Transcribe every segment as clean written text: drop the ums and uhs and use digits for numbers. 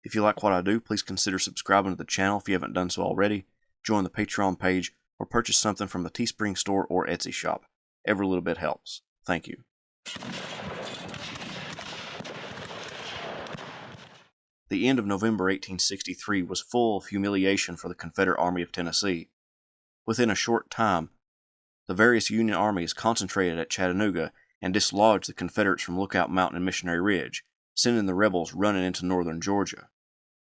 If you like what I do, please consider subscribing to the channel if you haven't done so already, join the Patreon page, or purchase something from the Teespring store or Etsy shop. Every little bit helps. Thank you. The end of November 1863 was full of humiliation for the Confederate Army of Tennessee. Within a short time, the various Union armies concentrated at Chattanooga and dislodged the Confederates from Lookout Mountain and Missionary Ridge, sending the rebels running into northern Georgia.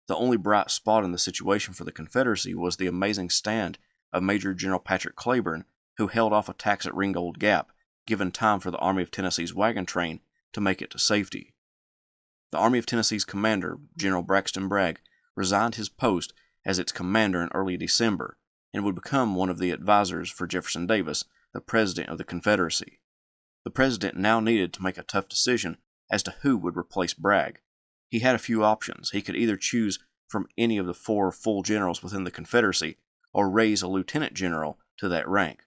The only bright spot in the situation for the Confederacy was the amazing stand of Major General Patrick Cleburne, who held off attacks at Ringgold Gap, giving time for the Army of Tennessee's wagon train to make it to safety. The Army of Tennessee's commander, General Braxton Bragg, resigned his post as its commander in early December and would become one of the advisors for Jefferson Davis, the President of the Confederacy. The President now needed to make a tough decision as to who would replace Bragg. He had a few options. He could either choose from any of the 4 full generals within the Confederacy or raise a lieutenant general to that rank.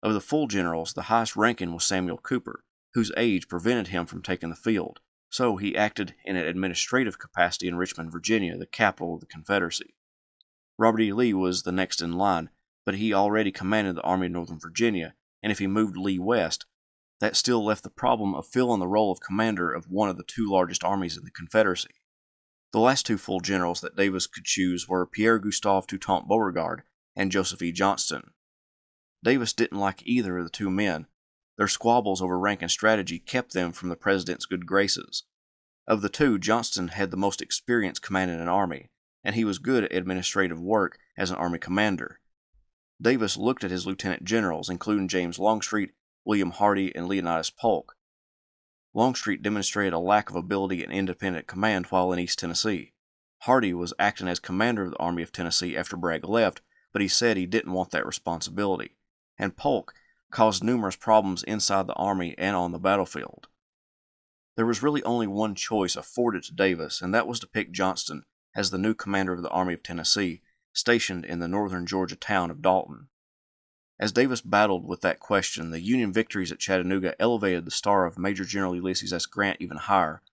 Of the full generals, the highest ranking was Samuel Cooper, whose age prevented him from taking the field, so he acted in an administrative capacity in Richmond, Virginia, the capital of the Confederacy. Robert E. Lee was the next in line, but he already commanded the Army of Northern Virginia, and if he moved Lee west, that still left the problem of filling the role of commander of one of the 2 largest armies in the Confederacy. The last 2 full generals that Davis could choose were Pierre Gustave Toutant Beauregard and Joseph E. Johnston. Davis didn't like either of the 2 men. Their squabbles over rank and strategy kept them from the president's good graces. Of the 2, Johnston had the most experience commanding an army, and he was good at administrative work as an army commander. Davis looked at his lieutenant generals, including James Longstreet, William Hardee, and Leonidas Polk. Longstreet demonstrated a lack of ability and independent command while in East Tennessee. Hardee was acting as commander of the Army of Tennessee after Bragg left, but he said he didn't want that responsibility. And Polk caused numerous problems inside the army and on the battlefield. There was really only one choice afforded to Davis, and that was to pick Johnston as the new commander of the Army of Tennessee, stationed in the northern Georgia town of Dalton. As Davis battled with that question, the Union victories at Chattanooga elevated the star of Major General Ulysses S. Grant even higher.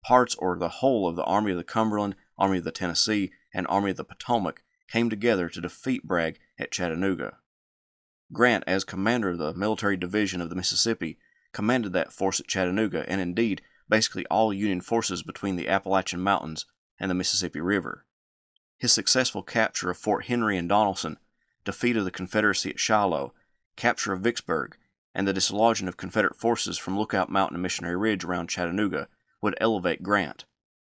Parts or the whole of the Army of the Cumberland, Army of the Tennessee, and Army of the Potomac came together to defeat Bragg at Chattanooga. Grant, as commander of the military division of the Mississippi, commanded that force at Chattanooga and indeed basically all Union forces between the Appalachian Mountains and the Mississippi River. His successful capture of Fort Henry and Donelson, defeat of the Confederacy at Shiloh, capture of Vicksburg, and the dislodging of Confederate forces from Lookout Mountain and Missionary Ridge around Chattanooga would elevate Grant.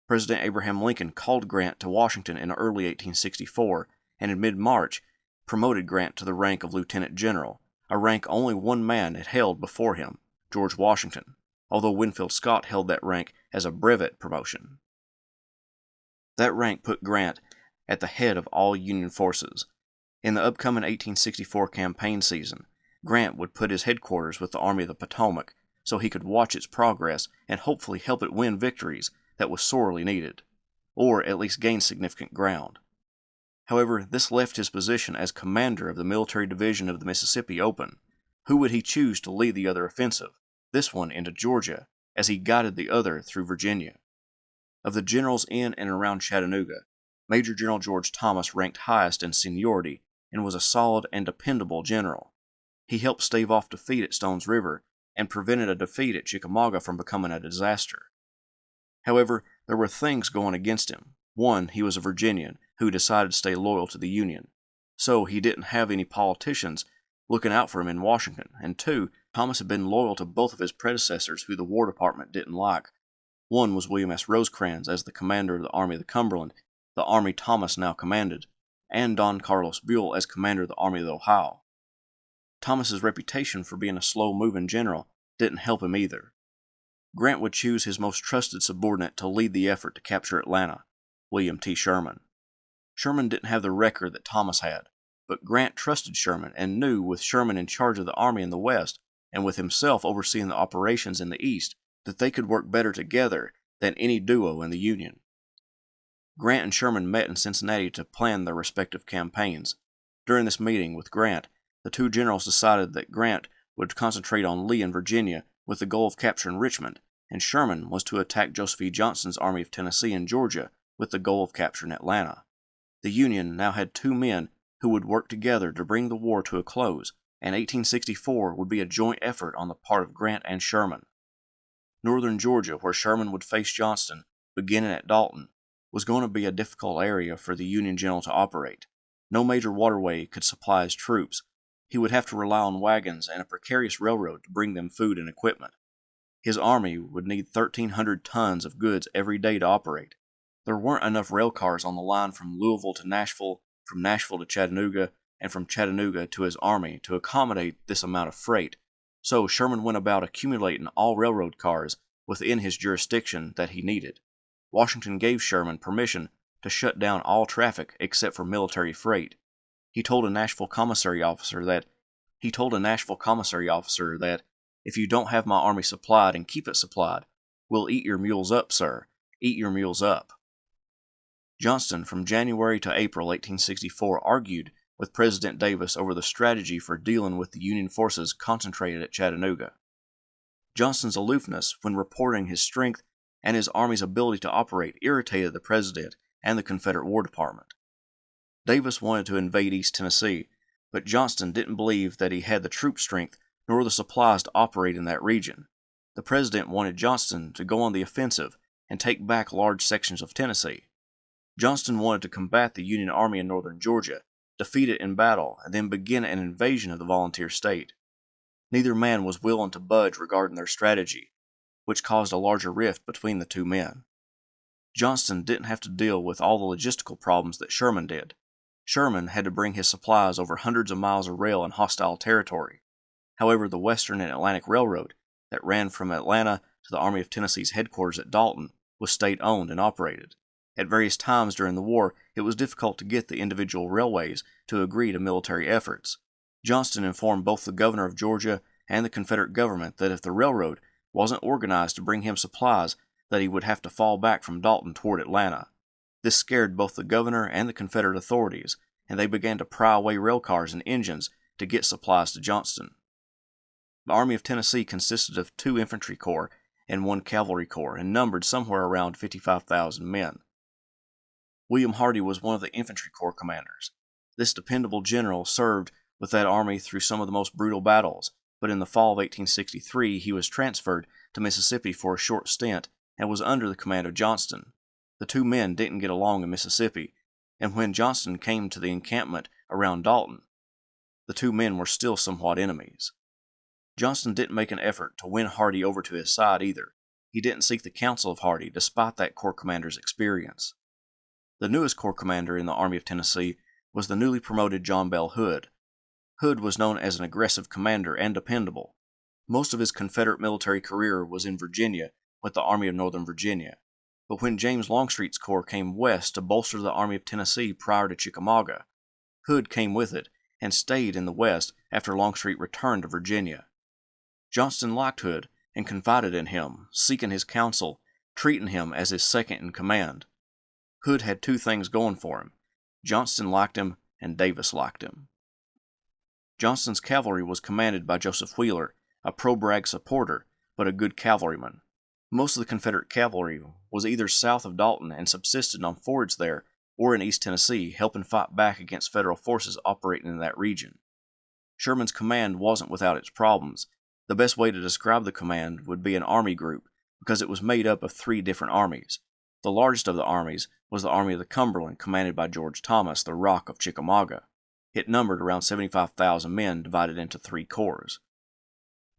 President Abraham Lincoln called Grant to Washington in early 1864, and in mid-March promoted Grant to the rank of lieutenant general, a rank only one man had held before him, George Washington, although Winfield Scott held that rank as a brevet promotion. That rank put Grant at the head of all Union forces. In the upcoming 1864 campaign season, Grant would put his headquarters with the Army of the Potomac so he could watch its progress and hopefully help it win victories that was sorely needed, or at least gain significant ground. However, this left his position as commander of the military division of the Mississippi open. Who would he choose to lead the other offensive, this one into Georgia, as he guided the other through Virginia? Of the generals in and around Chattanooga, Major General George Thomas ranked highest in seniority and was a solid and dependable general. He helped stave off defeat at Stones River and prevented a defeat at Chickamauga from becoming a disaster. However, there were things going against him. One, he was a Virginian who decided to stay loyal to the Union, so he didn't have any politicians looking out for him in Washington. And 2, Thomas had been loyal to both of his predecessors who the War Department didn't like. One was William S. Rosecrans as the commander of the Army of the Cumberland, the army Thomas now commanded, and Don Carlos Buell as commander of the Army of the Ohio. Thomas's reputation for being a slow-moving general didn't help him either. Grant would choose his most trusted subordinate to lead the effort to capture Atlanta, William T. Sherman. Sherman didn't have the record that Thomas had, but Grant trusted Sherman and knew with Sherman in charge of the army in the West and with himself overseeing the operations in the East that they could work better together than any duo in the Union. Grant and Sherman met in Cincinnati to plan their respective campaigns. During this meeting with Grant, the 2 generals decided that Grant would concentrate on Lee in Virginia with the goal of capturing Richmond, and Sherman was to attack Joseph E. Johnston's Army of Tennessee in Georgia with the goal of capturing Atlanta. The Union now had two men who would work together to bring the war to a close, and 1864 would be a joint effort on the part of Grant and Sherman. Northern Georgia, where Sherman would face Johnston, beginning at Dalton, was going to be a difficult area for the Union general to operate. No major waterway could supply his troops. He would have to rely on wagons and a precarious railroad to bring them food and equipment. His army would need 1,300 tons of goods every day to operate. There weren't enough rail cars on the line from Louisville to Nashville, from Nashville to Chattanooga, and from Chattanooga to his army to accommodate this amount of freight. So Sherman went about accumulating all railroad cars within his jurisdiction that he needed. Washington gave Sherman permission to shut down all traffic except for military freight. He told a Nashville commissary officer that, "If you don't have my army supplied and keep it supplied, we'll eat your mules up, sir. Eat your mules up." Johnston, from January to April 1864, argued with President Davis over the strategy for dealing with the Union forces concentrated at Chattanooga. Johnston's aloofness when reporting his strength and his army's ability to operate irritated the President and the Confederate War Department. Davis wanted to invade East Tennessee, but Johnston didn't believe that he had the troop strength nor the supplies to operate in that region. The President wanted Johnston to go on the offensive and take back large sections of Tennessee. Johnston wanted to combat the Union Army in northern Georgia, defeat it in battle, and then begin an invasion of the volunteer state. Neither man was willing to budge regarding their strategy, which caused a larger rift between the two men. Johnston didn't have to deal with all the logistical problems that Sherman did. Sherman had to bring his supplies over hundreds of miles of rail in hostile territory. However, the Western and Atlantic Railroad that ran from Atlanta to the Army of Tennessee's headquarters at Dalton was state-owned and operated. At various times during the war, it was difficult to get the individual railways to agree to military efforts. Johnston informed both the governor of Georgia and the Confederate government that if the railroad wasn't organized to bring him supplies, that he would have to fall back from Dalton toward Atlanta. This scared both the governor and the Confederate authorities, and they began to pry away rail cars and engines to get supplies to Johnston. The Army of Tennessee consisted of 2 infantry corps and 1 cavalry corps and numbered somewhere around 55,000 men. William Hardee was one of the infantry corps commanders. This dependable general served with that army through some of the most brutal battles, but in the fall of 1863 he was transferred to Mississippi for a short stint and was under the command of Johnston. The two men didn't get along in Mississippi, and when Johnston came to the encampment around Dalton, the two men were still somewhat enemies. Johnston didn't make an effort to win Hardee over to his side either. He didn't seek the counsel of Hardee despite that corps commander's experience. The newest corps commander in the Army of Tennessee was the newly promoted John Bell Hood. Hood was known as an aggressive commander and dependable. Most of his Confederate military career was in Virginia with the Army of Northern Virginia. But when James Longstreet's corps came west to bolster the Army of Tennessee prior to Chickamauga, Hood came with it and stayed in the west after Longstreet returned to Virginia. Johnston liked Hood and confided in him, seeking his counsel, treating him as his second in command. Hood had 2 things going for him. Johnston liked him, and Davis liked him. Johnston's cavalry was commanded by Joseph Wheeler, a pro-Bragg supporter, but a good cavalryman. Most of the Confederate cavalry was either south of Dalton and subsisted on forage there, or in East Tennessee, helping fight back against Federal forces operating in that region. Sherman's command wasn't without its problems. The best way to describe the command would be an army group, because it was made up of 3 different armies. The largest of the armies was the Army of the Cumberland, commanded by George Thomas, the Rock of Chickamauga. It numbered around 75,000 men divided into 3 corps.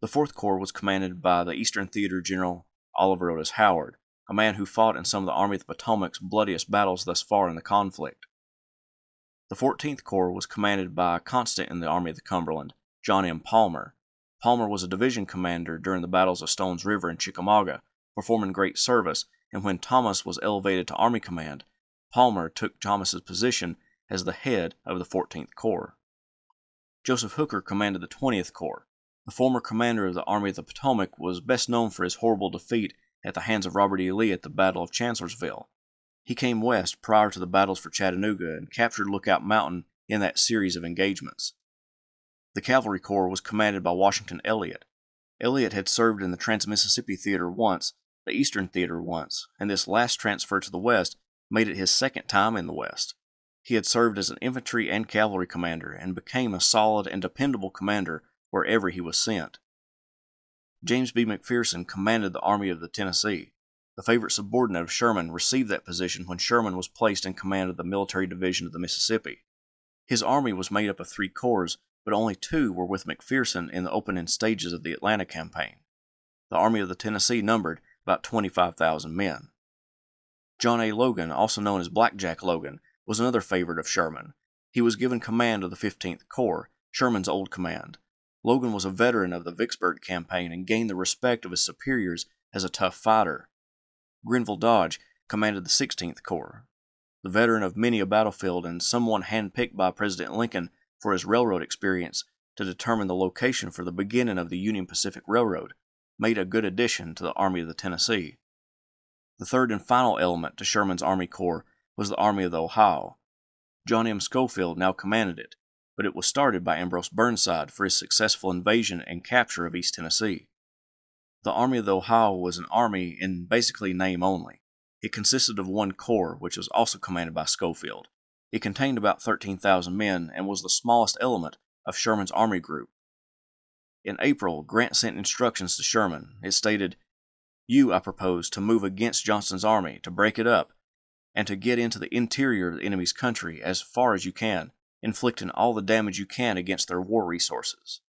The 4th Corps was commanded by the Eastern Theater General Oliver Otis Howard, a man who fought in some of the Army of the Potomac's bloodiest battles thus far in the conflict. The 14th Corps was commanded by a constant in the Army of the Cumberland, John M. Palmer. Palmer was a division commander during the battles of Stone's River and Chickamauga, performing great service, and when Thomas was elevated to Army command, Palmer took Thomas's position as the head of the 14th Corps. Joseph Hooker commanded the 20th Corps. The former commander of the Army of the Potomac was best known for his horrible defeat at the hands of Robert E. Lee at the Battle of Chancellorsville. He came west prior to the battles for Chattanooga and captured Lookout Mountain in that series of engagements. The Cavalry Corps was commanded by Washington Elliott. Elliott had served in the Trans-Mississippi Theater once, the Eastern Theater once, and this last transfer to the west made it his second time in the West. He had served as an infantry and cavalry commander and became a solid and dependable commander wherever he was sent. James B. McPherson commanded the Army of the Tennessee. The favorite subordinate of Sherman received that position when Sherman was placed in command of the Military Division of the Mississippi. His army was made up of 3 corps, but only 2 were with McPherson in the opening stages of the Atlanta campaign. The Army of the Tennessee numbered about 25,000 men. John A. Logan, also known as Blackjack Logan, was another favorite of Sherman. He was given command of the 15th Corps, Sherman's old command. Logan was a veteran of the Vicksburg campaign and gained the respect of his superiors as a tough fighter. Grenville Dodge commanded the 16th Corps. The veteran of many a battlefield and someone handpicked by President Lincoln for his railroad experience to determine the location for the beginning of the Union Pacific Railroad, made a good addition to the Army of the Tennessee. The third and final element to Sherman's Army Corps was the Army of the Ohio. John M. Schofield now commanded it, but it was started by Ambrose Burnside for his successful invasion and capture of East Tennessee. The Army of the Ohio was an army in basically name only. It consisted of 1 corps, which was also commanded by Schofield. It contained about 13,000 men and was the smallest element of Sherman's army group. In April, Grant sent instructions to Sherman. It stated, "You, I propose, to move against Johnston's army, to break it up, and to get into the interior of the enemy's country as far as you can, inflicting all the damage you can against their war resources."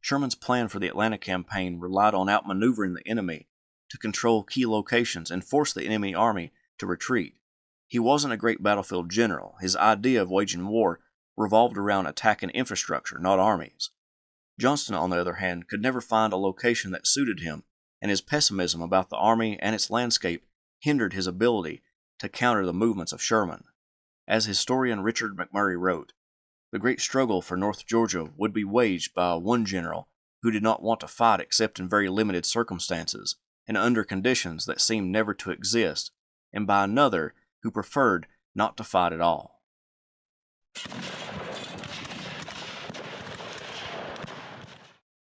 Sherman's plan for the Atlanta campaign relied on outmaneuvering the enemy to control key locations and force the enemy army to retreat. He wasn't a great battlefield general. His idea of waging war revolved around attacking infrastructure, not armies. Johnston, on the other hand, could never find a location that suited him, and his pessimism about the army and its landscape hindered his ability to counter the movements of Sherman. As historian Richard McMurray wrote, "The great struggle for North Georgia would be waged by one general who did not want to fight except in very limited circumstances and under conditions that seemed never to exist, and by another who preferred not to fight at all."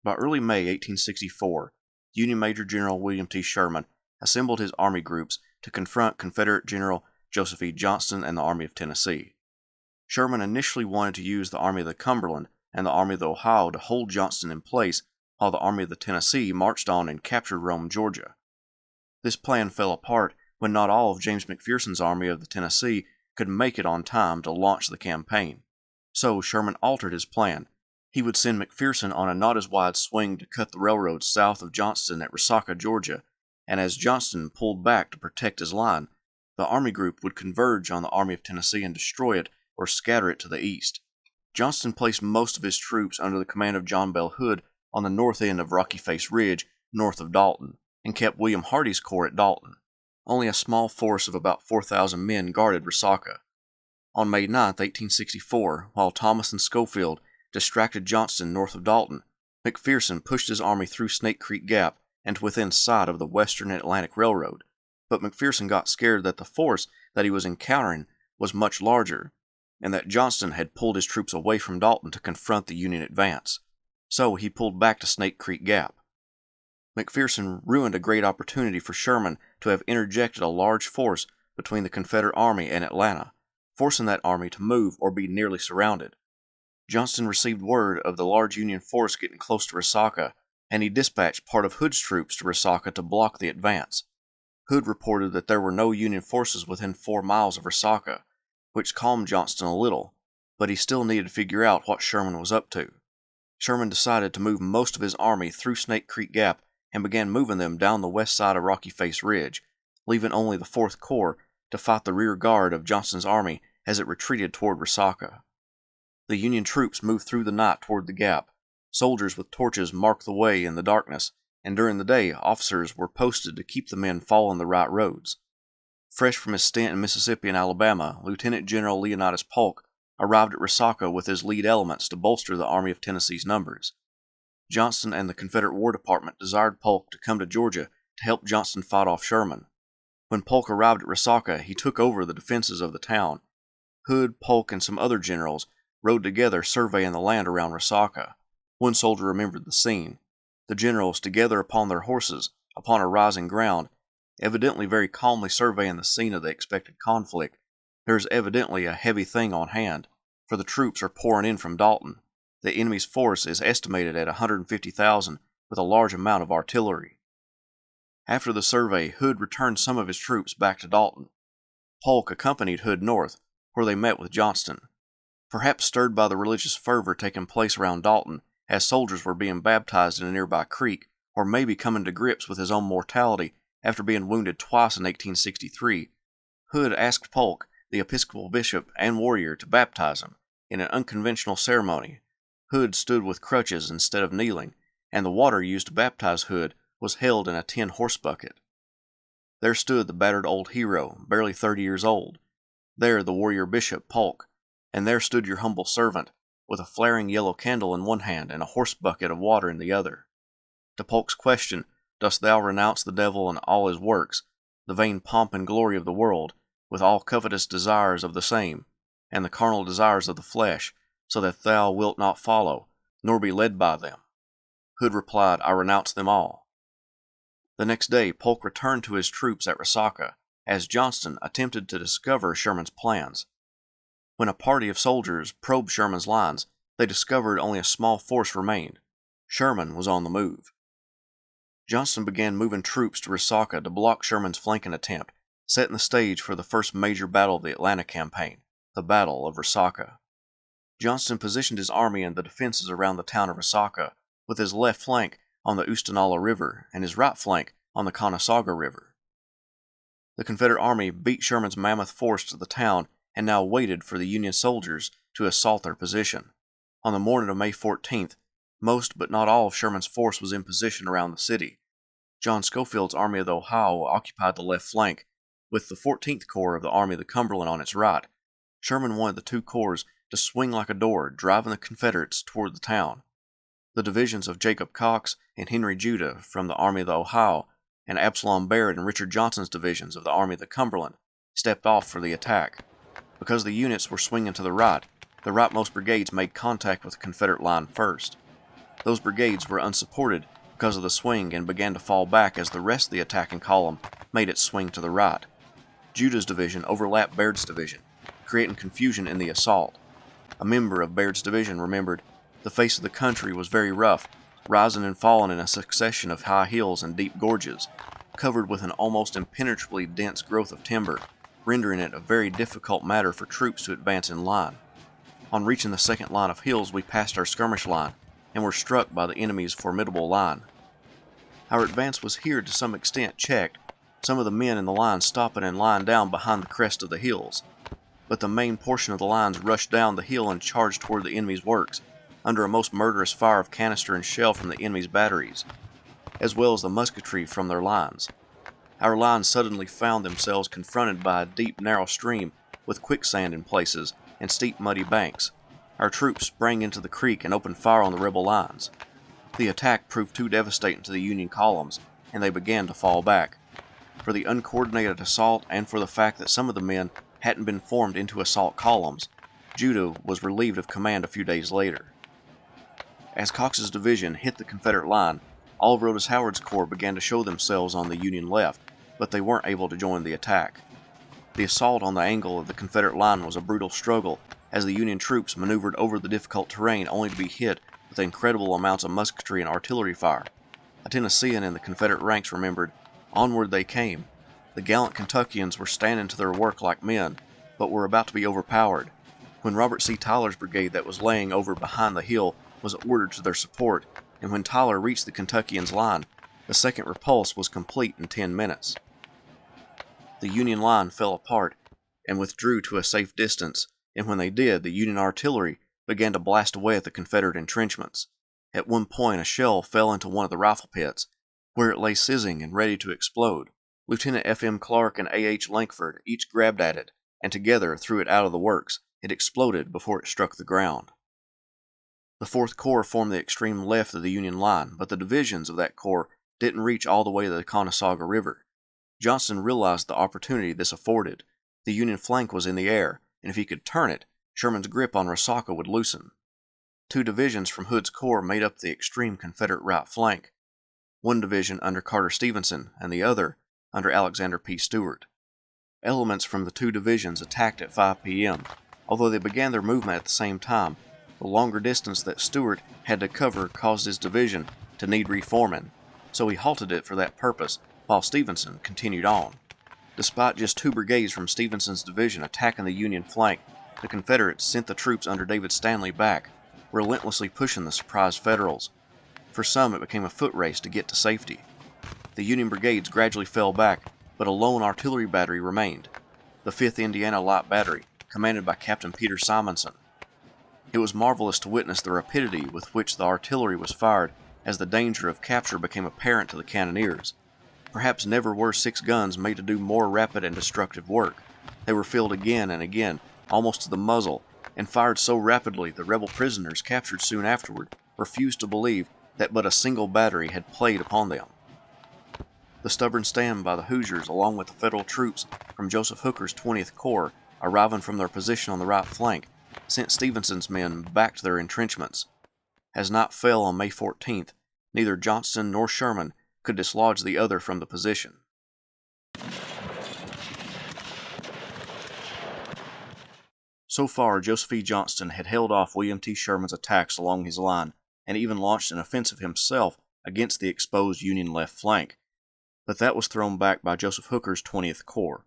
By early May 1864, Union Major General William T. Sherman assembled his army groups to confront Confederate General Joseph E. Johnston and the Army of Tennessee. Sherman initially wanted to use the Army of the Cumberland and the Army of the Ohio to hold Johnston in place while the Army of the Tennessee marched on and captured Rome, Georgia. This plan fell apart when not all of James McPherson's Army of the Tennessee could make it on time to launch the campaign. So Sherman altered his plan. He would send McPherson on a not-as-wide swing to cut the railroad south of Johnston at Resaca, Georgia, and as Johnston pulled back to protect his line, the army group would converge on the Army of Tennessee and destroy it or scatter it to the east. Johnston placed most of his troops under the command of John Bell Hood on the north end of Rocky Face Ridge, north of Dalton, and kept William Hardee's corps at Dalton. Only a small force of about 4,000 men guarded Resaca. On May 9, 1864, while Thomas and Schofield distracted Johnston north of Dalton, McPherson pushed his army through Snake Creek Gap and to within sight of the Western Atlantic Railroad, but McPherson got scared that the force that he was encountering was much larger, and that Johnston had pulled his troops away from Dalton to confront the Union advance. So he pulled back to Snake Creek Gap. McPherson ruined a great opportunity for Sherman to have interjected a large force between the Confederate Army and Atlanta, forcing that army to move or be nearly surrounded. Johnston received word of the large Union force getting close to Resaca, and he dispatched part of Hood's troops to Resaca to block the advance. Hood reported that there were no Union forces within 4 miles of Resaca, which calmed Johnston a little, but he still needed to figure out what Sherman was up to. Sherman decided to move most of his army through Snake Creek Gap and began moving them down the west side of Rocky Face Ridge, leaving only the 4th Corps to fight the rear guard of Johnston's army as it retreated toward Resaca. The Union troops moved through the night toward the gap. Soldiers with torches marked the way in the darkness, and during the day, officers were posted to keep the men following the right roads. Fresh from his stint in Mississippi and Alabama, Lieutenant General Leonidas Polk arrived at Resaca with his lead elements to bolster the Army of Tennessee's numbers. Johnston and the Confederate War Department desired Polk to come to Georgia to help Johnston fight off Sherman. When Polk arrived at Resaca, he took over the defenses of the town. Hood, Polk, and some other generals rode together surveying the land around Resaca. One soldier remembered the scene. The generals, together upon their horses, upon a rising ground, evidently very calmly surveying the scene of the expected conflict. There is evidently a heavy thing on hand, for the troops are pouring in from Dalton. The enemy's force is estimated at 150,000 with a large amount of artillery. After the survey, Hood returned some of his troops back to Dalton. Polk accompanied Hood north, where they met with Johnston. Perhaps stirred by the religious fervor taking place around Dalton, as soldiers were being baptized in a nearby creek, or maybe coming to grips with his own mortality after being wounded twice in 1863, Hood asked Polk, the Episcopal bishop and warrior, to baptize him in an unconventional ceremony. Hood stood with crutches instead of kneeling, and the water used to baptize Hood was held in a tin horse bucket. There stood the battered old hero, barely 30 years old. There the warrior bishop, Polk, and there stood your humble servant, with a flaring yellow candle in one hand and a horse bucket of water in the other. To Polk's question, "Dost thou renounce the devil and all his works, the vain pomp and glory of the world, with all covetous desires of the same, and the carnal desires of the flesh, so that thou wilt not follow, nor be led by them?" Hood replied, "I renounce them all." The next day, Polk returned to his troops at Resaca, as Johnston attempted to discover Sherman's plans. When a party of soldiers probed Sherman's lines, they discovered only a small force remained. Sherman was on the move. Johnston began moving troops to Resaca to block Sherman's flanking attempt, setting the stage for the first major battle of the Atlanta Campaign, the Battle of Resaca. Johnston positioned his army in the defenses around the town of Resaca, with his left flank on the Oostenaula River and his right flank on the Conasauga River. The Confederate army beat Sherman's mammoth force to the town and now waited for the Union soldiers to assault their position. On the morning of May 14th, most but not all of Sherman's force was in position around the city. John Schofield's Army of the Ohio occupied the left flank, with the 14th Corps of the Army of the Cumberland on its right. Sherman wanted the two corps to swing like a door, driving the Confederates toward the town. The divisions of Jacob Cox and Henry Judah from the Army of the Ohio, and Absalom Barrett and Richard Johnston's divisions of the Army of the Cumberland, stepped off for the attack. Because the units were swinging to the rightmost brigades made contact with the Confederate line first. Those brigades were unsupported because of the swing and began to fall back as the rest of the attacking column made its swing to the right. Judah's division overlapped Baird's division, creating confusion in the assault. A member of Baird's division remembered, "The face of the country was very rough, rising and falling in a succession of high hills and deep gorges, covered with an almost impenetrably dense growth of timber, rendering it a very difficult matter for troops to advance in line. On reaching the second line of hills, we passed our skirmish line and were struck by the enemy's formidable line. Our advance was here to some extent checked, some of the men in the line stopping and lying down behind the crest of the hills. But the main portion of the lines rushed down the hill and charged toward the enemy's works, under a most murderous fire of canister and shell from the enemy's batteries, as well as the musketry from their lines. Our lines suddenly found themselves confronted by a deep, narrow stream with quicksand in places and steep, muddy banks. Our troops sprang into the creek and opened fire on the rebel lines. The attack proved too devastating to the Union columns, and they began to fall back. For the uncoordinated assault and for the fact that some of the men hadn't been formed into assault columns, Judah was relieved of command a few days later. As Cox's division hit the Confederate line, all of Rhodes Howard's corps began to show themselves on the Union left, but they weren't able to join the attack. The assault on the angle of the Confederate line was a brutal struggle, as the Union troops maneuvered over the difficult terrain only to be hit with incredible amounts of musketry and artillery fire. A Tennessean in the Confederate ranks remembered, "Onward they came. The gallant Kentuckians were standing to their work like men, but were about to be overpowered, when Robert C. Tyler's brigade that was laying over behind the hill was ordered to their support, and when Tyler reached the Kentuckians' line, the second repulse was complete in 10 minutes. The Union line fell apart and withdrew to a safe distance, and when they did, the Union artillery began to blast away at the Confederate entrenchments. At one point, a shell fell into one of the rifle pits, where it lay sizzling and ready to explode. Lieutenant F.M. Clark and A.H. Lankford each grabbed at it, and together threw it out of the works. It exploded before it struck the ground. The 4th Corps formed the extreme left of the Union line, but the divisions of that corps didn't reach all the way to the Conasauga River. Johnston realized the opportunity this afforded. The Union flank was in the air, and if he could turn it, Sherman's grip on Resaca would loosen. 2 divisions from Hood's corps made up the extreme Confederate right flank. One division under Carter Stevenson, and the other under Alexander P. Stewart. Elements from the two divisions attacked at 5 p.m. Although they began their movement at the same time, the longer distance that Stewart had to cover caused his division to need reforming, so he halted it for that purpose while Stevenson continued on. Despite just 2 brigades from Stevenson's division attacking the Union flank, the Confederates sent the troops under David Stanley back, relentlessly pushing the surprised Federals. For some, it became a foot race to get to safety. The Union brigades gradually fell back, but a lone artillery battery remained, the 5th Indiana Light Battery, commanded by Captain Peter Simonson. It was marvelous to witness the rapidity with which the artillery was fired as the danger of capture became apparent to the cannoneers. Perhaps never were 6 guns made to do more rapid and destructive work. They were filled again and again, almost to the muzzle, and fired so rapidly the rebel prisoners captured soon afterward refused to believe that but a single battery had played upon them. The stubborn stand by the Hoosiers, along with the Federal troops from Joseph Hooker's 20th Corps arriving from their position on the right flank, sent Stevenson's men back to their entrenchments. As night fell on May 14th, neither Johnston nor Sherman could dislodge the other from the position. So far, Joseph E. Johnston had held off William T. Sherman's attacks along his line and even launched an offensive himself against the exposed Union left flank, but that was thrown back by Joseph Hooker's 20th Corps.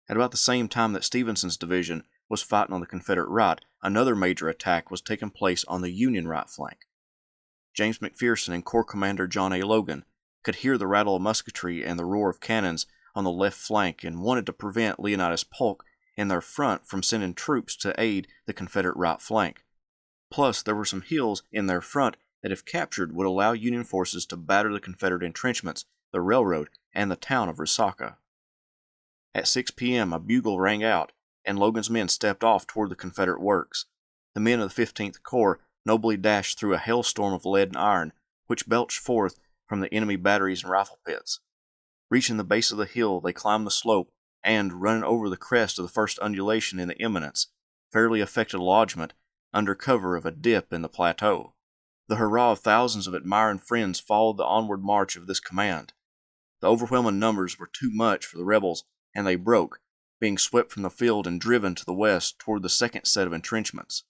At about the same time that Stevenson's division was fighting on the Confederate right, another major attack was taking place on the Union right flank. James McPherson and Corps Commander John A. Logan could hear the rattle of musketry and the roar of cannons on the left flank and wanted to prevent Leonidas Polk in their front from sending troops to aid the Confederate right flank. Plus, there were some hills in their front that, if captured, would allow Union forces to batter the Confederate entrenchments, the railroad, and the town of Resaca. At 6 p.m., a bugle rang out, and Logan's men stepped off toward the Confederate works. The men of the 15th Corps nobly dashed through a hailstorm of lead and iron, which belched forth from the enemy batteries and rifle pits. Reaching the base of the hill, they climbed the slope, and, running over the crest of the first undulation in the eminence, fairly effected lodgment under cover of a dip in the plateau. The hurrah of thousands of admiring friends followed the onward march of this command. The overwhelming numbers were too much for the rebels, and they broke, being swept from the field and driven to the west toward the second set of entrenchments.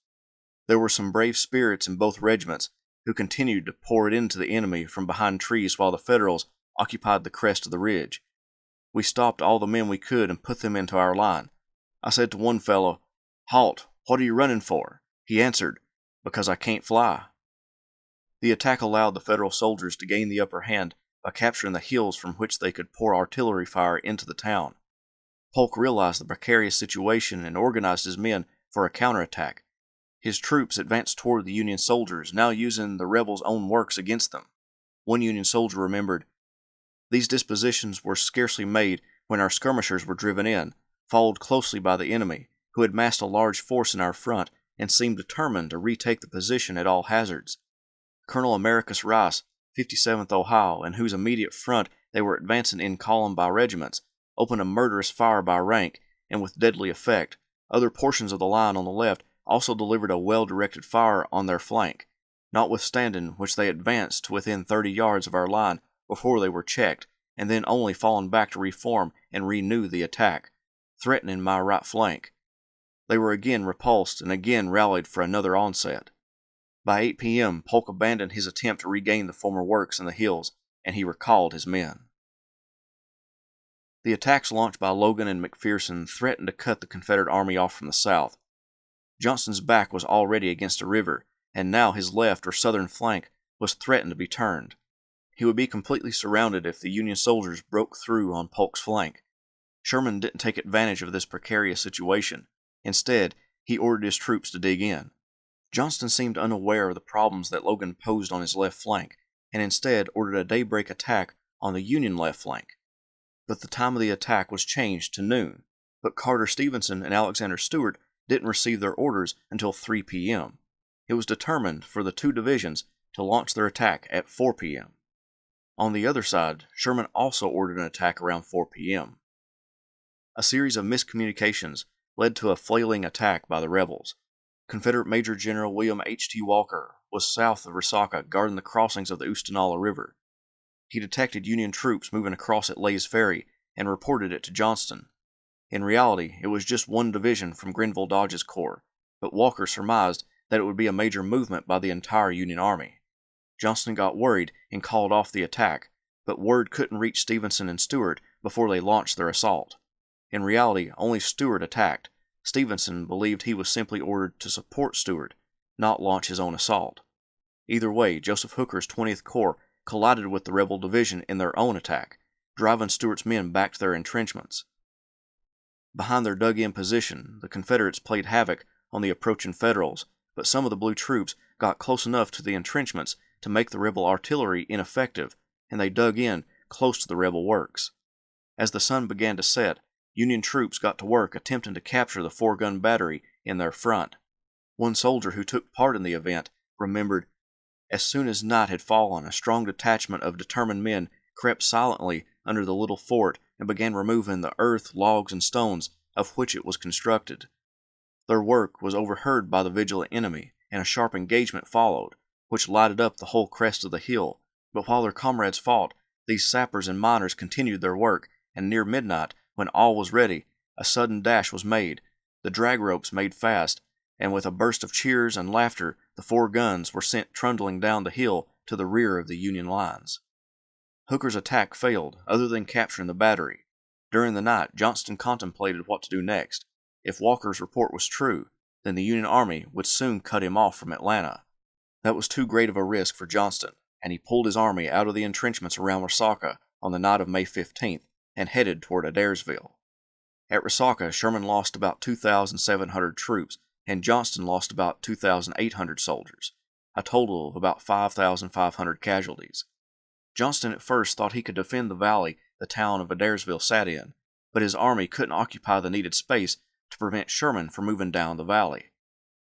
There were some brave spirits in both regiments who continued to pour it into the enemy from behind trees while the Federals occupied the crest of the ridge. We stopped all the men we could and put them into our line. I said to one fellow, "Halt, what are you running for?" He answered, "Because I can't fly." The attack allowed the Federal soldiers to gain the upper hand by capturing the hills from which they could pour artillery fire into the town. Polk realized the precarious situation and organized his men for a counterattack. His troops advanced toward the Union soldiers, now using the rebels' own works against them. One Union soldier remembered, "These dispositions were scarcely made when our skirmishers were driven in, followed closely by the enemy, who had massed a large force in our front and seemed determined to retake the position at all hazards. Colonel Americus Rice, 57th Ohio, in whose immediate front they were advancing in column by regiments, opened a murderous fire by rank, and with deadly effect. Other portions of the line on the left also delivered a well-directed fire on their flank, notwithstanding which they advanced to within 30 yards of our line before they were checked, and then only fallen back to reform and renew the attack, threatening my right flank. They were again repulsed and again rallied for another onset. By 8 p.m., Polk abandoned his attempt to regain the former works in the hills, and he recalled his men. The attacks launched by Logan and McPherson threatened to cut the Confederate army off from the south. Johnston's back was already against a river, and now his left or southern flank was threatened to be turned. He would be completely surrounded if the Union soldiers broke through on Polk's flank. Sherman didn't take advantage of this precarious situation. Instead, he ordered his troops to dig in. Johnston seemed unaware of the problems that Logan posed on his left flank, and instead ordered a daybreak attack on the Union left flank. But the time of the attack was changed to noon, but Carter Stevenson and Alexander Stewart didn't receive their orders until 3 p.m. It was determined for the two divisions to launch their attack at 4 p.m. On the other side, Sherman also ordered an attack around 4 p.m. A series of miscommunications led to a flailing attack by the rebels. Confederate Major General William H.T. Walker was south of Resaca guarding the crossings of the Oostenaula River. He detected Union troops moving across at Lay's Ferry and reported it to Johnston. In reality, it was just one division from Grenville Dodge's corps, but Walker surmised that it would be a major movement by the entire Union Army. Johnston got worried and called off the attack, but word couldn't reach Stevenson and Stuart before they launched their assault. In reality, only Stuart attacked. Stevenson believed he was simply ordered to support Stuart, not launch his own assault. Either way, Joseph Hooker's 20th Corps collided with the rebel division in their own attack, driving Stuart's men back to their entrenchments. Behind their dug-in position, the Confederates played havoc on the approaching Federals, but some of the blue troops got close enough to the entrenchments to make the rebel artillery ineffective, and they dug in close to the rebel works. As the sun began to set, Union troops got to work attempting to capture the 4-gun battery in their front. One soldier who took part in the event remembered, "As soon as night had fallen, a strong detachment of determined men crept silently under the little fort and began removing the earth, logs, and stones of which it was constructed. Their work was overheard by the vigilant enemy, and a sharp engagement followed, which lighted up the whole crest of the hill. But while their comrades fought, these sappers and miners continued their work, and near midnight, when all was ready, a sudden dash was made, the drag ropes made fast, and with a burst of cheers and laughter, the 4 guns were sent trundling down the hill to the rear of the Union lines." Hooker's attack failed, other than capturing the battery. During the night, Johnston contemplated what to do next. If Walker's report was true, then the Union Army would soon cut him off from Atlanta. That was too great of a risk for Johnston, and he pulled his army out of the entrenchments around Resaca on the night of May 15th and headed toward Adairsville. At Resaca, Sherman lost about 2,700 troops, and Johnston lost about 2,800 soldiers, a total of about 5,500 casualties. Johnston at first thought he could defend the valley the town of Adairsville sat in, but his army couldn't occupy the needed space to prevent Sherman from moving down the valley.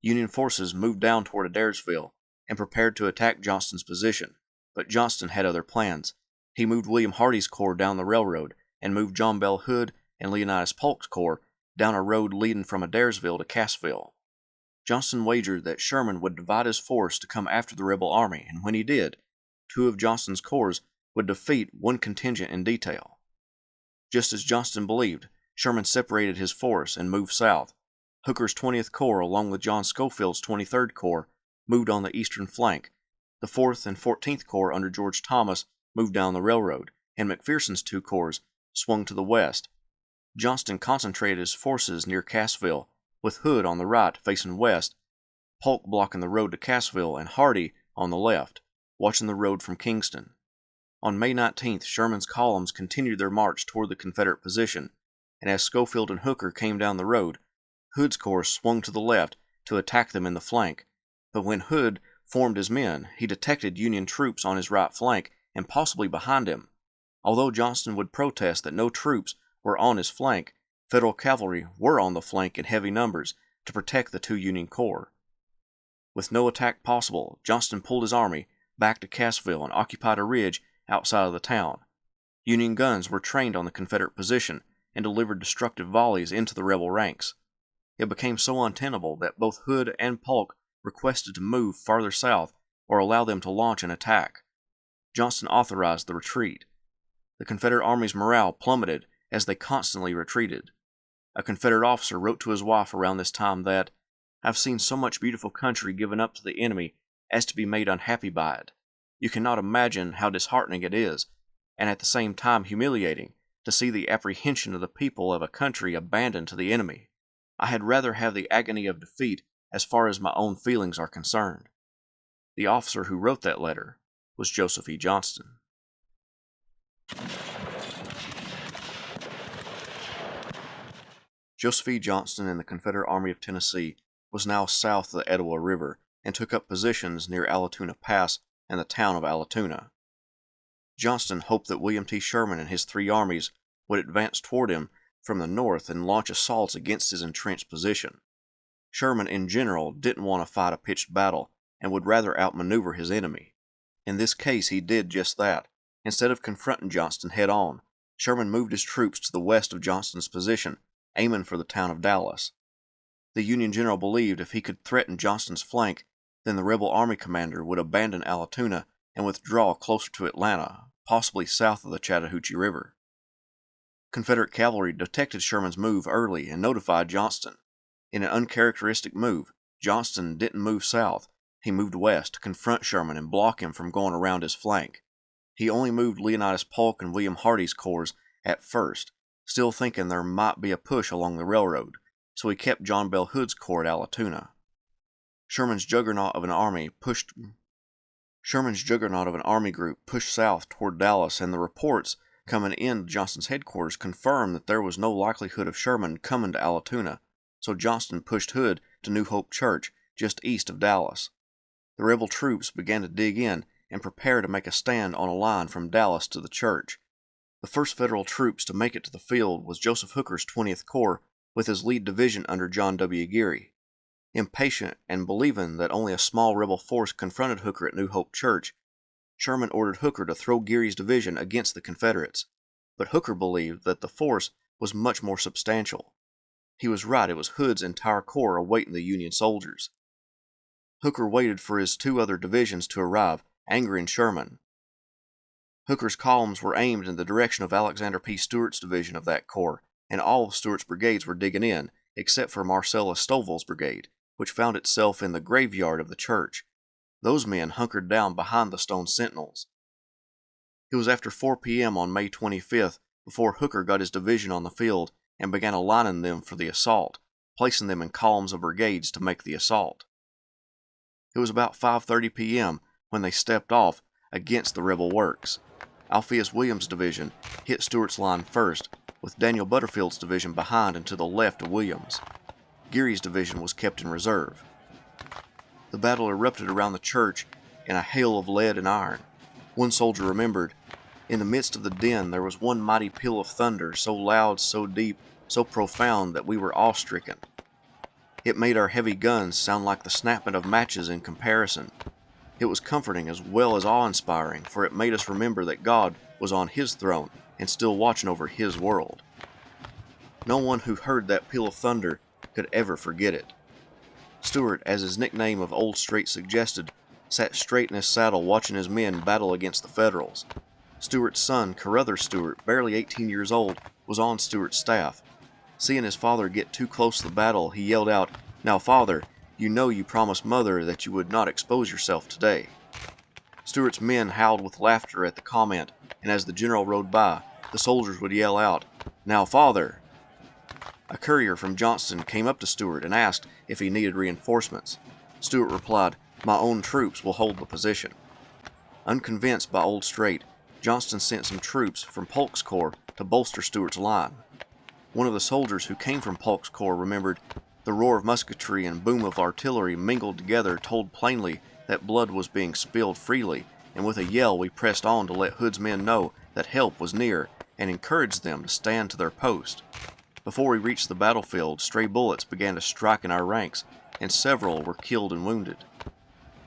Union forces moved down toward Adairsville and prepared to attack Johnston's position, but Johnston had other plans. He moved William Hardee's corps down the railroad and moved John Bell Hood and Leonidas Polk's corps down a road leading from Adairsville to Cassville. Johnston wagered that Sherman would divide his force to come after the rebel army, and when he did, 2 of Johnston's corps would defeat one contingent in detail. Just as Johnston believed, Sherman separated his force and moved south. Hooker's 20th Corps, along with John Schofield's 23rd Corps, moved on the eastern flank. The 4th and 14th Corps under George Thomas moved down the railroad, and McPherson's 2 corps swung to the west. Johnston concentrated his forces near Cassville, with Hood on the right facing west, Polk blocking the road to Cassville, and Hardee on the left, watching the road from Kingston. On May 19th, Sherman's columns continued their march toward the Confederate position, and as Schofield and Hooker came down the road, Hood's corps swung to the left to attack them in the flank. But when Hood formed his men, he detected Union troops on his right flank and possibly behind him. Although Johnston would protest that no troops were on his flank, Federal cavalry were on the flank in heavy numbers to protect the 2 Union corps. With no attack possible, Johnston pulled his army back to Cassville and occupied a ridge outside of the town. Union guns were trained on the Confederate position and delivered destructive volleys into the rebel ranks. It became so untenable that both Hood and Polk requested to move farther south or allow them to launch an attack. Johnston authorized the retreat. The Confederate Army's morale plummeted as they constantly retreated. A Confederate officer wrote to his wife around this time that, "I've seen so much beautiful country given up to the enemy as to be made unhappy by it. You cannot imagine how disheartening it is, and at the same time humiliating, to see the apprehension of the people of a country abandoned to the enemy. I had rather have the agony of defeat as far as my own feelings are concerned." The officer who wrote that letter was Joseph E. Johnston. Joseph E. Johnston and the Confederate Army of Tennessee was now south of the Etowah River and took up positions near Allatoona Pass and the town of Allatoona. Johnston hoped that William T. Sherman and his 3 armies would advance toward him from the north and launch assaults against his entrenched position. Sherman, in general, didn't want to fight a pitched battle and would rather outmaneuver his enemy. In this case, he did just that. Instead of confronting Johnston head-on, Sherman moved his troops to the west of Johnston's position, aiming for the town of Dallas. The Union general believed if he could threaten Johnston's flank, then the rebel army commander would abandon Allatoona and withdraw closer to Atlanta, possibly south of the Chattahoochee River. Confederate cavalry detected Sherman's move early and notified Johnston. In an uncharacteristic move, Johnston didn't move south. He moved west to confront Sherman and block him from going around his flank. He only moved Leonidas Polk and William Hardee's corps at first, still thinking there might be a push along the railroad, so he kept John Bell Hood's corps at Allatoona. Sherman's juggernaut of an army group pushed south toward Dallas, and the reports coming in Johnston's headquarters confirmed that there was no likelihood of Sherman coming to Allatoona, so Johnston pushed Hood to New Hope Church, just east of Dallas. The rebel troops began to dig in and prepare to make a stand on a line from Dallas to the church. The first Federal troops to make it to the field was Joseph Hooker's 20th Corps with his lead division under John W. Geary. Impatient and believing that only a small rebel force confronted Hooker at New Hope Church, Sherman ordered Hooker to throw Geary's division against the Confederates, but Hooker believed that the force was much more substantial. He was right, it was Hood's entire corps awaiting the Union soldiers. Hooker waited for his two other divisions to arrive, angering Sherman. Hooker's columns were aimed in the direction of Alexander P. Stewart's division of that corps, and all of Stewart's brigades were digging in, except for Marcellus Stovall's brigade, which found itself in the graveyard of the church. Those men hunkered down behind the stone sentinels. It was after 4 p.m. on May 25th before Hooker got his division on the field and began aligning them for the assault, placing them in columns of brigades to make the assault. It was about 5:30 p.m. when they stepped off against the rebel works. Alpheus Williams' division hit Stewart's line first, with Daniel Butterfield's division behind and to the left of Williams. Geary's division was kept in reserve. The battle erupted around the church in a hail of lead and iron. One soldier remembered, "In the midst of the din there was one mighty peal of thunder, so loud, so deep, so profound that we were awe-stricken. It made our heavy guns sound like the snapping of matches in comparison. It was comforting as well as awe-inspiring, for it made us remember that God was on His throne and still watching over His world." No one who heard that peal of thunder could ever forget it. Stewart, as his nickname of Old Straight suggested, sat straight in his saddle watching his men battle against the Federals. Stewart's son, Carruthers Stewart, barely 18 years old, was on Stewart's staff. Seeing his father get too close to the battle, he yelled out, "Now, Father, you know you promised Mother that you would not expose yourself today." Stewart's men howled with laughter at the comment, and as the general rode by, the soldiers would yell out, "Now, Father!" A courier from Johnston came up to Stewart and asked if he needed reinforcements. Stewart replied, "My own troops will hold the position." Unconvinced by Old Straight, Johnston sent some troops from Polk's corps to bolster Stewart's line. One of the soldiers who came from Polk's corps remembered, "The roar of musketry and boom of artillery mingled together told plainly that blood was being spilled freely, and with a yell we pressed on to let Hood's men know that help was near and encouraged them to stand to their post. Before we reached the battlefield, stray bullets began to strike in our ranks, and several were killed and wounded.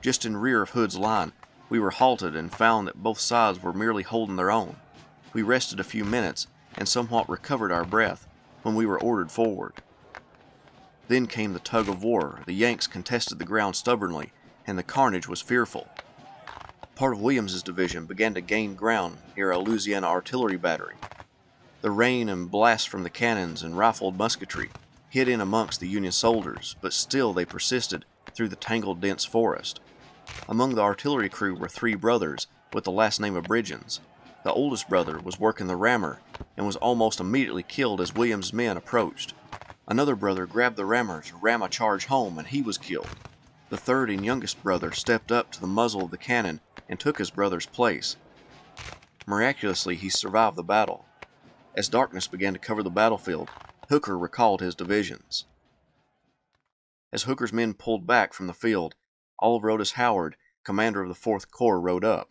Just in rear of Hood's line, we were halted and found that both sides were merely holding their own. We rested a few minutes and somewhat recovered our breath when we were ordered forward. Then came the tug of war. The Yanks contested the ground stubbornly, and the carnage was fearful. Part of Williams's division began to gain ground near a Louisiana artillery battery. The rain and blasts from the cannons and rifled musketry hit in amongst the Union soldiers, but still they persisted through the tangled dense forest. Among the artillery crew were 3 brothers with the last name of Bridgens. The oldest brother was working the rammer and was almost immediately killed as Williams' men approached. Another brother grabbed the rammer to ram a charge home, and he was killed. The third and youngest brother stepped up to the muzzle of the cannon and took his brother's place. Miraculously, he survived the battle. As darkness began to cover the battlefield, Hooker recalled his divisions. As Hooker's men pulled back from the field, Oliver Otis Howard, commander of the 4th Corps, rode up.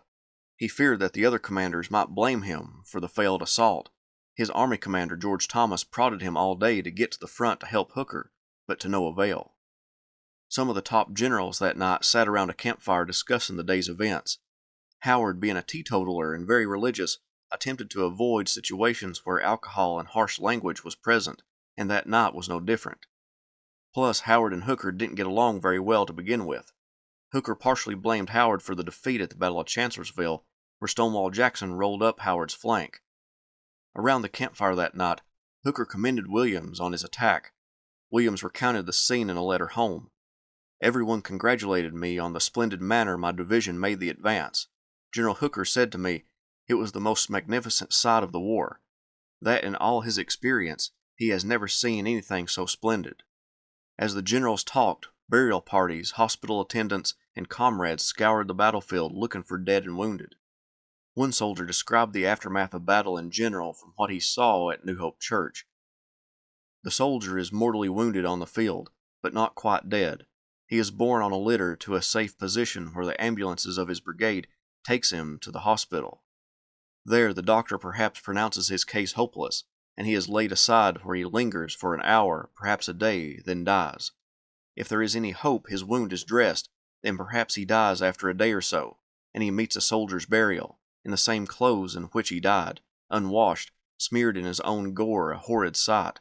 He feared that the other commanders might blame him for the failed assault. His army commander, George Thomas, prodded him all day to get to the front to help Hooker, but to no avail. Some of the top generals that night sat around a campfire discussing the day's events. Howard, being a teetotaler and very religious, attempted to avoid situations where alcohol and harsh language was present, and that night was no different. Plus, Howard and Hooker didn't get along very well to begin with. Hooker partially blamed Howard for the defeat at the Battle of Chancellorsville, where Stonewall Jackson rolled up Howard's flank. Around the campfire that night, Hooker commended Williams on his attack. Williams recounted the scene in a letter home. Everyone congratulated me on the splendid manner my division made the advance. General Hooker said to me, "It was the most magnificent sight of the war. That in all his experience, he has never seen anything so splendid." As the generals talked, burial parties, hospital attendants, and comrades scoured the battlefield looking for dead and wounded. One soldier described the aftermath of battle in general from what he saw at New Hope Church. "The soldier is mortally wounded on the field, but not quite dead. He is borne on a litter to a safe position where the ambulances of his brigade takes him to the hospital. There the doctor perhaps pronounces his case hopeless, and he is laid aside where he lingers for an hour, perhaps a day, then dies. If there is any hope his wound is dressed, then perhaps he dies after a day or so, and he meets a soldier's burial, in the same clothes in which he died, unwashed, smeared in his own gore, a horrid sight.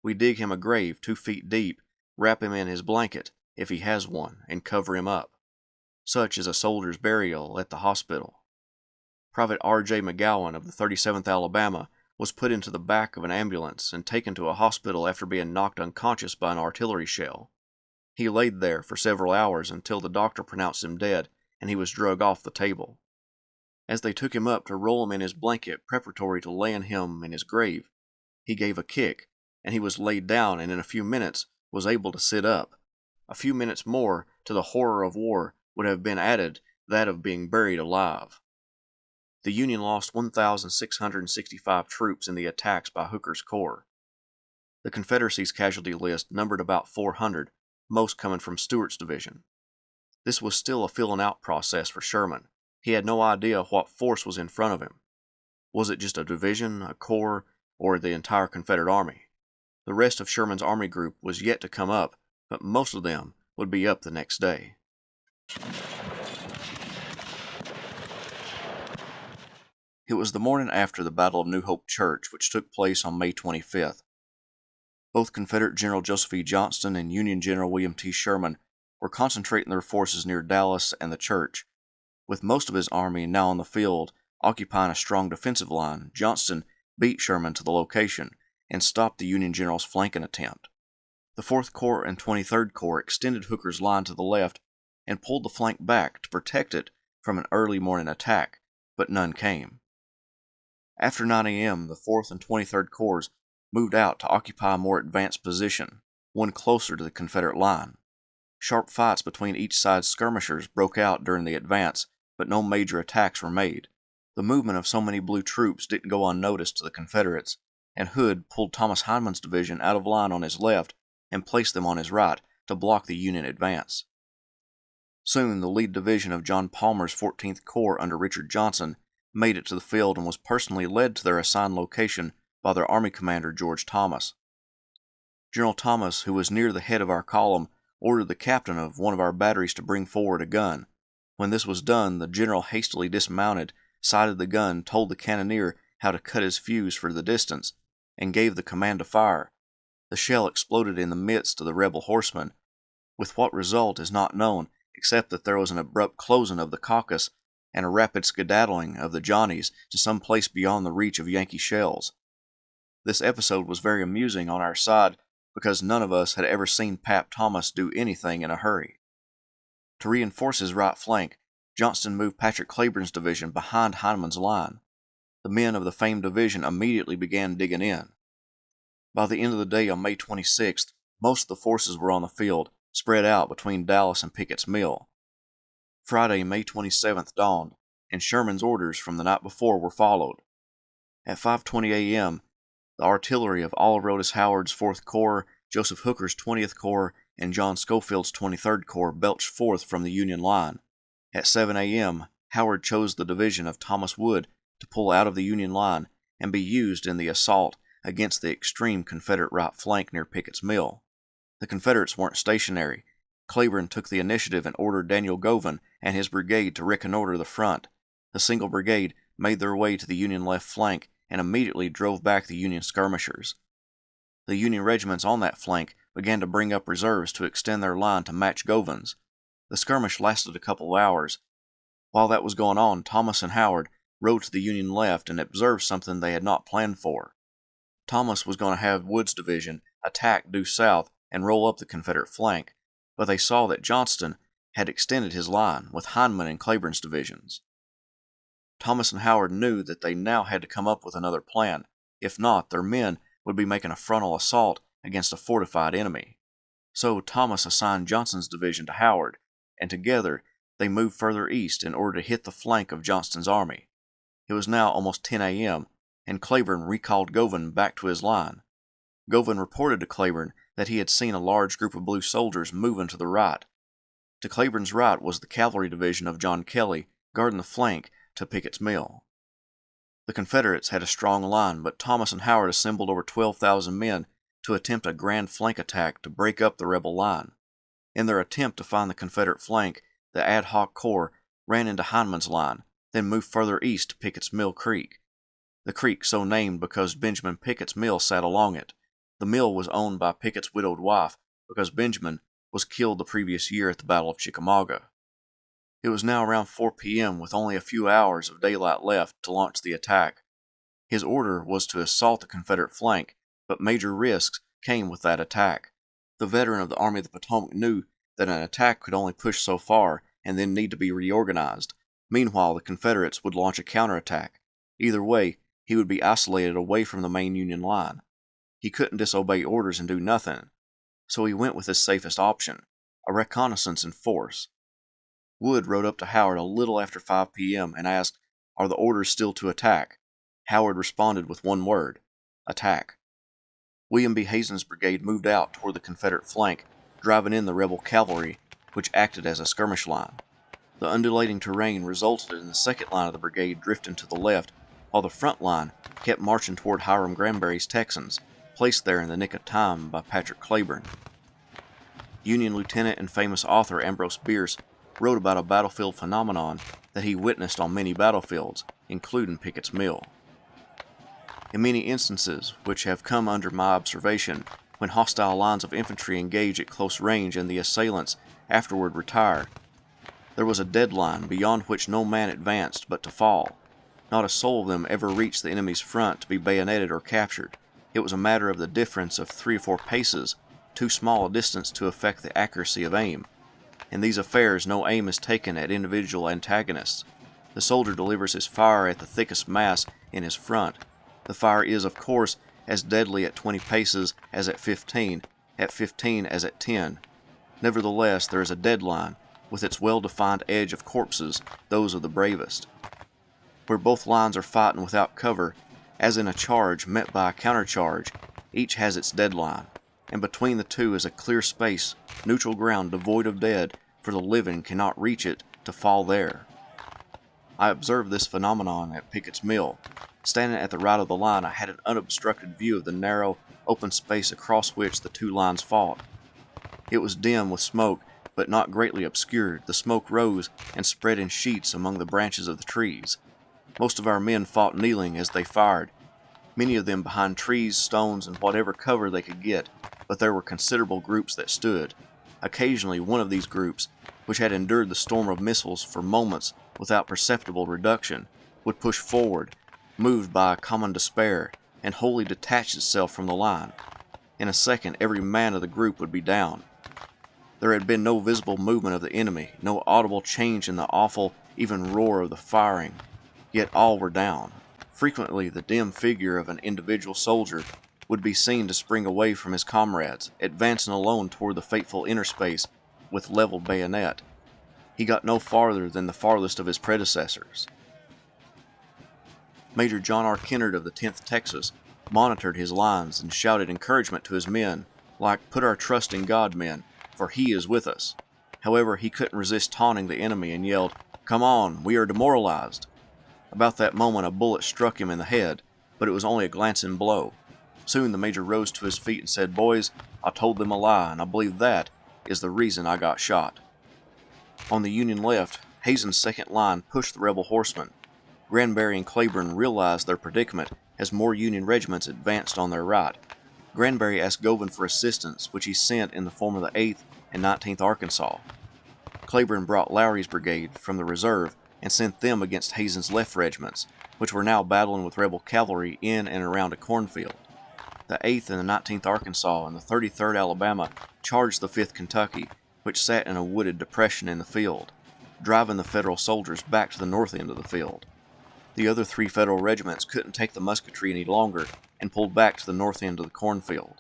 We dig him a grave 2 feet deep, wrap him in his blanket, if he has one, and cover him up. Such is a soldier's burial at the hospital." Private R.J. McGowan of the 37th Alabama was put into the back of an ambulance and taken to a hospital after being knocked unconscious by an artillery shell. He laid there for several hours until the doctor pronounced him dead, and he was drug off the table. As they took him up to roll him in his blanket preparatory to laying him in his grave, he gave a kick, and he was laid down and in a few minutes was able to sit up. A few minutes more to the horror of war would have been added that of being buried alive. The Union lost 1,665 troops in the attacks by Hooker's corps. The Confederacy's casualty list numbered about 400, most coming from Stuart's division. This was still a filling out process for Sherman. He had no idea what force was in front of him. Was it just a division, a corps, or the entire Confederate Army? The rest of Sherman's army group was yet to come up, but most of them would be up the next day. It was the morning after the Battle of New Hope Church, which took place on May 25th. Both Confederate General Joseph E. Johnston and Union General William T. Sherman were concentrating their forces near Dallas and the church. With most of his army now on the field, occupying a strong defensive line, Johnston beat Sherman to the location and stopped the Union general's flanking attempt. The 4th Corps and 23rd Corps extended Hooker's line to the left and pulled the flank back to protect it from an early morning attack, but none came. After 9 a.m., the 4th and 23rd Corps moved out to occupy a more advanced position, one closer to the Confederate line. Sharp fights between each side's skirmishers broke out during the advance, but no major attacks were made. The movement of so many blue troops didn't go unnoticed to the Confederates, and Hood pulled Thomas Hindman's division out of line on his left and placed them on his right to block the Union advance. Soon the lead division of John Palmer's 14th Corps under Richard Johnson made it to the field and was personally led to their assigned location by their Army commander George Thomas. General Thomas, who was near the head of our column, ordered the captain of one of our batteries to bring forward a gun. When this was done, the general hastily dismounted, sighted the gun, told the cannoneer how to cut his fuse for the distance, and gave the command to fire. The shell exploded in the midst of the rebel horsemen. With what result is not known, except that there was an abrupt closing of the caucus and a rapid skedaddling of the Johnnies to some place beyond the reach of Yankee shells. This episode was very amusing on our side because none of us had ever seen Pap Thomas do anything in a hurry. To reinforce his right flank, Johnston moved Patrick Cleburne's division behind Hindman's line. The men of the famed division immediately began digging in. By the end of the day on May 26th, most of the forces were on the field, spread out between Dallas and Pickett's Mill. Friday, May 27th dawned, and Sherman's orders from the night before were followed. At 5:20 a.m., the artillery of Oliver Otis Howard's 4th Corps, Joseph Hooker's 20th Corps, and John Schofield's 23rd Corps belched forth from the Union line. At 7 a.m., Howard chose the division of Thomas Wood to pull out of the Union line and be used in the assault against the extreme Confederate right flank near Pickett's Mill. The Confederates weren't stationary. Cleburne took the initiative and ordered Daniel Govan and his brigade to reconnoiter the front. The single brigade made their way to the Union left flank and immediately drove back the Union skirmishers. The Union regiments on that flank began to bring up reserves to extend their line to match Govan's. The skirmish lasted a couple of hours. While that was going on, Thomas and Howard rode to the Union left and observed something they had not planned for. Thomas was going to have Wood's division attack due south and roll up the Confederate flank, but they saw that Johnston had extended his line with Hindman and Cleburne's divisions. Thomas and Howard knew that they now had to come up with another plan. If not, their men would be making a frontal assault against a fortified enemy. So Thomas assigned Johnston's division to Howard, and together they moved further east in order to hit the flank of Johnston's army. It was now almost 10 a.m., and Cleburne recalled Govan back to his line. Govan reported to Cleburne that he had seen a large group of blue soldiers moving to the right. To Cleburne's right was the cavalry division of John Kelly guarding the flank to Pickett's Mill. The Confederates had a strong line, but Thomas and Howard assembled over 12,000 men to attempt a grand flank attack to break up the rebel line. In their attempt to find the Confederate flank, the ad hoc corps ran into Hindman's line, then moved further east to Pickett's Mill Creek. The creek so named because Benjamin Pickett's mill sat along it. The mill was owned by Pickett's widowed wife because Benjamin was killed the previous year at the Battle of Chickamauga. It was now around 4 p.m. with only a few hours of daylight left to launch the attack. His order was to assault the Confederate flank, but major risks came with that attack. The veteran of the Army of the Potomac knew that an attack could only push so far and then need to be reorganized. Meanwhile, the Confederates would launch a counterattack. Either way, he would be isolated away from the main Union line. He couldn't disobey orders and do nothing, so he went with his safest option, a reconnaissance in force. Wood rode up to Howard a little after 5 p.m. and asked, "Are the orders still to attack?" Howard responded with one word, "Attack." William B. Hazen's brigade moved out toward the Confederate flank, driving in the rebel cavalry, which acted as a skirmish line. The undulating terrain resulted in the second line of the brigade drifting to the left, while the front line kept marching toward Hiram Granbury's Texans, placed there in the nick of time by Patrick Cleburne. Union lieutenant and famous author Ambrose Bierce wrote about a battlefield phenomenon that he witnessed on many battlefields, including Pickett's Mill. In many instances, which have come under my observation, when hostile lines of infantry engage at close range and the assailants afterward retire, there was a dead line beyond which no man advanced but to fall. Not a soul of them ever reached the enemy's front to be bayoneted or captured. It was a matter of the difference of 3 or 4 paces, too small a distance to affect the accuracy of aim. In these affairs, no aim is taken at individual antagonists. The soldier delivers his fire at the thickest mass in his front. The fire is, of course, as deadly at 20 paces as at 15 as at 10. Nevertheless, there is a dead line, with its well-defined edge of corpses, those of the bravest. Where both lines are fighting without cover, as in a charge met by a countercharge, each has its dead line, and between the two is a clear space, neutral ground devoid of dead, for the living cannot reach it to fall there. I observed this phenomenon at Pickett's Mill. Standing at the right of the line, I had an unobstructed view of the narrow, open space across which the two lines fought. It was dim with smoke, but not greatly obscured. The smoke rose and spread in sheets among the branches of the trees. Most of our men fought kneeling as they fired, many of them behind trees, stones, and whatever cover they could get, but there were considerable groups that stood. Occasionally one of these groups, which had endured the storm of missiles for moments without perceptible reduction, would push forward, moved by a common despair, and wholly detach itself from the line. In a second every man of the group would be down. There had been no visible movement of the enemy, no audible change in the awful, even roar of the firing, yet all were down. Frequently the dim figure of an individual soldier would be seen to spring away from his comrades, advancing alone toward the fateful interspace with leveled bayonet. He got no farther than the farthest of his predecessors. Major John R. Kennard of the 10th Texas monitored his lines and shouted encouragement to his men, like, "Put our trust in God, men, for He is with us." However, he couldn't resist taunting the enemy and yelled, "Come on, we are demoralized." About that moment a bullet struck him in the head, but it was only a glancing blow. Soon the major rose to his feet and said, "Boys, I told them a lie, and I believe that is the reason I got shot." On the Union left, Hazen's second line pushed the rebel horsemen. Granbury and Cleburne realized their predicament as more Union regiments advanced on their right. Granbury asked Govan for assistance, which he sent in the form of the 8th and 19th Arkansas. Cleburne brought Lowry's brigade from the reserve and sent them against Hazen's left regiments, which were now battling with rebel cavalry in and around a cornfield. The 8th and the 19th Arkansas and the 33rd Alabama charged the 5th Kentucky, which sat in a wooded depression in the field, driving the Federal soldiers back to the north end of the field. The other 3 Federal regiments couldn't take the musketry any longer and pulled back to the north end of the cornfield.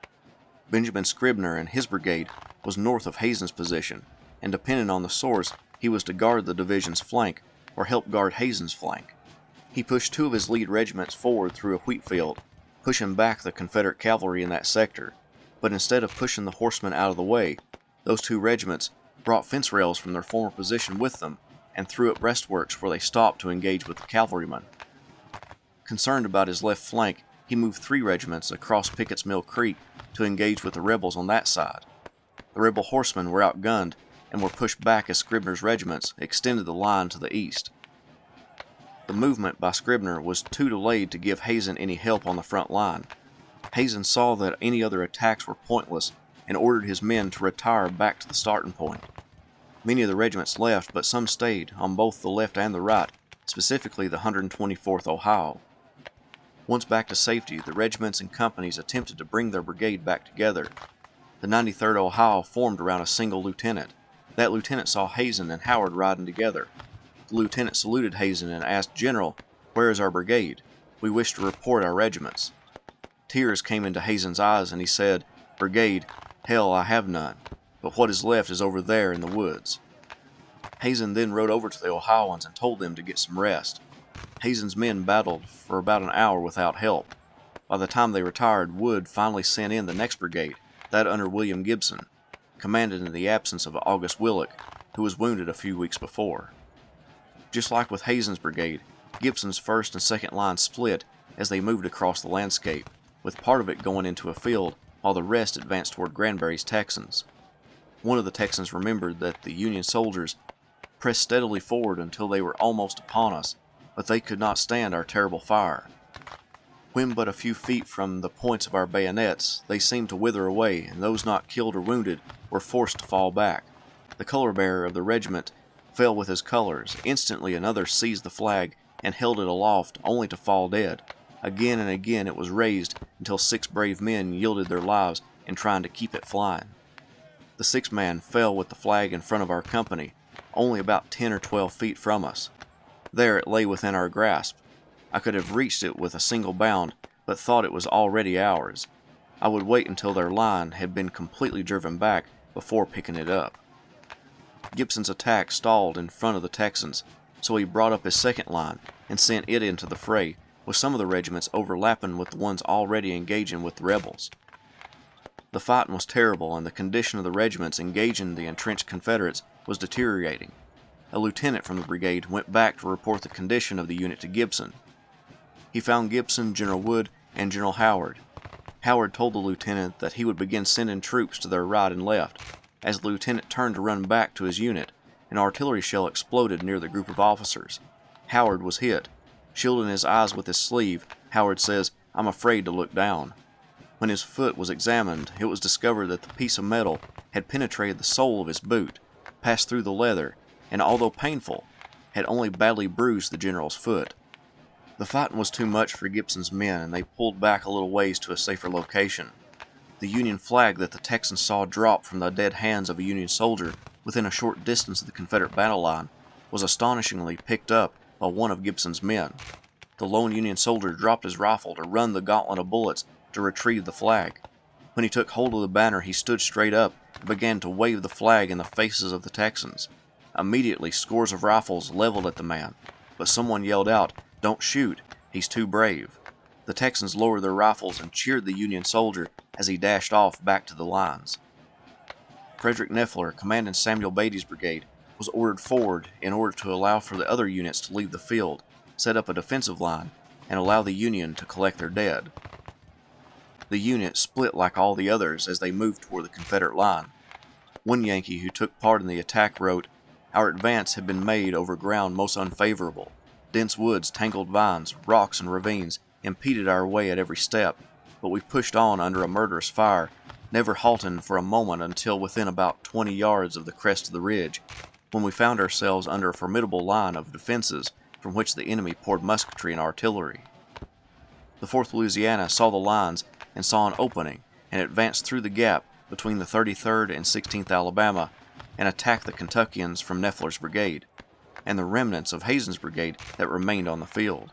Benjamin Scribner and his brigade was north of Hazen's position, and depending on the source, he was to guard the division's flank or help guard Hazen's flank. He pushed 2 of his lead regiments forward through a wheat field, pushing back the Confederate cavalry in that sector, but instead of pushing the horsemen out of the way, those 2 regiments brought fence rails from their former position with them and threw up breastworks where they stopped to engage with the cavalrymen. Concerned about his left flank, he moved 3 regiments across Pickett's Mill Creek to engage with the rebels on that side. The rebel horsemen were outgunned and were pushed back as Scribner's regiments extended the line to the east. The movement by Scribner was too delayed to give Hazen any help on the front line. Hazen saw that any other attacks were pointless and ordered his men to retire back to the starting point. Many of the regiments left, but some stayed on both the left and the right, specifically the 124th Ohio. Once back to safety, the regiments and companies attempted to bring their brigade back together. The 93rd Ohio formed around a single lieutenant. That lieutenant saw Hazen and Howard riding together. The lieutenant saluted Hazen and asked, "General, where is our brigade? We wish to report our regiments." Tears came into Hazen's eyes and he said, "Brigade, hell, I have none, but what is left is over there in the woods." Hazen then rode over to the Ohioans and told them to get some rest. Hazen's men battled for about an hour without help. By the time they retired, Wood finally sent in the next brigade, that under William Gibson, commanded in the absence of August Willock, who was wounded a few weeks before. Just like with Hazen's brigade, Gibson's first and second line split as they moved across the landscape, with part of it going into a field while the rest advanced toward Granbury's Texans. One of the Texans remembered that the Union soldiers pressed steadily forward until they were almost upon us, but they could not stand our terrible fire. When but a few feet from the points of our bayonets, they seemed to wither away, and those not killed or wounded were forced to fall back. The color bearer of the regiment fell with his colors. Instantly another seized the flag and held it aloft, only to fall dead. Again and again it was raised until 6 brave men yielded their lives in trying to keep it flying. The 6th man fell with the flag in front of our company, only about 10 or 12 feet from us. There it lay within our grasp. I could have reached it with a single bound, but thought it was already ours. I would wait until their line had been completely driven back before picking it up. Gibson's attack stalled in front of the Texans, so he brought up his second line and sent it into the fray, with some of the regiments overlapping with the ones already engaging with the rebels. The fighting was terrible, and the condition of the regiments engaging the entrenched Confederates was deteriorating. A lieutenant from the brigade went back to report the condition of the unit to Gibson. He found Gibson, General Wood, and General Howard. Howard told the lieutenant that he would begin sending troops to their right and left. As the lieutenant turned to run back to his unit, an artillery shell exploded near the group of officers. Howard was hit. Shielding his eyes with his sleeve, Howard says, "I'm afraid to look down." When his foot was examined, it was discovered that the piece of metal had penetrated the sole of his boot, passed through the leather, and although painful, had only badly bruised the general's foot. The fighting was too much for Gibson's men, and they pulled back a little ways to a safer location. The Union flag that the Texans saw drop from the dead hands of a Union soldier within a short distance of the Confederate battle line was astonishingly picked up by one of Gibson's men. The lone Union soldier dropped his rifle to run the gauntlet of bullets to retrieve the flag. When he took hold of the banner, he stood straight up and began to wave the flag in the faces of the Texans. Immediately, scores of rifles leveled at the man, but someone yelled out, "Don't shoot, he's too brave." The Texans lowered their rifles and cheered the Union soldier as he dashed off back to the lines. Frederick Neffler, commanding Samuel Beatty's brigade, was ordered forward in order to allow for the other units to leave the field, set up a defensive line, and allow the Union to collect their dead. The unit split like all the others as they moved toward the Confederate line. One Yankee who took part in the attack wrote, "Our advance had been made over ground most unfavorable. Dense woods, tangled vines, rocks, and ravines impeded our way at every step, but we pushed on under a murderous fire, never halting for a moment until within about 20 yards of the crest of the ridge. when we found ourselves under a formidable line of defenses from which the enemy poured musketry and artillery. The 4th Louisiana saw the lines and saw an opening, and advanced through the gap between the 33rd and 16th Alabama and attacked the Kentuckians from Neffler's brigade, and the remnants of Hazen's brigade that remained on the field.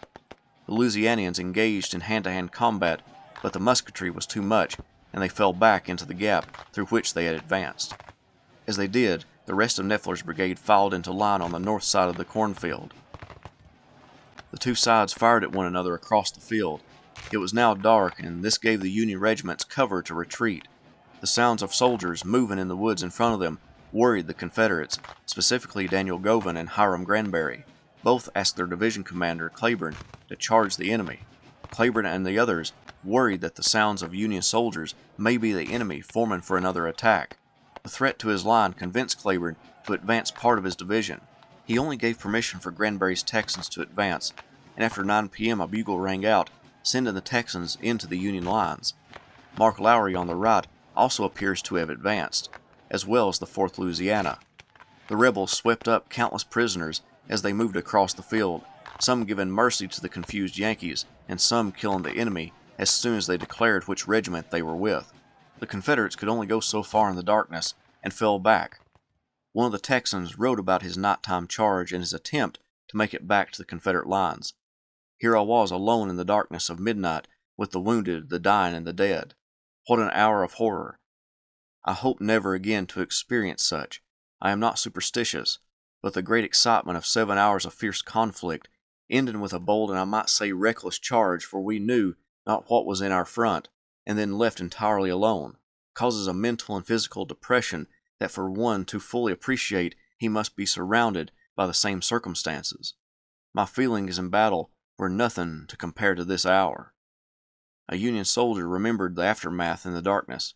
The Louisianians engaged in hand-to-hand combat, but the musketry was too much, and they fell back into the gap through which they had advanced. As they did, the rest of Neffler's brigade filed into line on the north side of the cornfield. The two sides fired at one another across the field. It was now dark, and this gave the Union regiments cover to retreat. The sounds of soldiers moving in the woods in front of them worried the Confederates, specifically Daniel Govan and Hiram Granberry. Both asked their division commander, Claiborne, to charge the enemy. Claiborne and the others worried that the sounds of Union soldiers may be the enemy forming for another attack. The threat to his line convinced Claiborne to advance part of his division. He only gave permission for Granberry's Texans to advance, and after 9 p.m. a bugle rang out, sending the Texans into the Union lines. Mark Lowry on the right also appears to have advanced, as well as the 4th Louisiana. The rebels swept up countless prisoners as they moved across the field, some giving mercy to the confused Yankees, and some killing the enemy as soon as they declared which regiment they were with. The Confederates could only go so far in the darkness, and fell back. One of the Texans wrote about his nighttime charge and his attempt to make it back to the Confederate lines. Here I was alone in the darkness of midnight with the wounded, the dying, and the dead. What an hour of horror! I hope never again to experience such. I am not superstitious, but the great excitement of 7 hours of fierce conflict, ending with a bold and I might say reckless charge, for we knew not what was in our front, and then left entirely alone, causes a mental and physical depression that for one to fully appreciate he must be surrounded by the same circumstances. My feelings in battle were nothing to compare to this hour. A Union soldier remembered the aftermath in the darkness.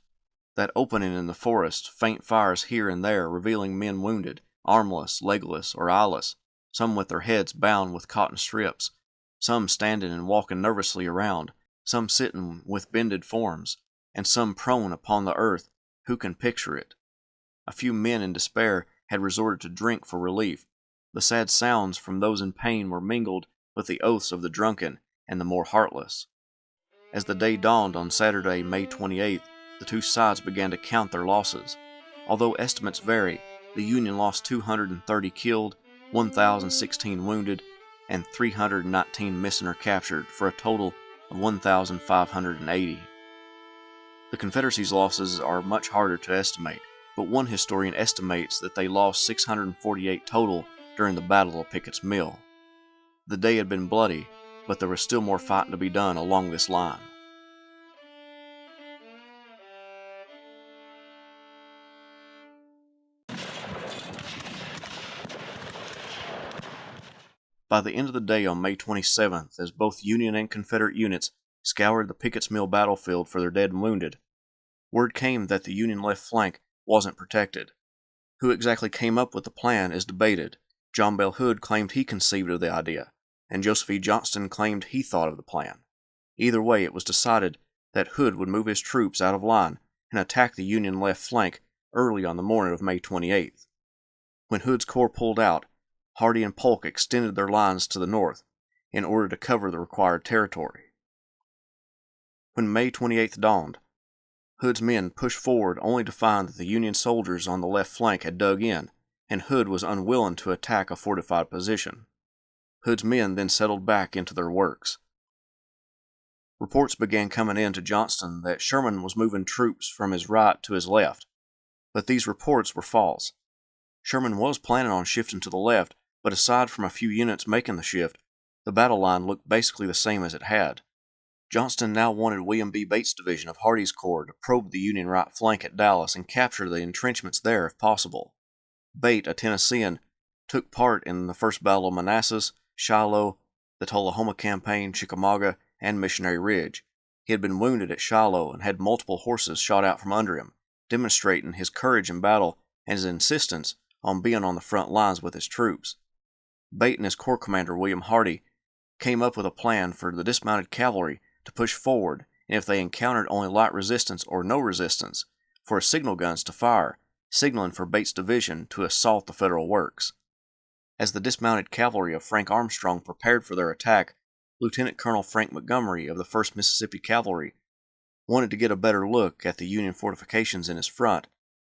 That opening in the forest, faint fires here and there revealing men wounded, armless, legless, or eyeless, some with their heads bound with cotton strips, some standing and walking nervously around, some sitting with bended forms, and some prone upon the earth. Who can picture it? A few men in despair had resorted to drink for relief. The sad sounds from those in pain were mingled with the oaths of the drunken and the more heartless. As the day dawned on Saturday, May 28th, the two sides began to count their losses. Although estimates vary, the Union lost 230 killed, 1,016 wounded, and 319 missing or captured, for a total of 1,580. The Confederacy's losses are much harder to estimate, but one historian estimates that they lost 648 total during the Battle of Pickett's Mill. The day had been bloody, but there was still more fighting to be done along this line. By the end of the day on May 27th, as both Union and Confederate units scoured the Pickett's Mill battlefield for their dead and wounded, word came that the Union left flank wasn't protected. Who exactly came up with the plan is debated. John Bell Hood claimed he conceived of the idea, and Joseph E. Johnston claimed he thought of the plan. Either way, it was decided that Hood would move his troops out of line and attack the Union left flank early on the morning of May 28th. When Hood's corps pulled out, Hardee and Polk extended their lines to the north in order to cover the required territory. When May 28th dawned, Hood's men pushed forward only to find that the Union soldiers on the left flank had dug in, and Hood was unwilling to attack a fortified position. Hood's men then settled back into their works. Reports began coming in to Johnston that Sherman was moving troops from his right to his left, but these reports were false. Sherman was planning on shifting to the left, but aside from a few units making the shift, the battle line looked basically the same as it had. Johnston now wanted William B. Bates' division of Hardee's corps to probe the Union right flank at Dallas and capture the entrenchments there if possible. Bate, a Tennessean, took part in the First Battle of Manassas, Shiloh, the Tullahoma Campaign, Chickamauga, and Missionary Ridge. He had been wounded at Shiloh and had multiple horses shot out from under him, demonstrating his courage in battle and his insistence on being on the front lines with his troops. Bate and his corps commander, William Hardee, came up with a plan for the dismounted cavalry to push forward, and if they encountered only light resistance or no resistance, for his signal guns to fire, signaling for Bates' division to assault the Federal works. As the dismounted cavalry of Frank Armstrong prepared for their attack, Lieutenant Colonel Frank Montgomery of the 1st Mississippi Cavalry wanted to get a better look at the Union fortifications in his front.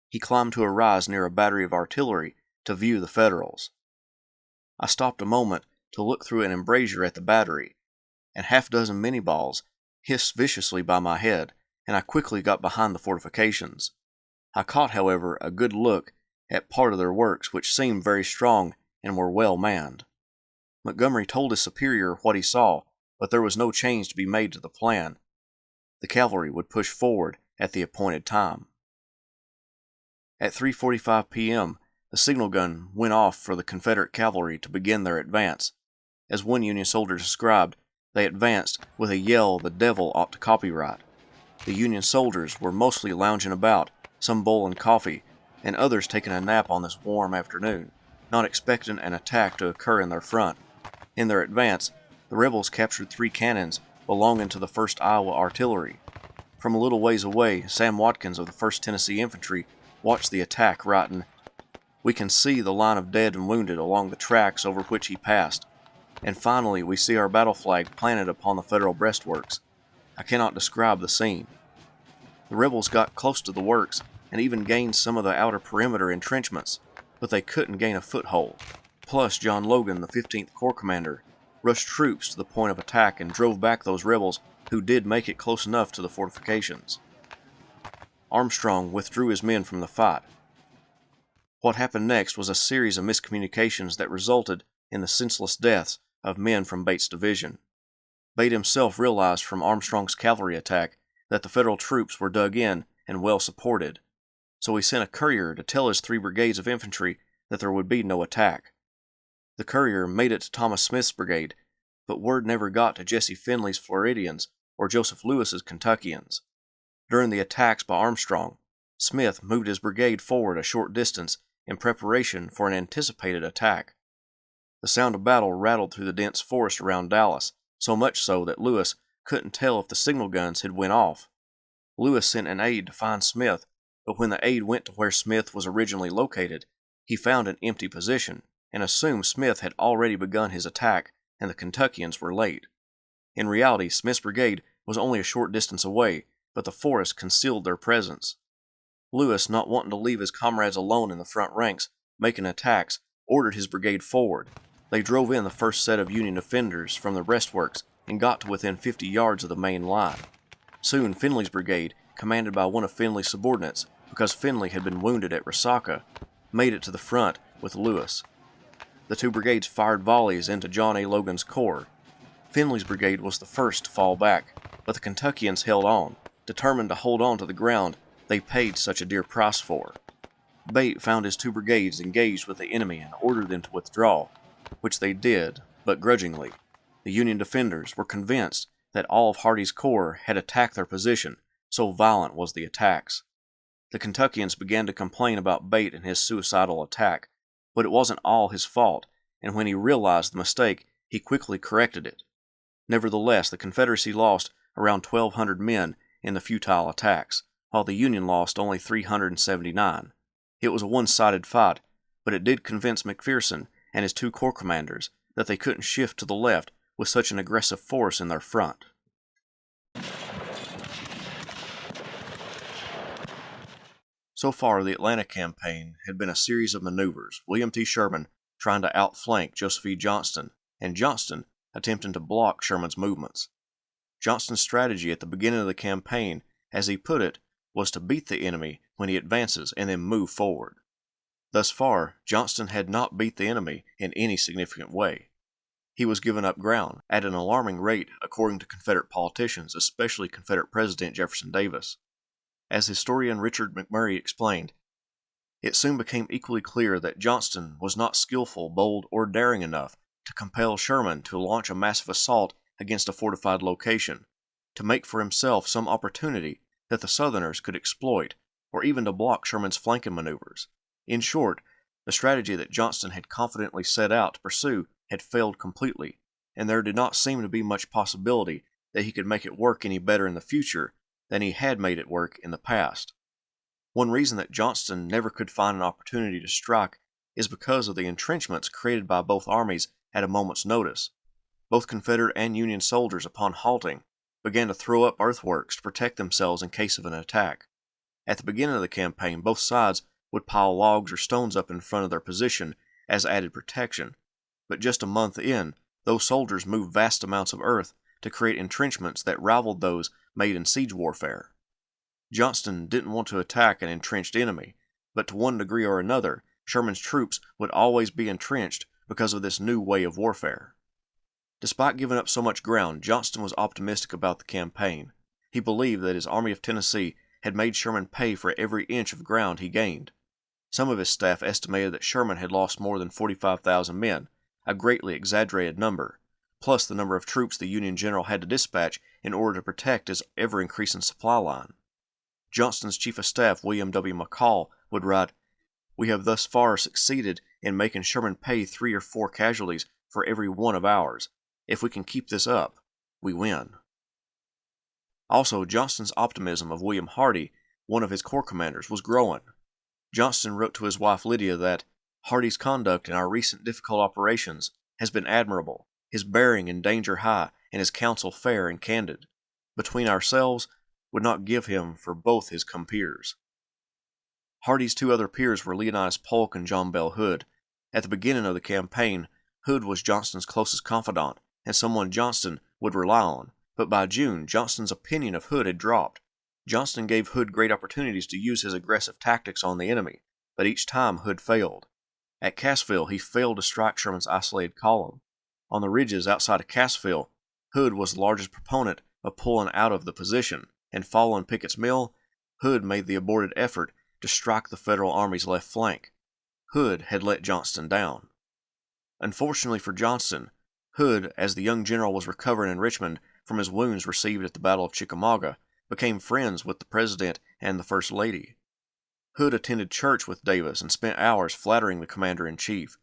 He climbed to a rise near a battery of artillery to view the Federals. I stopped a moment to look through an embrasure at the battery, and half-dozen Minnie balls hissed viciously by my head, and I quickly got behind the fortifications. I caught, however, a good look at part of their works, which seemed very strong and were well manned. Montgomery told his superior what he saw, but there was no change to be made to the plan. The cavalry would push forward at the appointed time. At 3:45 p.m., the signal gun went off for the Confederate cavalry to begin their advance. As one Union soldier described, they advanced with a yell the devil ought to copyright. The Union soldiers were mostly lounging about, some bowling coffee, and others taking a nap on this warm afternoon, not expecting an attack to occur in their front. In their advance, the rebels captured 3 cannons belonging to the 1st Iowa Artillery. From a little ways away, Sam Watkins of the 1st Tennessee Infantry watched the attack, writing, "We can see the line of dead and wounded along the tracks over which he passed, and finally we see our battle flag planted upon the Federal breastworks. I cannot describe the scene." The rebels got close to the works and even gained some of the outer perimeter entrenchments, but they couldn't gain a foothold. Plus, John Logan, the 15th Corps commander, rushed troops to the point of attack and drove back those rebels who did make it close enough to the fortifications. Armstrong withdrew his men from the fight. What happened next was a series of miscommunications that resulted in the senseless deaths of men from Bates' division. Bates himself realized from Armstrong's cavalry attack that the Federal troops were dug in and well supported, so he sent a courier to tell his 3 brigades of infantry that there would be no attack. The courier made it to Thomas Smith's brigade, but word never got to Jesse Finley's Floridians or Joseph Lewis's Kentuckians. During the attacks by Armstrong, Smith moved his brigade forward a short distance in preparation for an anticipated attack. The sound of battle rattled through the dense forest around Dallas, so much so that Lewis couldn't tell if the signal guns had went off. Lewis sent an aide to find Smith, but when the aide went to where Smith was originally located, he found an empty position and assumed Smith had already begun his attack and the Kentuckians were late. In reality, Smith's brigade was only a short distance away, but the forest concealed their presence. Lewis, not wanting to leave his comrades alone in the front ranks, making attacks, ordered his brigade forward. They drove in the first set of Union defenders from the breastworks and got to within 50 yards of the main line. Soon Finley's brigade, commanded by one of Finley's subordinates, because Finley had been wounded at Resaca, made it to the front with Lewis. The 2 brigades fired volleys into John A. Logan's corps. Finley's brigade was the first to fall back, but the Kentuckians held on, determined to hold on to the ground they paid such a dear price for. Bates found his 2 brigades engaged with the enemy and ordered them to withdraw, which they did, but grudgingly. The Union defenders were convinced that all of Hardee's corps had attacked their position, so violent was the attacks. The Kentuckians began to complain about Bates and his suicidal attack, but it wasn't all his fault, and when he realized the mistake, he quickly corrected it. Nevertheless, the Confederacy lost around 1,200 men in the futile attacks, while the Union lost only 379. It was a one-sided fight, but it did convince McPherson and his 2 corps commanders that they couldn't shift to the left with such an aggressive force in their front. So far, the Atlanta campaign had been a series of maneuvers, William T. Sherman trying to outflank Joseph E. Johnston, and Johnston attempting to block Sherman's movements. Johnston's strategy at the beginning of the campaign, as he put it, was to beat the enemy when he advances and then move forward. Thus far, Johnston had not beat the enemy in any significant way. He was giving up ground at an alarming rate according to Confederate politicians, especially Confederate President Jefferson Davis. As historian Richard McMurray explained, it soon became equally clear that Johnston was not skillful, bold, or daring enough to compel Sherman to launch a massive assault against a fortified location, to make for himself some opportunity that the Southerners could exploit, or even to block Sherman's flanking maneuvers. In short, the strategy that Johnston had confidently set out to pursue had failed completely, and there did not seem to be much possibility that he could make it work any better in the future than he had made it work in the past. One reason that Johnston never could find an opportunity to strike is because of the entrenchments created by both armies at a moment's notice. Both Confederate and Union soldiers, upon halting, began to throw up earthworks to protect themselves in case of an attack. At the beginning of the campaign, both sides would pile logs or stones up in front of their position as added protection, but just a month in, those soldiers moved vast amounts of earth to create entrenchments that rivaled those made in siege warfare. Johnston didn't want to attack an entrenched enemy, but to one degree or another, Sherman's troops would always be entrenched because of this new way of warfare. Despite giving up so much ground, Johnston was optimistic about the campaign. He believed that his Army of Tennessee had made Sherman pay for every inch of ground he gained. Some of his staff estimated that Sherman had lost more than 45,000 men, a greatly exaggerated number, plus the number of troops the Union general had to dispatch in order to protect his ever-increasing supply line. Johnston's Chief of Staff, William W. McCall, would write, "We have thus far succeeded in making Sherman pay 3 or 4 casualties for every one of ours. If we can keep this up, we win." Also, Johnston's optimism of William Hardee, one of his corps commanders, was growing. Johnston wrote to his wife Lydia that Hardee's conduct in our recent difficult operations has been admirable, his bearing in danger high, and his counsel fair and candid. Between ourselves, would not give him for both his compeers. Hardee's 2 other peers were Leonidas Polk and John Bell Hood. At the beginning of the campaign, Hood was Johnston's closest confidant and someone Johnston would rely on, but by June, Johnston's opinion of Hood had dropped. Johnston gave Hood great opportunities to use his aggressive tactics on the enemy, but each time Hood failed. At Cassville, he failed to strike Sherman's isolated column. On the ridges outside of Cassville, Hood was the largest proponent of pulling out of the position, and following Pickett's Mill, Hood made the aborted effort to strike the Federal Army's left flank. Hood had let Johnston down. Unfortunately for Johnston, Hood, as the young general was recovering in Richmond from his wounds received at the Battle of Chickamauga, became friends with the President and the First Lady. Hood attended church with Davis and spent hours flattering the commander-in-chief.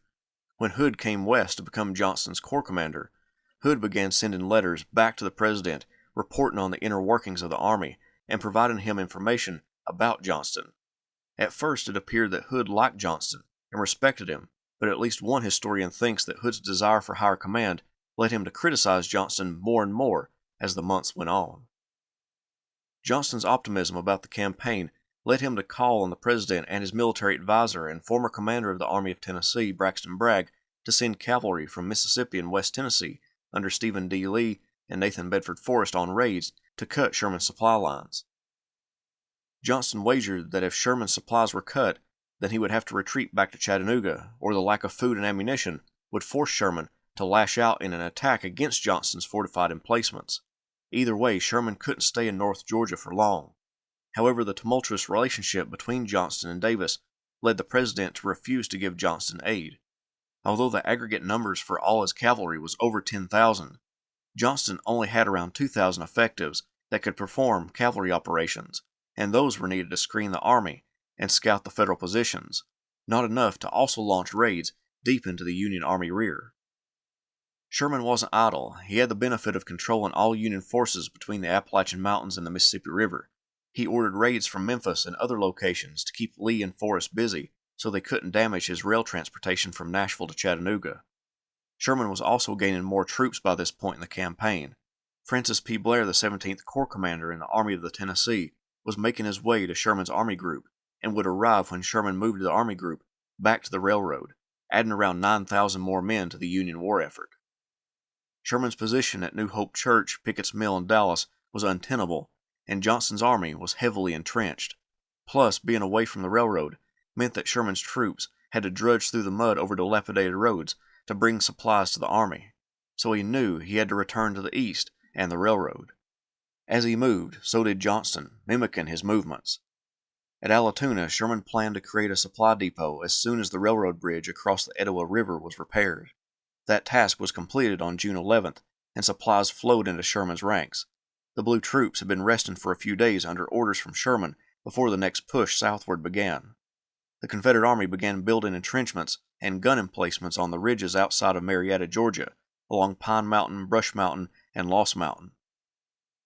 When Hood came west to become Johnston's corps commander, Hood began sending letters back to the President reporting on the inner workings of the Army and providing him information about Johnston. At first, it appeared that Hood liked Johnston and respected him, but at least one historian thinks that Hood's desire for higher command led him to criticize Johnston more and more as the months went on. Johnston's optimism about the campaign led him to call on the President and his military advisor and former commander of the Army of Tennessee, Braxton Bragg, to send cavalry from Mississippi and West Tennessee under Stephen D. Lee and Nathan Bedford Forrest on raids to cut Sherman's supply lines. Johnston wagered that if Sherman's supplies were cut, then he would have to retreat back to Chattanooga, or the lack of food and ammunition would force Sherman to lash out in an attack against Johnston's fortified emplacements. Either way, Sherman couldn't stay in North Georgia for long. However, the tumultuous relationship between Johnston and Davis led the President to refuse to give Johnston aid. Although the aggregate numbers for all his cavalry was over 10,000, Johnston only had around 2,000 effectives that could perform cavalry operations, and those were needed to screen the army and scout the Federal positions, not enough to also launch raids deep into the Union Army rear. Sherman wasn't idle. He had the benefit of controlling all Union forces between the Appalachian Mountains and the Mississippi River. He ordered raids from Memphis and other locations to keep Lee and Forrest busy so they couldn't damage his rail transportation from Nashville to Chattanooga. Sherman was also gaining more troops by this point in the campaign. Francis P. Blair, the 17th Corps commander in the Army of the Tennessee, was making his way to Sherman's Army Group and would arrive when Sherman moved the Army Group back to the railroad, adding around 9,000 more men to the Union war effort. Sherman's position at New Hope Church, Pickett's Mill, and Dallas was untenable, and Johnston's army was heavily entrenched. Plus, being away from the railroad meant that Sherman's troops had to drudge through the mud over dilapidated roads to bring supplies to the army, so he knew he had to return to the east and the railroad. As he moved, so did Johnston, mimicking his movements. At Allatoona, Sherman planned to create a supply depot as soon as the railroad bridge across the Etowah River was repaired. That task was completed on June 11th, and supplies flowed into Sherman's ranks. The Blue troops had been resting for a few days under orders from Sherman before the next push southward began. The Confederate Army began building entrenchments and gun emplacements on the ridges outside of Marietta, Georgia, along Pine Mountain, Brush Mountain, and Lost Mountain.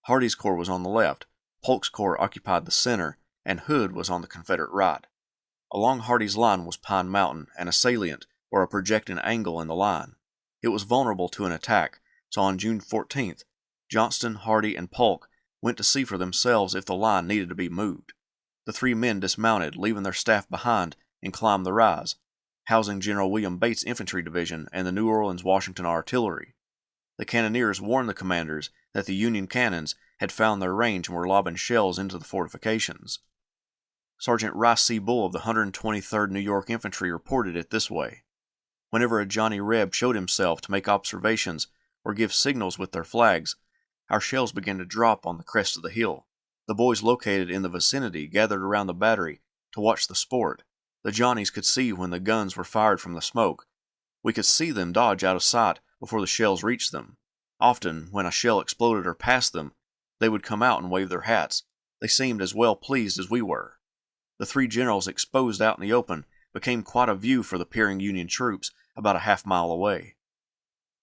Hardee's corps was on the left, Polk's corps occupied the center, and Hood was on the Confederate right. Along Hardee's line was Pine Mountain, and a salient, or a projecting angle in the line. It was vulnerable to an attack, so on June 14th, Johnston, Hardee, and Polk went to see for themselves if the line needed to be moved. The three men dismounted, leaving their staff behind, and climbed the rise, housing General William Bates' infantry division and the New Orleans-Washington artillery. The cannoneers warned the commanders that the Union cannons had found their range and were lobbing shells into the fortifications. Sergeant Rice C. Bull of the 123rd New York Infantry reported it this way: "Whenever a Johnny Reb showed himself to make observations or give signals with their flags, our shells began to drop on the crest of the hill. The boys located in the vicinity gathered around the battery to watch the sport. The Johnnies could see when the guns were fired from the smoke. We could see them dodge out of sight before the shells reached them. Often, when a shell exploded or passed them, they would come out and wave their hats. They seemed as well pleased as we were." The three generals exposed out in the open became quite a view for the peering Union troops about a half-mile away.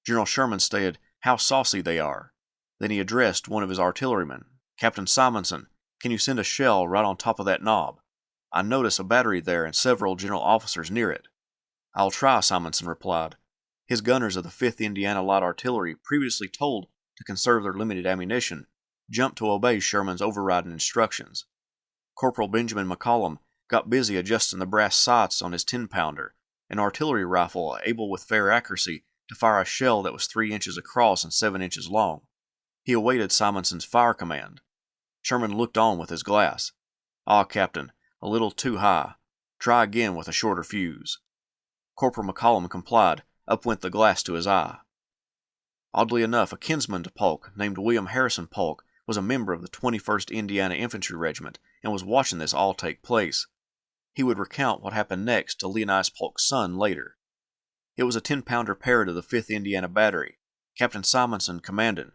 General Sherman stated, "How saucy they are." Then he addressed one of his artillerymen. "Captain Simonson, can you send a shell right on top of that knob? I notice a battery there and several general officers near it." "I'll try," Simonson replied. His gunners of the 5th Indiana Light Artillery, previously told to conserve their limited ammunition, jumped to obey Sherman's overriding instructions. Corporal Benjamin McCollum got busy adjusting the brass sights on his 10-pounder, an artillery rifle able with fair accuracy to fire a shell that was 3 inches across and 7 inches long. He awaited Simonson's fire command. Sherman looked on with his glass. "Ah, Captain, a little too high. Try again with a shorter fuse." Corporal McCollum complied. Up went the glass to his eye. Oddly enough, a kinsman to Polk, named William Harrison Polk, was a member of the 21st Indiana Infantry Regiment and was watching this all take place. He would recount what happened next to Leonidas Polk's son later. It was a 10-pounder paired of the 5th Indiana Battery. Captain Simonson commanded.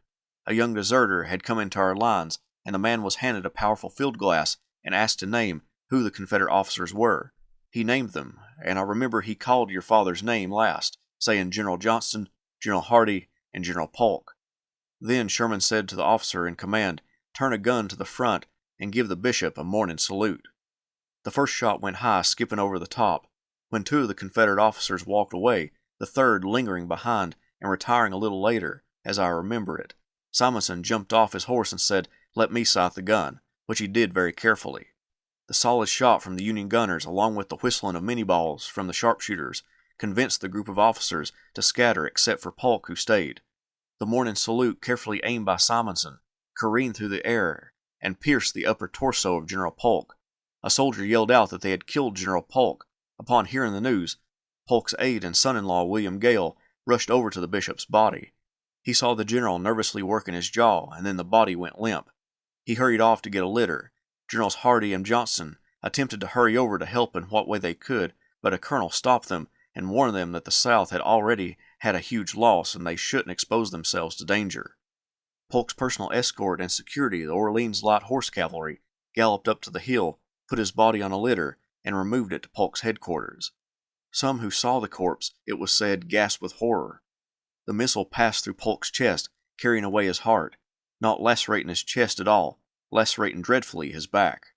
A young deserter had come into our lines, and the man was handed a powerful field glass and asked to name who the Confederate officers were. He named them, and I remember he called your father's name last, saying General Johnston, General Hardee, and General Polk. Then Sherman said to the officer in command, "Turn a gun to the front and give the bishop a morning salute." The first shot went high, skipping over the top. When two of the Confederate officers walked away, the third lingering behind and retiring a little later, as I remember it, Simonson jumped off his horse and said, "Let me sight the gun," which he did very carefully. The solid shot from the Union gunners, along with the whistling of mini balls from the sharpshooters, convinced the group of officers to scatter except for Polk, who stayed. The morning salute, carefully aimed by Simonson, careened through the air and pierced the upper torso of General Polk. A soldier yelled out that they had killed General Polk. Upon hearing the news, Polk's aide and son-in-law, William Gale, rushed over to the bishop's body. He saw the general nervously working his jaw, and then the body went limp. He hurried off to get a litter. Generals Hardee and Johnston attempted to hurry over to help in what way they could, but a colonel stopped them and warned them that the South had already had a huge loss and they shouldn't expose themselves to danger. Polk's personal escort and security, the Orleans Light Horse Cavalry, galloped up to the hill, put his body on a litter, and removed it to Polk's headquarters. Some who saw the corpse, it was said, gasped with horror. The missile passed through Polk's chest, carrying away his heart, not lacerating his chest at all, lacerating dreadfully his back.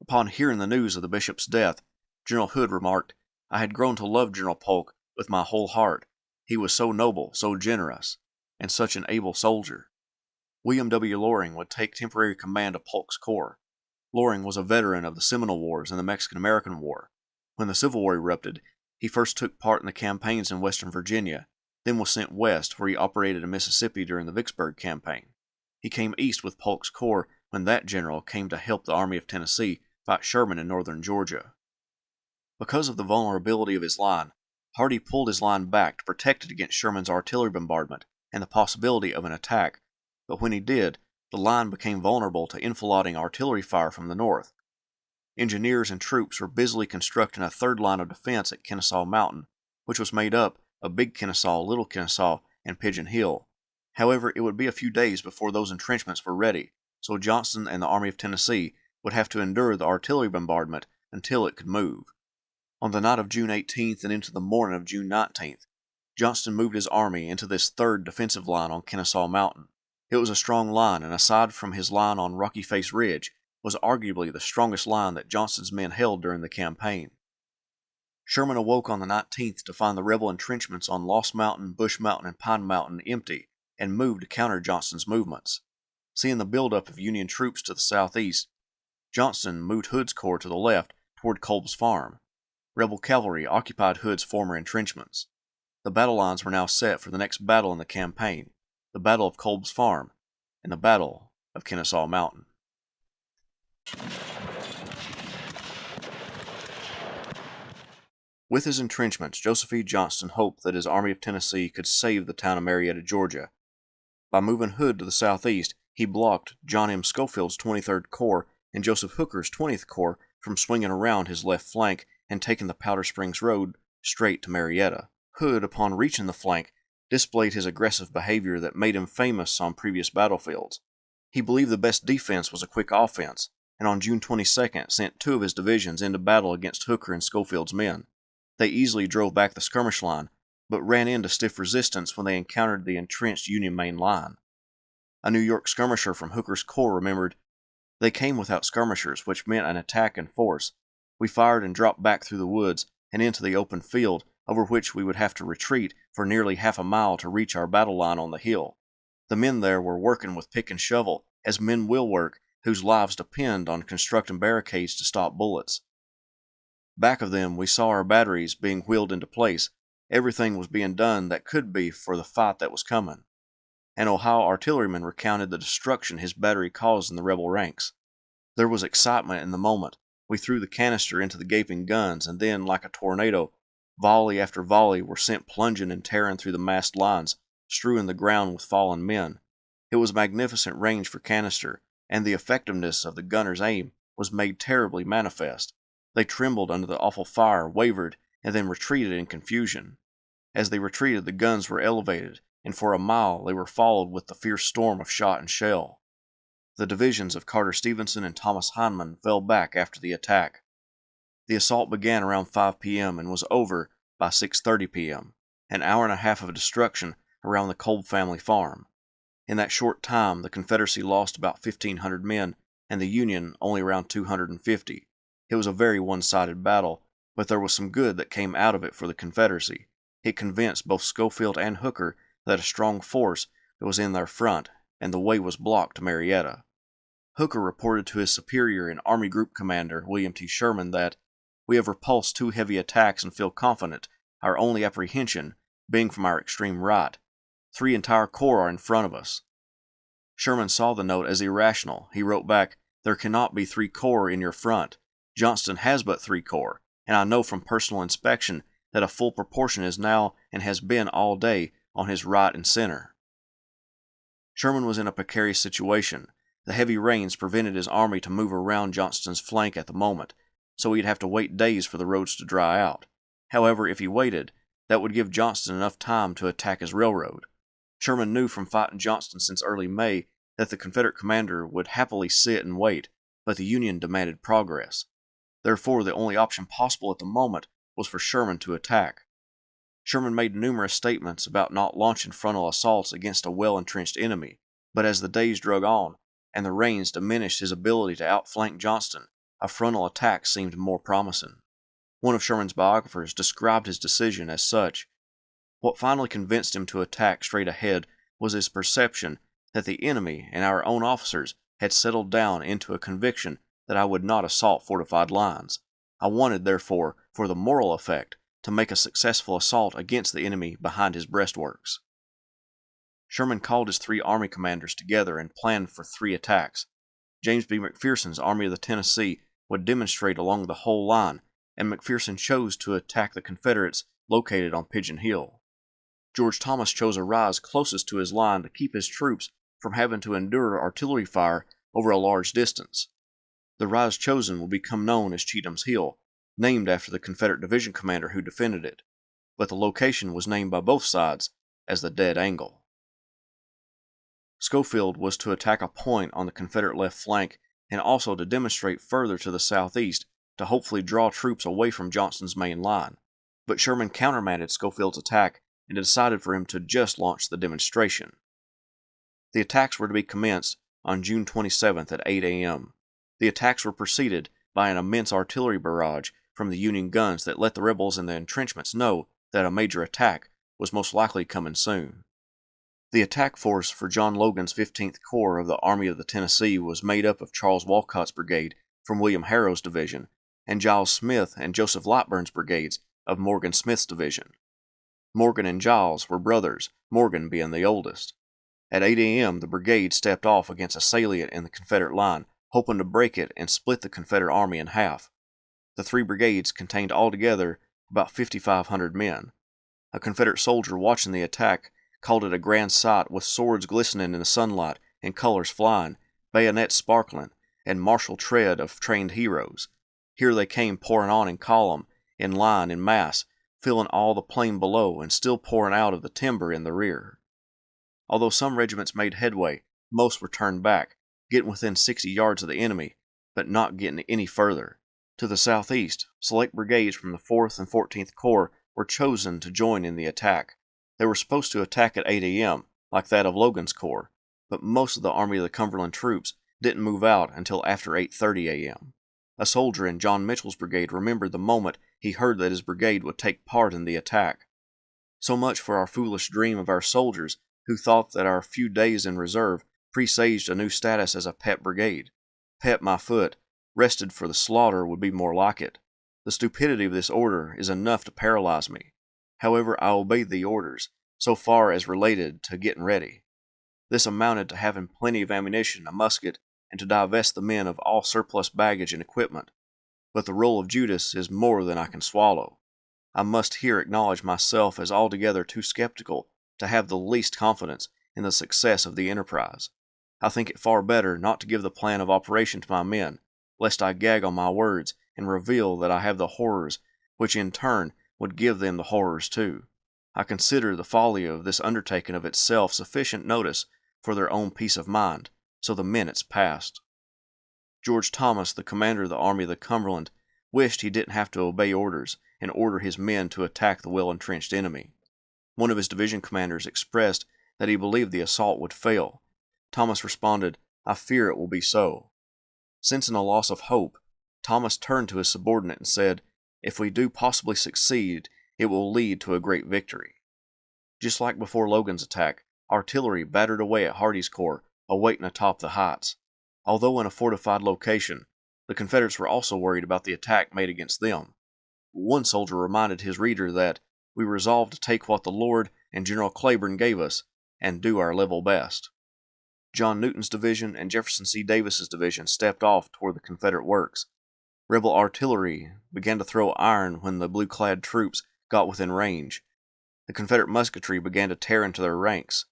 Upon hearing the news of the bishop's death, General Hood remarked, "I had grown to love General Polk with my whole heart. He was so noble, so generous, and such an able soldier." William W. Loring would take temporary command of Polk's corps. Loring was a veteran of the Seminole Wars and the Mexican-American War. When the Civil War erupted, he first took part in the campaigns in western Virginia, then was sent west, where he operated in Mississippi during the Vicksburg Campaign. He came east with Polk's corps when that general came to help the Army of Tennessee fight Sherman in northern Georgia. Because of the vulnerability of his line, Hardee pulled his line back to protect it against Sherman's artillery bombardment and the possibility of an attack, but when he did, the line became vulnerable to enfilading artillery fire from the north. Engineers and troops were busily constructing a third line of defense at Kennesaw Mountain, which was made up of Big Kennesaw, Little Kennesaw, and Pigeon Hill. However, it would be a few days before those entrenchments were ready, so Johnston and the Army of Tennessee would have to endure the artillery bombardment until it could move. On the night of June 18th and into the morning of June 19th, Johnston moved his army into this third defensive line on Kennesaw Mountain. It was a strong line, and aside from his line on Rocky Face Ridge, was arguably the strongest line that Johnston's men held during the campaign. Sherman awoke on the 19th to find the rebel entrenchments on Lost Mountain, Bush Mountain, and Pine Mountain empty, and moved to counter Johnston's movements. Seeing the buildup of Union troops to the southeast, Johnston moved Hood's corps to the left toward Kolb's Farm. Rebel cavalry occupied Hood's former entrenchments. The battle lines were now set for the next battle in the campaign, the Battle of Kolb's Farm, and the Battle of Kennesaw Mountain. With his entrenchments, Joseph E. Johnston hoped that his Army of Tennessee could save the town of Marietta, Georgia. By moving Hood to the southeast, he blocked John M. Schofield's 23rd Corps and Joseph Hooker's 20th Corps from swinging around his left flank and taking the Powder Springs Road straight to Marietta. Hood, upon reaching the flank, displayed his aggressive behavior that made him famous on previous battlefields. He believed the best defense was a quick offense, and on June 22nd sent 2 of his divisions into battle against Hooker and Schofield's men. They easily drove back the skirmish line, but ran into stiff resistance when they encountered the entrenched Union main line. A New York skirmisher from Hooker's corps remembered, "They came without skirmishers, which meant an attack in force. We fired and dropped back through the woods and into the open field, over which we would have to retreat for nearly half a mile to reach our battle line on the hill. The men there were working with pick and shovel, as men will work whose lives depend on constructing barricades to stop bullets. Back of them we saw our batteries being wheeled into place. Everything was being done that could be for the fight that was coming." An Ohio artilleryman recounted the destruction his battery caused in the rebel ranks. "There was excitement in the moment. We threw the canister into the gaping guns, and then, like a tornado, volley after volley were sent plunging and tearing through the massed lines, strewing the ground with fallen men. It was a magnificent range for canister, and the effectiveness of the gunners' aim was made terribly manifest. They trembled under the awful fire, wavered, and then retreated in confusion. As they retreated, the guns were elevated, and for a mile they were followed with the fierce storm of shot and shell. The divisions of Carter Stevenson and Thomas Hindman fell back after the attack. The assault began around 5 p.m. and was over by 6:30 p.m., an hour and a half of destruction around the Kolb family farm. In that short time, the Confederacy lost about 1,500 men, and the Union only around 250. It was a very one-sided battle, but there was some good that came out of it for the Confederacy. It convinced both Schofield and Hooker that a strong force was in their front, and the way was blocked to Marietta. Hooker reported to his superior and Army Group Commander, William T. Sherman, that, "We have repulsed 2 heavy attacks and feel confident, our only apprehension being from our extreme right. 3 entire corps are in front of us." Sherman saw the note as irrational. He wrote back, "There cannot be 3 corps in your front. Johnston has but 3 corps, and I know from personal inspection that a full proportion is now and has been all day on his right and center." Sherman was in a precarious situation. The heavy rains prevented his army to move around Johnston's flank at the moment, so he'd have to wait days for the roads to dry out. However, if he waited, that would give Johnston enough time to attack his railroad. Sherman knew from fighting Johnston since early May that the Confederate commander would happily sit and wait, but the Union demanded progress. Therefore, the only option possible at the moment was for Sherman to attack. Sherman made numerous statements about not launching frontal assaults against a well-entrenched enemy, but as the days drug on and the rains diminished his ability to outflank Johnston, a frontal attack seemed more promising. One of Sherman's biographers described his decision as such. What finally convinced him to attack straight ahead was his perception that the enemy and our own officers had settled down into a conviction that I would not assault fortified lines. I wanted, therefore, for the moral effect, to make a successful assault against the enemy behind his breastworks. Sherman called his 3 army commanders together and planned for 3 attacks. James B. McPherson's Army of the Tennessee would demonstrate along the whole line, and McPherson chose to attack the Confederates located on Pigeon Hill. George Thomas chose a rise closest to his line to keep his troops from having to endure artillery fire over a large distance. The rise chosen would become known as Cheatham's Hill, named after the Confederate division commander who defended it, but the location was named by both sides as the Dead Angle. Schofield was to attack a point on the Confederate left flank and also to demonstrate further to the southeast to hopefully draw troops away from Johnston's main line, but Sherman countermanded Schofield's attack and decided for him to just launch the demonstration. The attacks were to be commenced on June 27th at 8 a.m. The attacks were preceded by an immense artillery barrage from the Union guns that let the rebels in the entrenchments know that a major attack was most likely coming soon. The attack force for John Logan's 15th Corps of the Army of the Tennessee was made up of Charles Walcott's brigade from William Harrow's division and Giles Smith and Joseph Lightburn's brigades of Morgan Smith's division. Morgan and Giles were brothers, Morgan being the oldest. At 8 a.m., the brigade stepped off against a salient in the Confederate line, hoping to break it and split the Confederate army in half. The three brigades contained altogether about 5,500 men. A Confederate soldier watching the attack called it a grand sight, with swords glistening in the sunlight and colors flying, bayonets sparkling, and martial tread of trained heroes. Here they came pouring on in column, in line, in mass, filling all the plain below and still pouring out of the timber in the rear. Although some regiments made headway, most were turned back, getting within 60 yards of the enemy, but not getting any further. To the southeast, select brigades from the 4th and 14th Corps were chosen to join in the attack. They were supposed to attack at 8 a.m., like that of Logan's Corps, but most of the Army of the Cumberland troops didn't move out until after 8:30 a.m. A soldier in John Mitchell's brigade remembered the moment he heard that his brigade would take part in the attack. So much for our foolish dream of our soldiers who thought that our few days in reserve presaged a new status as a pet brigade. Pet my foot, rested for the slaughter would be more like it. The stupidity of this order is enough to paralyze me. However, I obeyed the orders, so far as related to getting ready. This amounted to having plenty of ammunition, a musket, and to divest the men of all surplus baggage and equipment. But the role of Judas is more than I can swallow. I must here acknowledge myself as altogether too skeptical to have the least confidence in the success of the enterprise. I think it far better not to give the plan of operation to my men, lest I gag on my words and reveal that I have the horrors, which in turn would give them the horrors too. I consider the folly of this undertaking of itself sufficient notice for their own peace of mind, so the minute's passed. George Thomas, the commander of the Army of the Cumberland, wished he didn't have to obey orders and order his men to attack the well-entrenched enemy. One of his division commanders expressed that he believed the assault would fail. Thomas responded, "I fear it will be so." Sensing a loss of hope, Thomas turned to his subordinate and said, "If we do possibly succeed, it will lead to a great victory." Just like before Logan's attack, artillery battered away at Hardee's corps, awaiting atop the heights. Although in a fortified location, the Confederates were also worried about the attack made against them. One soldier reminded his reader that we resolved to take what the Lord and General Claiborne gave us and do our level best. John Newton's division and Jefferson C. Davis's division stepped off toward the Confederate works. Rebel artillery began to throw iron when the blue-clad troops got within range. The Confederate musketry began to tear into their ranks.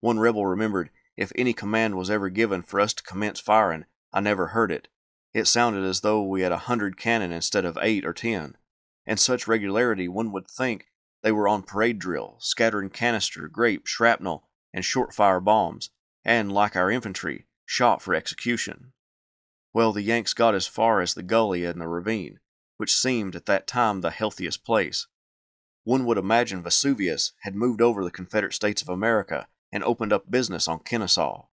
One rebel remembered, "If any command was ever given for us to commence firing, I never heard it. It sounded as though we had 100 cannon instead of 8 or 10. In such regularity one would think they were on parade drill, scattering canister, grape, shrapnel, and short-fire bombs, and, like our infantry, shot for execution." Well, the Yanks got as far as the gully and the ravine, which seemed at that time the healthiest place. One would imagine Vesuvius had moved over the Confederate States of America and opened up business on Kennesaw.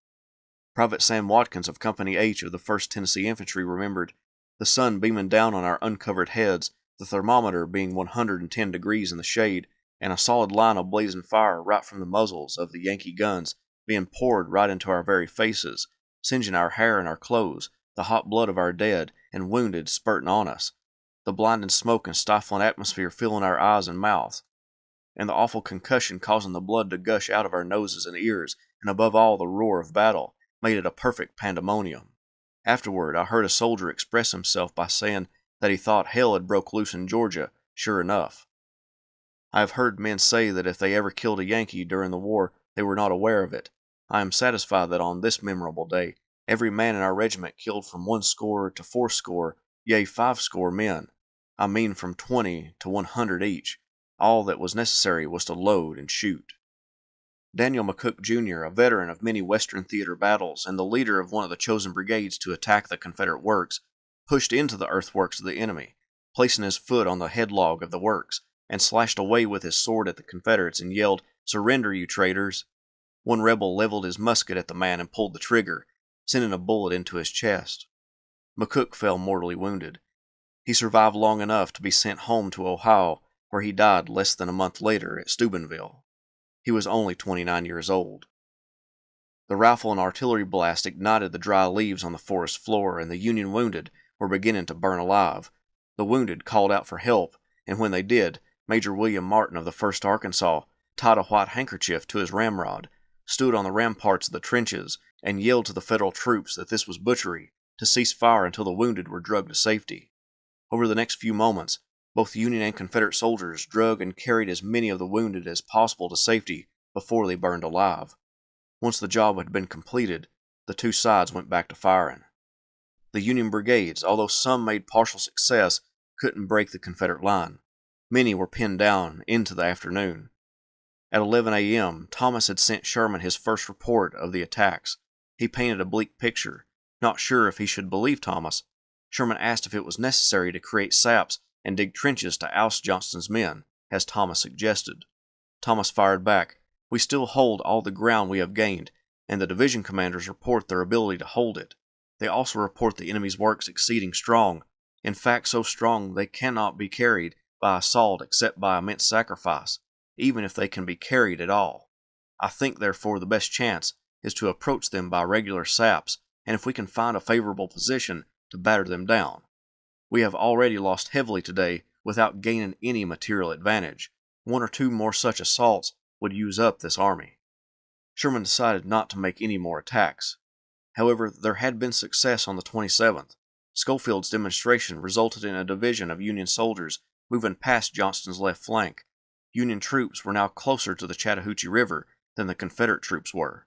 Private Sam Watkins of Company H of the 1st Tennessee Infantry remembered, "The sun beaming down on our uncovered heads, the thermometer being 110 degrees in the shade, and a solid line of blazing fire right from the muzzles of the Yankee guns being poured right into our very faces, singeing our hair and our clothes, the hot blood of our dead and wounded spurting on us, the blinding smoke and stifling atmosphere filling our eyes and mouths, and the awful concussion causing the blood to gush out of our noses and ears, and above all the roar of battle, made it a perfect pandemonium." Afterward, I heard a soldier express himself by saying that he thought hell had broke loose in Georgia, sure enough. I have heard men say that if they ever killed a Yankee during the war, they were not aware of it. I am satisfied that on this memorable day, every man in our regiment killed from 100 to 80, yea, 50 men. I mean from 20 to 100 each. All that was necessary was to load and shoot. Daniel McCook, Jr., a veteran of many Western theater battles and the leader of one of the chosen brigades to attack the Confederate works, pushed into the earthworks of the enemy, placing his foot on the headlog of the works, and slashed away with his sword at the Confederates and yelled, "Surrender, you traitors!" One rebel leveled his musket at the man and pulled the trigger, sending a bullet into his chest. McCook fell mortally wounded. He survived long enough to be sent home to Ohio, where he died less than a month later at Steubenville. He was only 29 years old. The rifle and artillery blast ignited the dry leaves on the forest floor, and the Union wounded were beginning to burn alive. The wounded called out for help, and when they did, Major William Martin of the 1st Arkansas tied a white handkerchief to his ramrod, stood on the ramparts of the trenches, and yelled to the Federal troops that this was butchery, to cease fire until the wounded were dragged to safety. Over the next few moments, both Union and Confederate soldiers drug and carried as many of the wounded as possible to safety before they burned alive. Once the job had been completed, the two sides went back to firing. The Union brigades, although some made partial success, couldn't break the Confederate line. Many were pinned down into the afternoon. At 11 a.m., Thomas had sent Sherman his first report of the attacks. He painted a bleak picture. Not sure if he should believe Thomas, Sherman asked if it was necessary to create saps and dig trenches to oust Johnston's men, as Thomas suggested. Thomas fired back, "We still hold all the ground we have gained, and the division commanders report their ability to hold it. They also report the enemy's works exceeding strong, in fact so strong they cannot be carried by assault except by immense sacrifice, even if they can be carried at all. I think, therefore, the best chance is to approach them by regular saps, and if we can find a favorable position, to batter them down. We have already lost heavily today without gaining any material advantage. One or two more such assaults would use up this army." Sherman decided not to make any more attacks. However, there had been success on the 27th. Schofield's demonstration resulted in a division of Union soldiers moving past Johnston's left flank. Union troops were now closer to the Chattahoochee River than the Confederate troops were.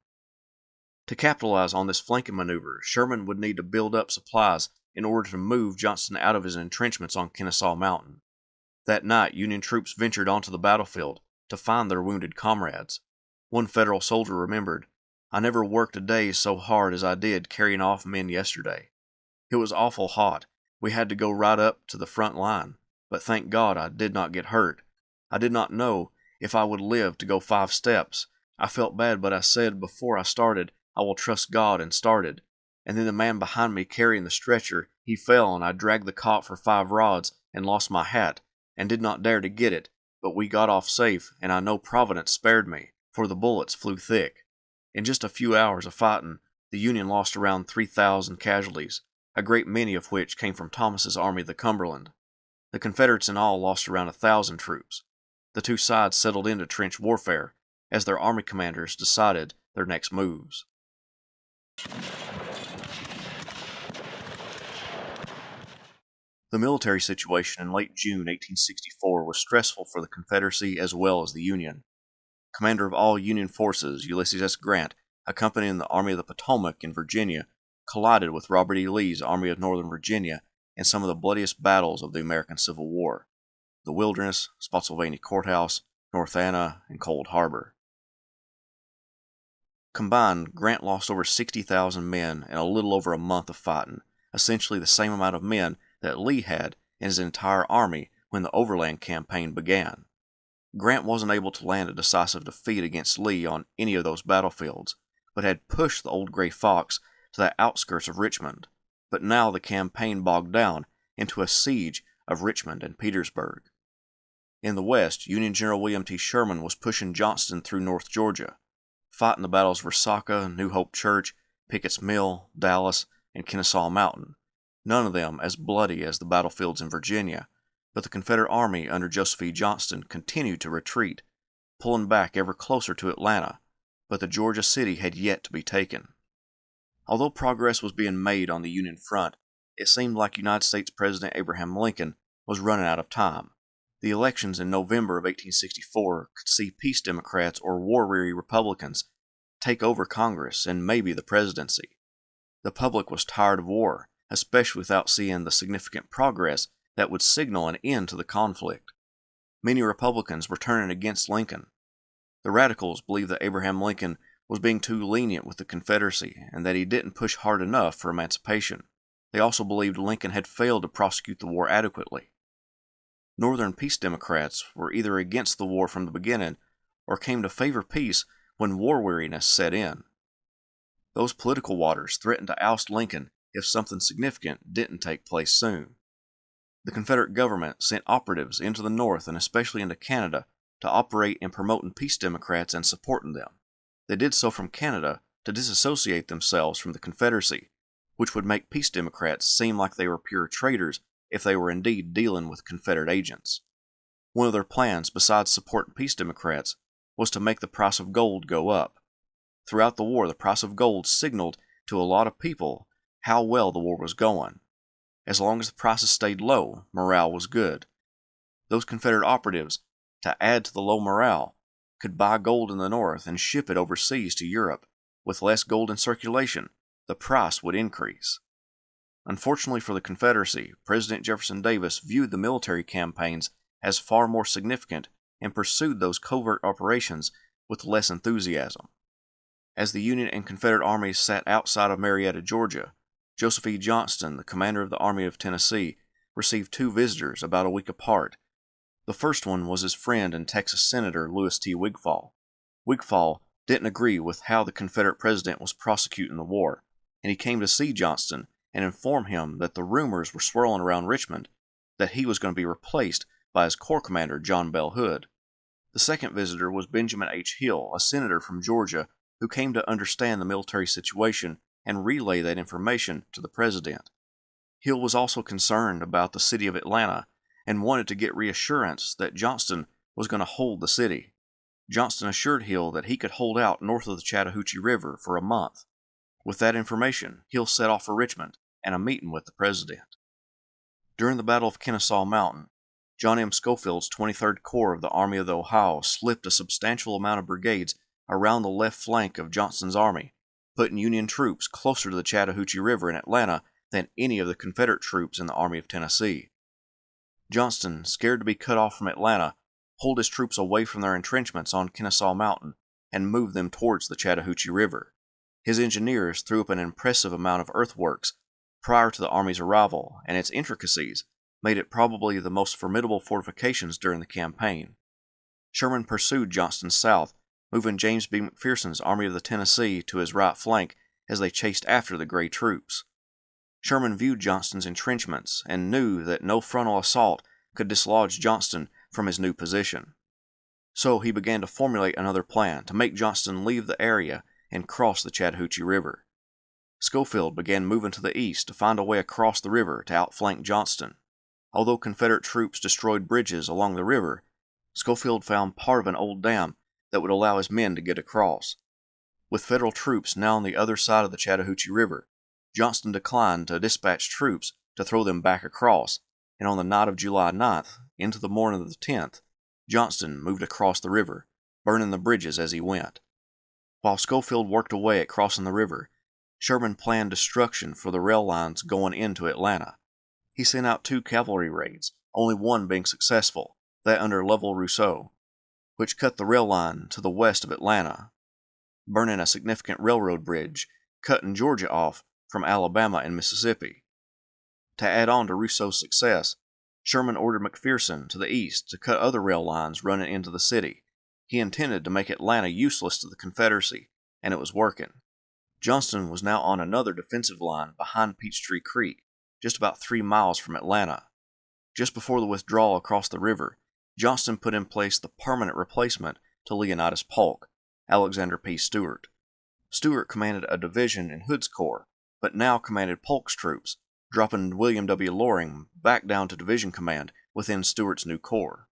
To capitalize on this flanking maneuver, Sherman would need to build up supplies in order to move Johnston out of his entrenchments on Kennesaw Mountain. That night, Union troops ventured onto the battlefield to find their wounded comrades. One Federal soldier remembered, "I never worked a day so hard as I did carrying off men yesterday. It was awful hot. We had to go right up to the front line, but thank God I did not get hurt. I did not know if I would live to go 5 steps. I felt bad, but I said before I started, I will trust God, and started. And then the man behind me carrying the stretcher, he fell, and I dragged the cot for 5 rods and lost my hat, and did not dare to get it, but we got off safe, and I know Providence spared me, for the bullets flew thick. In just a few hours of fighting, the Union lost around 3,000 casualties, a great many of which came from Thomas's Army of the Cumberland. The Confederates in all lost around 1,000 troops. The two sides settled into trench warfare, as their army commanders decided their next moves. The military situation in late June 1864 was stressful for the Confederacy as well as the Union. Commander of all Union forces, Ulysses S. Grant, accompanying the Army of the Potomac in Virginia, collided with Robert E. Lee's Army of Northern Virginia in some of the bloodiest battles of the American Civil War: the Wilderness, Spotsylvania Courthouse, North Anna, and Cold Harbor. Combined, Grant lost over 60,000 men in a little over a month of fighting, essentially the same amount of men that Lee had in his entire army when the Overland Campaign began. Grant wasn't able to land a decisive defeat against Lee on any of those battlefields, but had pushed the Old Gray Fox to the outskirts of Richmond. But now the campaign bogged down into a siege of Richmond and Petersburg. In the West, Union General William T. Sherman was pushing Johnston through North Georgia, fighting the battles of Resaca, New Hope Church, Pickett's Mill, Dallas, and Kennesaw Mountain, none of them as bloody as the battlefields in Virginia, but the Confederate Army under Joseph E. Johnston continued to retreat, pulling back ever closer to Atlanta, but the Georgia city had yet to be taken. Although progress was being made on the Union front, it seemed like United States President Abraham Lincoln was running out of time. The elections in November of 1864 could see peace Democrats or war-weary Republicans take over Congress and maybe the presidency. The public was tired of war, especially without seeing the significant progress that would signal an end to the conflict. Many Republicans were turning against Lincoln. The radicals believed that Abraham Lincoln was being too lenient with the Confederacy and that he didn't push hard enough for emancipation. They also believed Lincoln had failed to prosecute the war adequately. Northern peace Democrats were either against the war from the beginning or came to favor peace when war weariness set in. Those political waters threatened to oust Lincoln if something significant didn't take place soon. The Confederate government sent operatives into the North and especially into Canada to operate in promoting peace Democrats and supporting them. They did so from Canada to disassociate themselves from the Confederacy, which would make peace Democrats seem like they were pure traitors if they were indeed dealing with Confederate agents. One of their plans, besides supporting peace Democrats, was to make the price of gold go up. Throughout the war, the price of gold signaled to a lot of people how well the war was going. As long as the prices stayed low, morale was good. Those Confederate operatives, to add to the low morale, could buy gold in the North and ship it overseas to Europe. With less gold in circulation, the price would increase. Unfortunately for the Confederacy, President Jefferson Davis viewed the military campaigns as far more significant and pursued those covert operations with less enthusiasm. As the Union and Confederate armies sat outside of Marietta, Georgia, Joseph E. Johnston, the commander of the Army of Tennessee, received two visitors about a week apart. The first one was his friend and Texas Senator Lewis T. Wigfall. Wigfall didn't agree with how the Confederate president was prosecuting the war, and he came to see Johnston and inform him that the rumors were swirling around Richmond that he was going to be replaced by his corps commander John Bell Hood. The second visitor was Benjamin H. Hill, a senator from Georgia who came to understand the military situation and relay that information to the president. Hill was also concerned about the city of Atlanta and wanted to get reassurance that Johnston was going to hold the city. Johnston assured Hill that he could hold out north of the Chattahoochee River for a month. With that information, Hill set off for Richmond and a meeting with the president. During the Battle of Kennesaw Mountain, John M. Schofield's 23rd Corps of the Army of the Ohio slipped a substantial amount of brigades around the left flank of Johnston's army, putting Union troops closer to the Chattahoochee River in Atlanta than any of the Confederate troops in the Army of Tennessee. Johnston, scared to be cut off from Atlanta, pulled his troops away from their entrenchments on Kennesaw Mountain and moved them towards the Chattahoochee River. His engineers threw up an impressive amount of earthworks prior to the army's arrival, and its intricacies made it probably the most formidable fortifications during the campaign. Sherman pursued Johnston south, moving James B. McPherson's Army of the Tennessee to his right flank as they chased after the Gray troops. Sherman viewed Johnston's entrenchments and knew that no frontal assault could dislodge Johnston from his new position. So he began to formulate another plan to make Johnston leave the area and cross the Chattahoochee River. Schofield began moving to the east to find a way across the river to outflank Johnston. Although Confederate troops destroyed bridges along the river, Schofield found part of an old dam that would allow his men to get across. With Federal troops now on the other side of the Chattahoochee River, Johnston declined to dispatch troops to throw them back across, and on the night of July 9th, into the morning of the 10th, Johnston moved across the river, burning the bridges as he went. While Schofield worked away at crossing the river, Sherman planned destruction for the rail lines going into Atlanta. He sent out 2 cavalry raids, only one being successful, that under Lovell Rousseau, which cut the rail line to the west of Atlanta, burning a significant railroad bridge, cutting Georgia off from Alabama and Mississippi. To add on to Rousseau's success, Sherman ordered McPherson to the east to cut other rail lines running into the city. He intended to make Atlanta useless to the Confederacy, and it was working. Johnston was now on another defensive line behind Peachtree Creek, just about 3 miles from Atlanta. Just before the withdrawal across the river, Johnston put in place the permanent replacement to Leonidas Polk, Alexander P. Stewart. Stewart commanded a division in Hood's corps, but now commanded Polk's troops, dropping William W. Loring back down to division command within Stewart's new corps.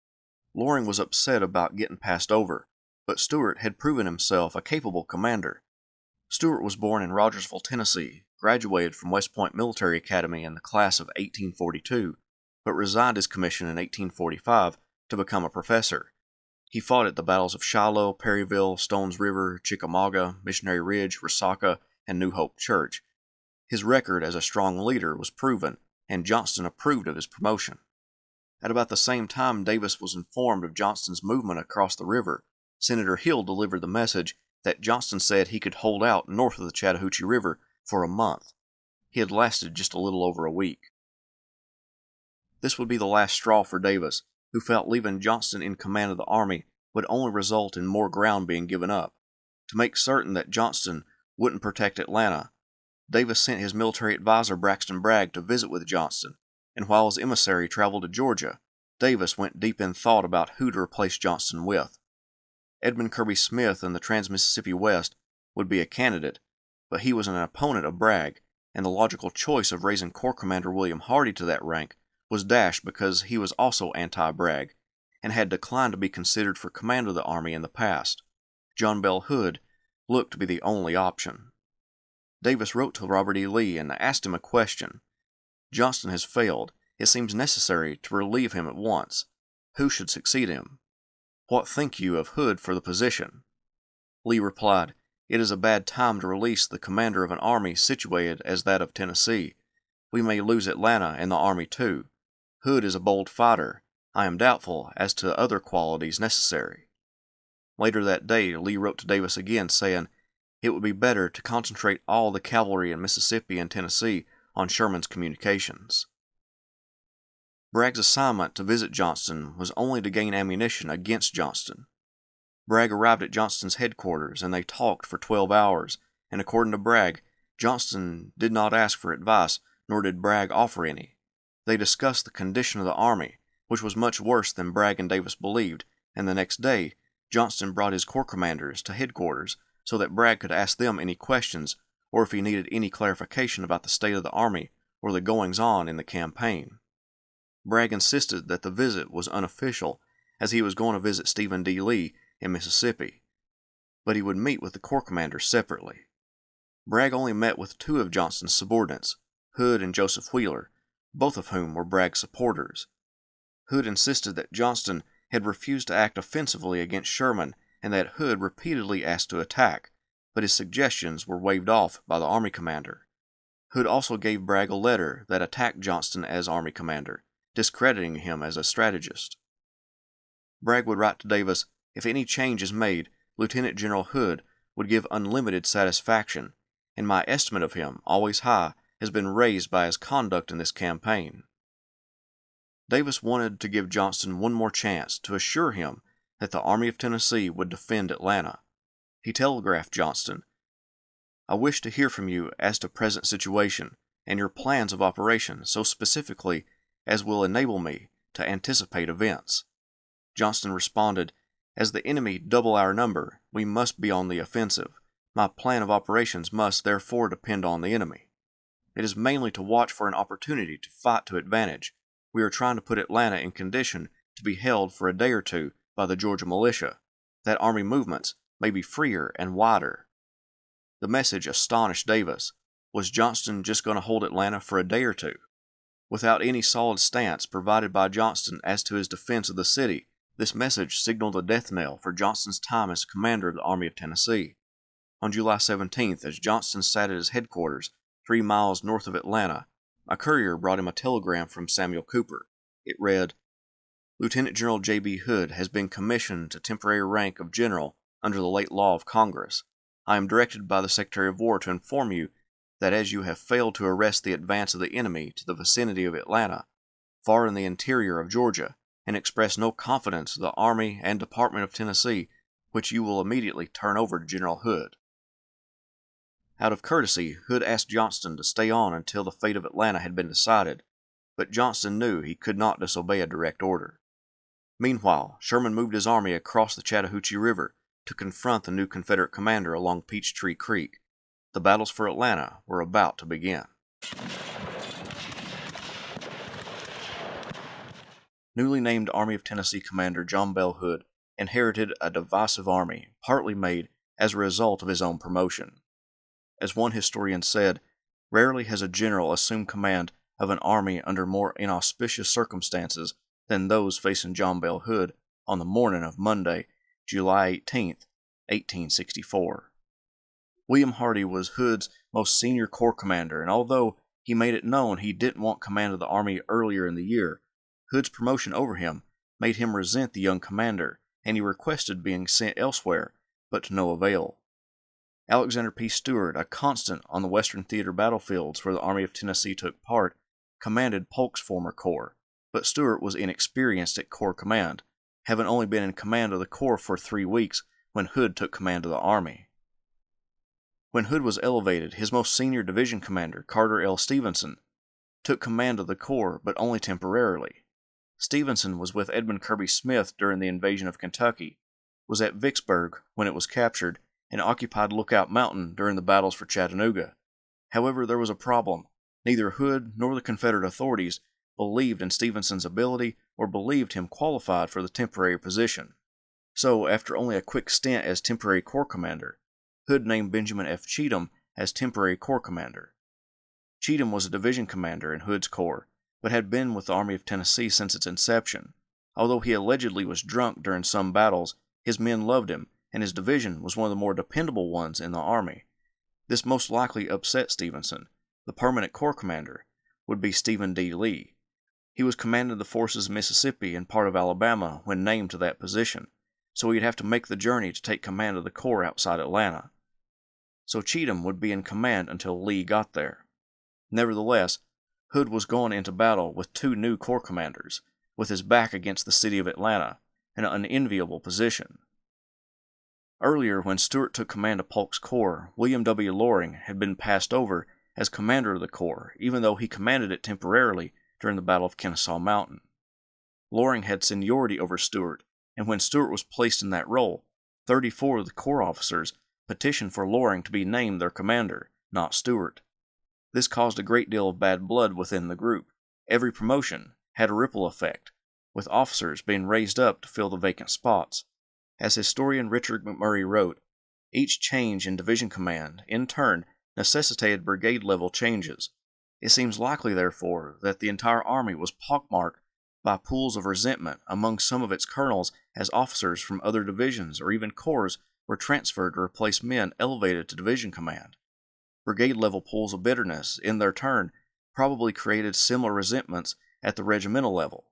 Loring was upset about getting passed over, but Stewart had proven himself a capable commander. Stewart was born in Rogersville, Tennessee, graduated from West Point Military Academy in the class of 1842, but resigned his commission in 1845 to become a professor. He fought at the battles of Shiloh, Perryville, Stones River, Chickamauga, Missionary Ridge, Resaca, and New Hope Church. His record as a strong leader was proven, and Johnston approved of his promotion. At about the same time Davis was informed of Johnston's movement across the river, Senator Hill delivered the message that Johnston said he could hold out north of the Chattahoochee River for a month. He had lasted just a little over a week. This would be the last straw for Davis, who felt leaving Johnston in command of the army would only result in more ground being given up. To make certain that Johnston wouldn't protect Atlanta, Davis sent his military advisor Braxton Bragg to visit with Johnston, and while his emissary traveled to Georgia, Davis went deep in thought about who to replace Johnston with. Edmund Kirby Smith in the Trans-Mississippi West would be a candidate, but he was an opponent of Bragg, and the logical choice of raising Corps Commander William Hardee to that rank was dashed because he was also anti-Bragg, and had declined to be considered for command of the Army in the past. John Bell Hood looked to be the only option. Davis wrote to Robert E. Lee and asked him a question. Johnston has failed. It seems necessary to relieve him at once. Who should succeed him? What think you of Hood for the position? Lee replied, "It is a bad time to release the commander of an army situated as that of Tennessee. We may lose Atlanta and the army too. Hood is a bold fighter. I am doubtful as to other qualities necessary." Later that day, Lee wrote to Davis again, saying, "It would be better to concentrate all the cavalry in Mississippi and Tennessee on Sherman's communications." Bragg's assignment to visit Johnston was only to gain ammunition against Johnston. Bragg arrived at Johnston's headquarters, and they talked for 12 hours, and according to Bragg, Johnston did not ask for advice, nor did Bragg offer any. They discussed the condition of the army, which was much worse than Bragg and Davis believed, and the next day, Johnston brought his corps commanders to headquarters so that Bragg could ask them any questions, or if he needed any clarification about the state of the army or the goings-on in the campaign. Bragg insisted that the visit was unofficial, as he was going to visit Stephen D. Lee in Mississippi, but he would meet with the corps commanders separately. Bragg only met with two of Johnston's subordinates, Hood and Joseph Wheeler, both of whom were Bragg's supporters. Hood insisted that Johnston had refused to act offensively against Sherman and that Hood repeatedly asked to attack, but his suggestions were waved off by the army commander. Hood also gave Bragg a letter that attacked Johnston as army commander, discrediting him as a strategist. Bragg would write to Davis, "If any change is made, Lieutenant General Hood would give unlimited satisfaction, and my estimate of him, always high, has been raised by his conduct in this campaign." Davis wanted to give Johnston one more chance to assure him that the Army of Tennessee would defend Atlanta. He telegraphed Johnston, "I wish to hear from you as to present situation and your plans of operation so specifically as will enable me to anticipate events." Johnston responded, "As the enemy double our number, we must be on the offensive. My plan of operations must therefore depend on the enemy. It is mainly to watch for an opportunity to fight to advantage. We are trying to put Atlanta in condition to be held for a day or two by the Georgia militia, that army movements may be freer and wider." The message astonished Davis. Was Johnston just going to hold Atlanta for a day or two? Without any solid stance provided by Johnston as to his defense of the city, this message signaled a death knell for Johnston's time as commander of the Army of Tennessee. On July 17th, as Johnston sat at his headquarters 3 miles north of Atlanta, a courier brought him a telegram from Samuel Cooper. It read, "Lieutenant General J.B. Hood has been commissioned to temporary rank of general under the late law of Congress. I am directed by the Secretary of War to inform you that as you have failed to arrest the advance of the enemy to the vicinity of Atlanta, far in the interior of Georgia, and express no confidence in the Army and Department of Tennessee, which you will immediately turn over to General Hood." Out of courtesy, Hood asked Johnston to stay on until the fate of Atlanta had been decided, but Johnston knew he could not disobey a direct order. Meanwhile, Sherman moved his army across the Chattahoochee River to confront the new Confederate commander along Peachtree Creek. The battles for Atlanta were about to begin. Newly named Army of Tennessee Commander John Bell Hood inherited a divisive army, partly made as a result of his own promotion. As one historian said, "Rarely has a general assumed command of an army under more inauspicious circumstances than those facing John Bell Hood on the morning of Monday, July 18, 1864. William Hardee was Hood's most senior corps commander, and although he made it known he didn't want command of the army earlier in the year, Hood's promotion over him made him resent the young commander, and he requested being sent elsewhere, but to no avail. Alexander P. Stewart, a constant on the Western Theater battlefields where the Army of Tennessee took part, commanded Polk's former corps, but Stewart was inexperienced at corps command, having only been in command of the corps for 3 weeks when Hood took command of the army. When Hood was elevated, his most senior division commander, Carter L. Stevenson, took command of the corps, but only temporarily. Stevenson was with Edmund Kirby Smith during the invasion of Kentucky, was at Vicksburg when it was captured, and occupied Lookout Mountain during the battles for Chattanooga. However, there was a problem. Neither Hood nor the Confederate authorities believed in Stevenson's ability or believed him qualified for the temporary position. So, after only a quick stint as temporary corps commander, Hood named Benjamin F. Cheatham as temporary corps commander. Cheatham was a division commander in Hood's corps, but had been with the Army of Tennessee since its inception. Although he allegedly was drunk during some battles, his men loved him, and his division was one of the more dependable ones in the Army. This most likely upset Stevenson. The permanent corps commander would be Stephen D. Lee. He was commanding the forces of Mississippi and part of Alabama when named to that position, so he'd have to make the journey to take command of the corps outside Atlanta. So Cheatham would be in command until Lee got there. Nevertheless, Hood was going into battle with two new corps commanders, with his back against the city of Atlanta, an unenviable position. Earlier, when Stuart took command of Polk's corps, William W. Loring had been passed over as commander of the corps, even though he commanded it temporarily during the Battle of Kennesaw Mountain. Loring had seniority over Stuart, and when Stuart was placed in that role, 34 of the corps officers petitioned for Loring to be named their commander, not Stuart. This caused a great deal of bad blood within the group. Every promotion had a ripple effect, with officers being raised up to fill the vacant spots. As historian Richard McMurray wrote, each change in division command, in turn, necessitated brigade-level changes. It seems likely, therefore, that the entire Army was pockmarked by pools of resentment among some of its colonels as officers from other divisions or even corps were transferred to replace men elevated to division command. Brigade-level pools of bitterness, in their turn, probably created similar resentments at the regimental level.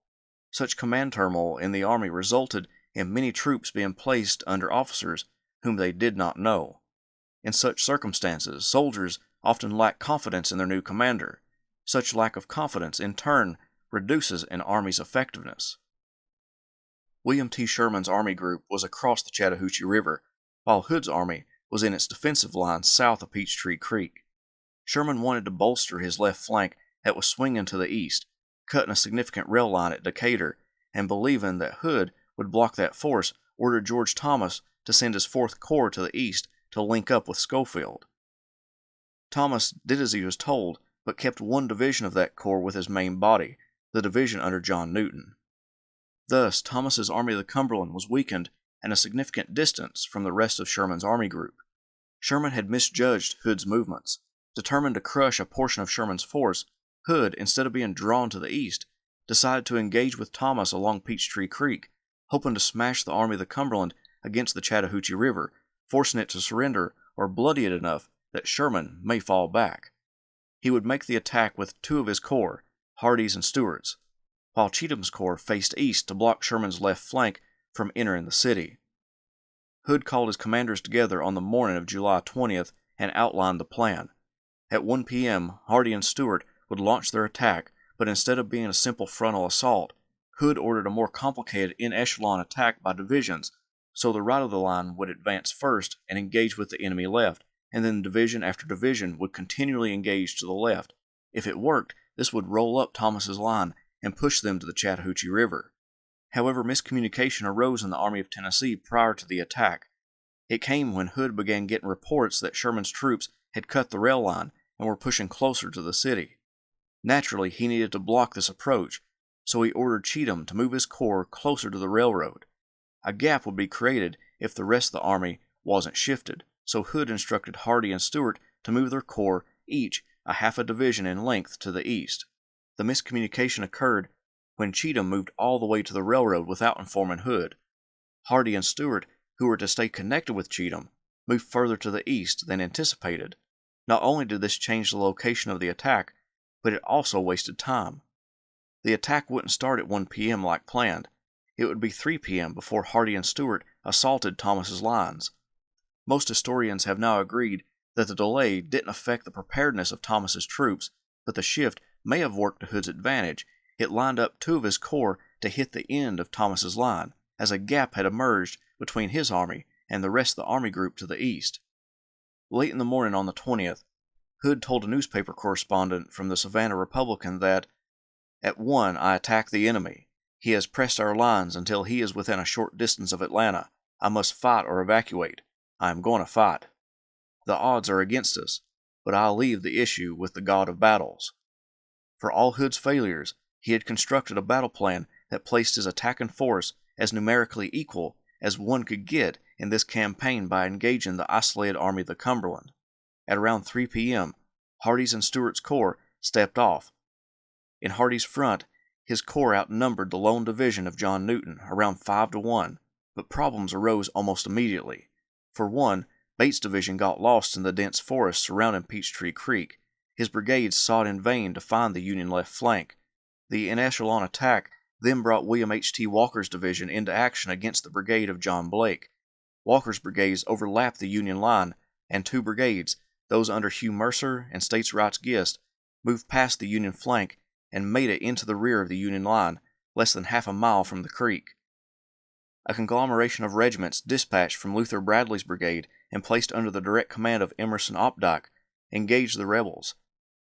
Such command turmoil in the Army resulted in many troops being placed under officers whom they did not know. In such circumstances, soldiers often lack confidence in their new commander. Such lack of confidence, in turn, reduces an army's effectiveness. William T. Sherman's Army group was across the Chattahoochee River, while Hood's army was in its defensive line south of Peachtree Creek. Sherman wanted to bolster his left flank that was swinging to the east, cutting a significant rail line at Decatur, and believing that Hood would block that force, ordered George Thomas to send his 4th Corps to the east to link up with Schofield. Thomas did as he was told, but kept one division of that corps with his main body, the division under John Newton. Thus, Thomas's Army of the Cumberland was weakened and a significant distance from the rest of Sherman's army group. Sherman had misjudged Hood's movements. Determined to crush a portion of Sherman's force, Hood, instead of being drawn to the east, decided to engage with Thomas along Peachtree Creek, hoping to smash the Army of the Cumberland against the Chattahoochee River, forcing it to surrender or bloody it enough that Sherman may fall back. He would make the attack with 2 of his corps, Hardee's and Stewart's, while Cheatham's corps faced east to block Sherman's left flank from entering the city. Hood called his commanders together on the morning of July 20th and outlined the plan. At 1 p.m., Hardee and Stewart would launch their attack, but instead of being a simple frontal assault, Hood ordered a more complicated in-echelon attack by divisions, so the right of the line would advance first and engage with the enemy left, and then division after division would continually engage to the left. If it worked, this would roll up Thomas's line and push them to the Chattahoochee River. However, miscommunication arose in the Army of Tennessee prior to the attack. It came when Hood began getting reports that Sherman's troops had cut the rail line and were pushing closer to the city. Naturally, he needed to block this approach, so he ordered Cheatham to move his corps closer to the railroad. A gap would be created if the rest of the army wasn't shifted, so Hood instructed Hardee and Stewart to move their corps, each a half a division in length, to the east. The miscommunication occurred when Cheatham moved all the way to the railroad without informing Hood. Hardee and Stewart, who were to stay connected with Cheatham, moved further to the east than anticipated. Not only did this change the location of the attack, but it also wasted time. The attack wouldn't start at 1 p.m. like planned. It would be 3 p.m. before Hardee and Stewart assaulted Thomas's lines. Most historians have now agreed that the delay didn't affect the preparedness of Thomas's troops, but the shift may have worked to Hood's advantage. It lined up 2 of his corps to hit the end of Thomas's line, as a gap had emerged between his army and the rest of the army group to the east. Late in the morning on the 20th, Hood told a newspaper correspondent from the Savannah Republican that, "At 1 I attack the enemy. He has pressed our lines until he is within a short distance of Atlanta. I must fight or evacuate. I am going to fight. The odds are against us, but I'll leave the issue with the God of battles." For all Hood's failures, he had constructed a battle plan that placed his attacking force as numerically equal as one could get in this campaign by engaging the isolated Army of the Cumberland. At around 3 p.m., Hardee's and Stewart's corps stepped off. In Hardee's front, his corps outnumbered the lone division of John Newton around 5-1, but problems arose almost immediately. For one, Bates' division got lost in the dense forest surrounding Peachtree Creek. His brigades sought in vain to find the Union left flank. The en-echelon attack then brought William H.T. Walker's division into action against the brigade of John Blake. Walker's brigades overlapped the Union line, and two brigades, those under Hugh Mercer and States Rights Gist, moved past the Union flank and made it into the rear of the Union line, less than half a mile from the creek. A conglomeration of regiments dispatched from Luther Bradley's brigade and placed under the direct command of Emerson Opdyke engaged the rebels.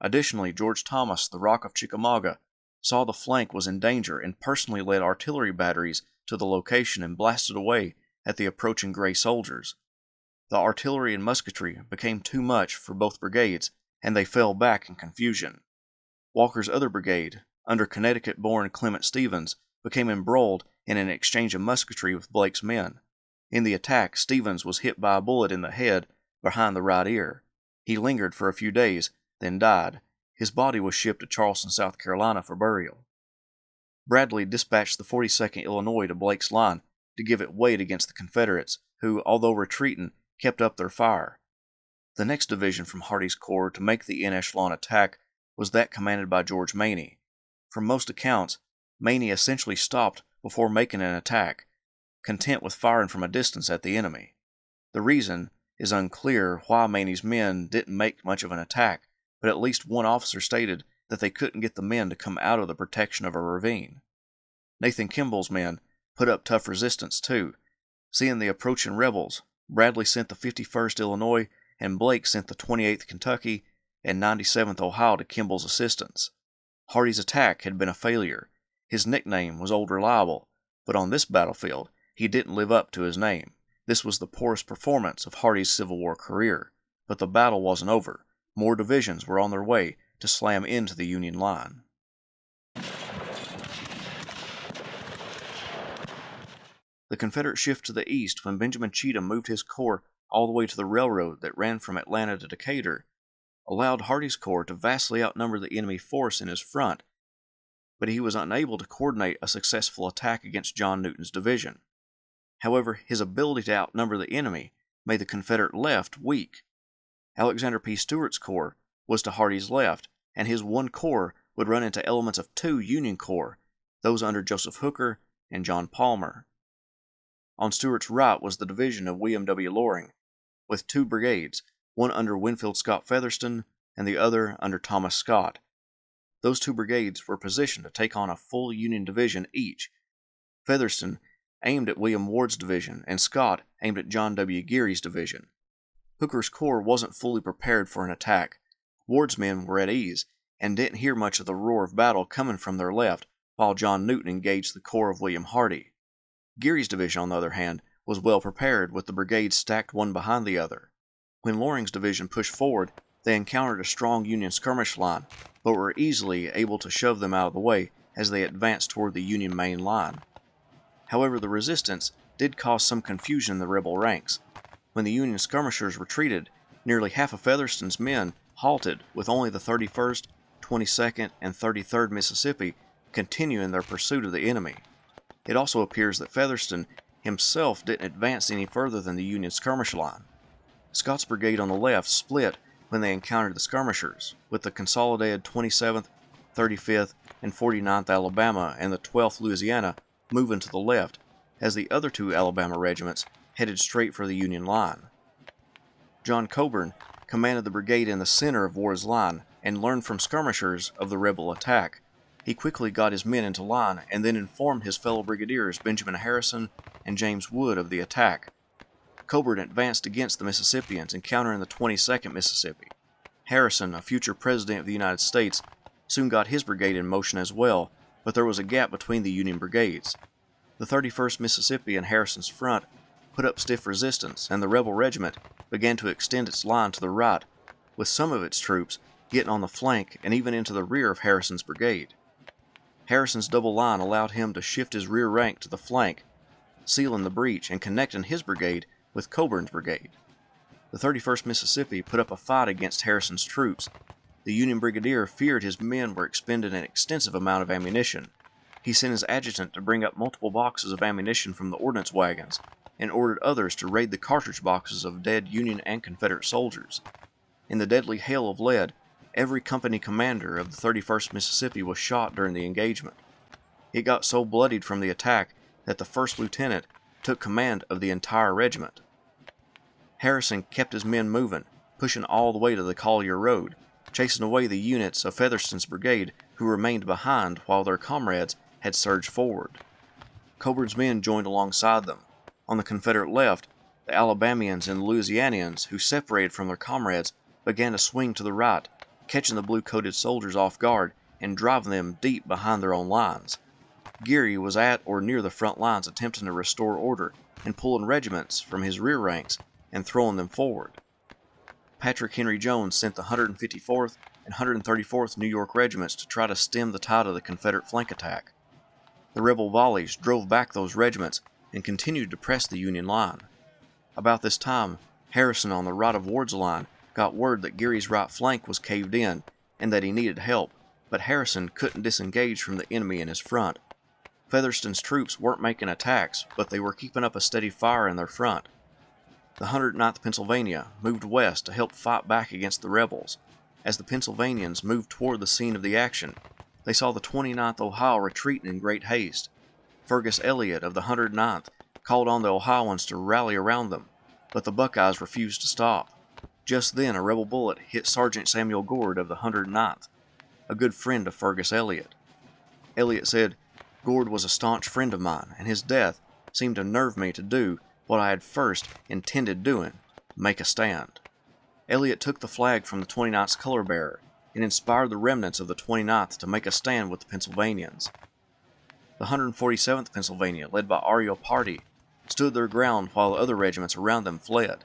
Additionally, George Thomas, the Rock of Chickamauga, saw the flank was in danger and personally led artillery batteries to the location and blasted away at the approaching Gray soldiers. The artillery and musketry became too much for both brigades, and they fell back in confusion. Walker's other brigade, under Connecticut-born Clement Stevens, became embroiled in an exchange of musketry with Blake's men. In the attack, Stevens was hit by a bullet in the head behind the right ear. He lingered for a few days, then died. His body was shipped to Charleston, South Carolina for burial. Bradley dispatched the 42nd Illinois to Blake's line to give it weight against the Confederates, who, although retreating, kept up their fire. The next division from Hardee's corps to make the en-echelon attack was that commanded by George Maney. From most accounts, Maney essentially stopped before making an attack, content with firing from a distance at the enemy. The reason is unclear why Maney's men didn't make much of an attack, but at least one officer stated that they couldn't get the men to come out of the protection of a ravine. Nathan Kimball's men put up tough resistance too. Seeing the approaching rebels, Bradley sent the 51st Illinois and Blake sent the 28th Kentucky and 97th Ohio to Kimball's assistance. Hardee's attack had been a failure. His nickname was Old Reliable, but on this battlefield, he didn't live up to his name. This was the poorest performance of Hardee's Civil War career, but the battle wasn't over. More divisions were on their way to slam into the Union line. The Confederate shift to the east when Benjamin Cheatham moved his corps all the way to the railroad that ran from Atlanta to Decatur allowed Hardee's corps to vastly outnumber the enemy force in his front, but he was unable to coordinate a successful attack against John Newton's division. However, his ability to outnumber the enemy made the Confederate left weak. Alexander P. Stewart's corps was to Hardee's left, and his one corps would run into elements of two Union corps, those under Joseph Hooker and John Palmer. On Stewart's right was the division of William W. Loring, with two brigades, one under Winfield Scott Featherston and the other under Thomas Scott. Those two brigades were positioned to take on a full Union division each. Featherston aimed at William Ward's division, and Scott aimed at John W. Geary's division. Hooker's corps wasn't fully prepared for an attack. Ward's men were at ease and didn't hear much of the roar of battle coming from their left, while John Newton engaged the corps of William Hardee. Geary's division, on the other hand, was well prepared, with the brigades stacked one behind the other. When Loring's division pushed forward, they encountered a strong Union skirmish line, but were easily able to shove them out of the way as they advanced toward the Union main line. However, the resistance did cause some confusion in the rebel ranks. When the Union skirmishers retreated, nearly half of Featherston's men halted, with only the 31st, 22nd, and 33rd Mississippi continuing their pursuit of the enemy. It also appears that Featherston himself didn't advance any further than the Union skirmish line. Scott's brigade on the left split when they encountered the skirmishers, with the consolidated 27th, 35th, and 49th Alabama and the 12th Louisiana moving to the left, as the other two Alabama regiments headed straight for the Union line. John Coburn commanded the brigade in the center of Ward's line and learned from skirmishers of the rebel attack. He quickly got his men into line and then informed his fellow brigadiers Benjamin Harrison and James Wood of the attack. Coburn advanced against the Mississippians, encountering the 22nd Mississippi. Harrison, a future president of the United States, soon got his brigade in motion as well, but there was a gap between the Union brigades. The 31st Mississippi in Harrison's front put up stiff resistance, and the rebel regiment began to extend its line to the right, with some of its troops getting on the flank and even into the rear of Harrison's brigade. Harrison's double line allowed him to shift his rear rank to the flank, sealing the breach and connecting his brigade with Coburn's brigade. The 31st Mississippi put up a fight against Harrison's troops. The Union brigadier feared his men were expending an extensive amount of ammunition. He sent his adjutant to bring up multiple boxes of ammunition from the ordnance wagons and ordered others to raid the cartridge boxes of dead Union and Confederate soldiers. In the deadly hail of lead, every company commander of the 31st Mississippi was shot during the engagement. It got so bloodied from the attack that the first lieutenant took command of the entire regiment. Harrison kept his men moving, pushing all the way to the Collier Road, chasing away the units of Featherston's brigade who remained behind while their comrades had surged forward. Coburn's men joined alongside them. On the Confederate left, the Alabamians and Louisianians who separated from their comrades began to swing to the right, catching the blue-coated soldiers off guard and driving them deep behind their own lines. Geary was at or near the front lines attempting to restore order and pulling regiments from his rear ranks and throwing them forward. Patrick Henry Jones sent the 154th and 134th New York regiments to try to stem the tide of the Confederate flank attack. The rebel volleys drove back those regiments and continued to press the Union line. About this time, Harrison on the right of Ward's line got word that Geary's right flank was caved in and that he needed help, but Harrison couldn't disengage from the enemy in his front. Featherston's troops weren't making attacks, but they were keeping up a steady fire in their front. The 109th Pennsylvania moved west to help fight back against the rebels. As the Pennsylvanians moved toward the scene of the action, they saw the 29th Ohio retreating in great haste. Fergus Elliott of the 109th called on the Ohioans to rally around them, but the Buckeyes refused to stop. Just then a rebel bullet hit Sergeant Samuel Gord of the 109th, a good friend of Fergus Elliott. Elliott said, "Gord was a staunch friend of mine, and his death seemed to nerve me to do what I had first intended doing, make a stand." Elliott took the flag from the 29th's color bearer and inspired the remnants of the 29th to make a stand with the Pennsylvanians. The 147th Pennsylvania, led by R.E.O. Pardee, stood their ground while the other regiments around them fled.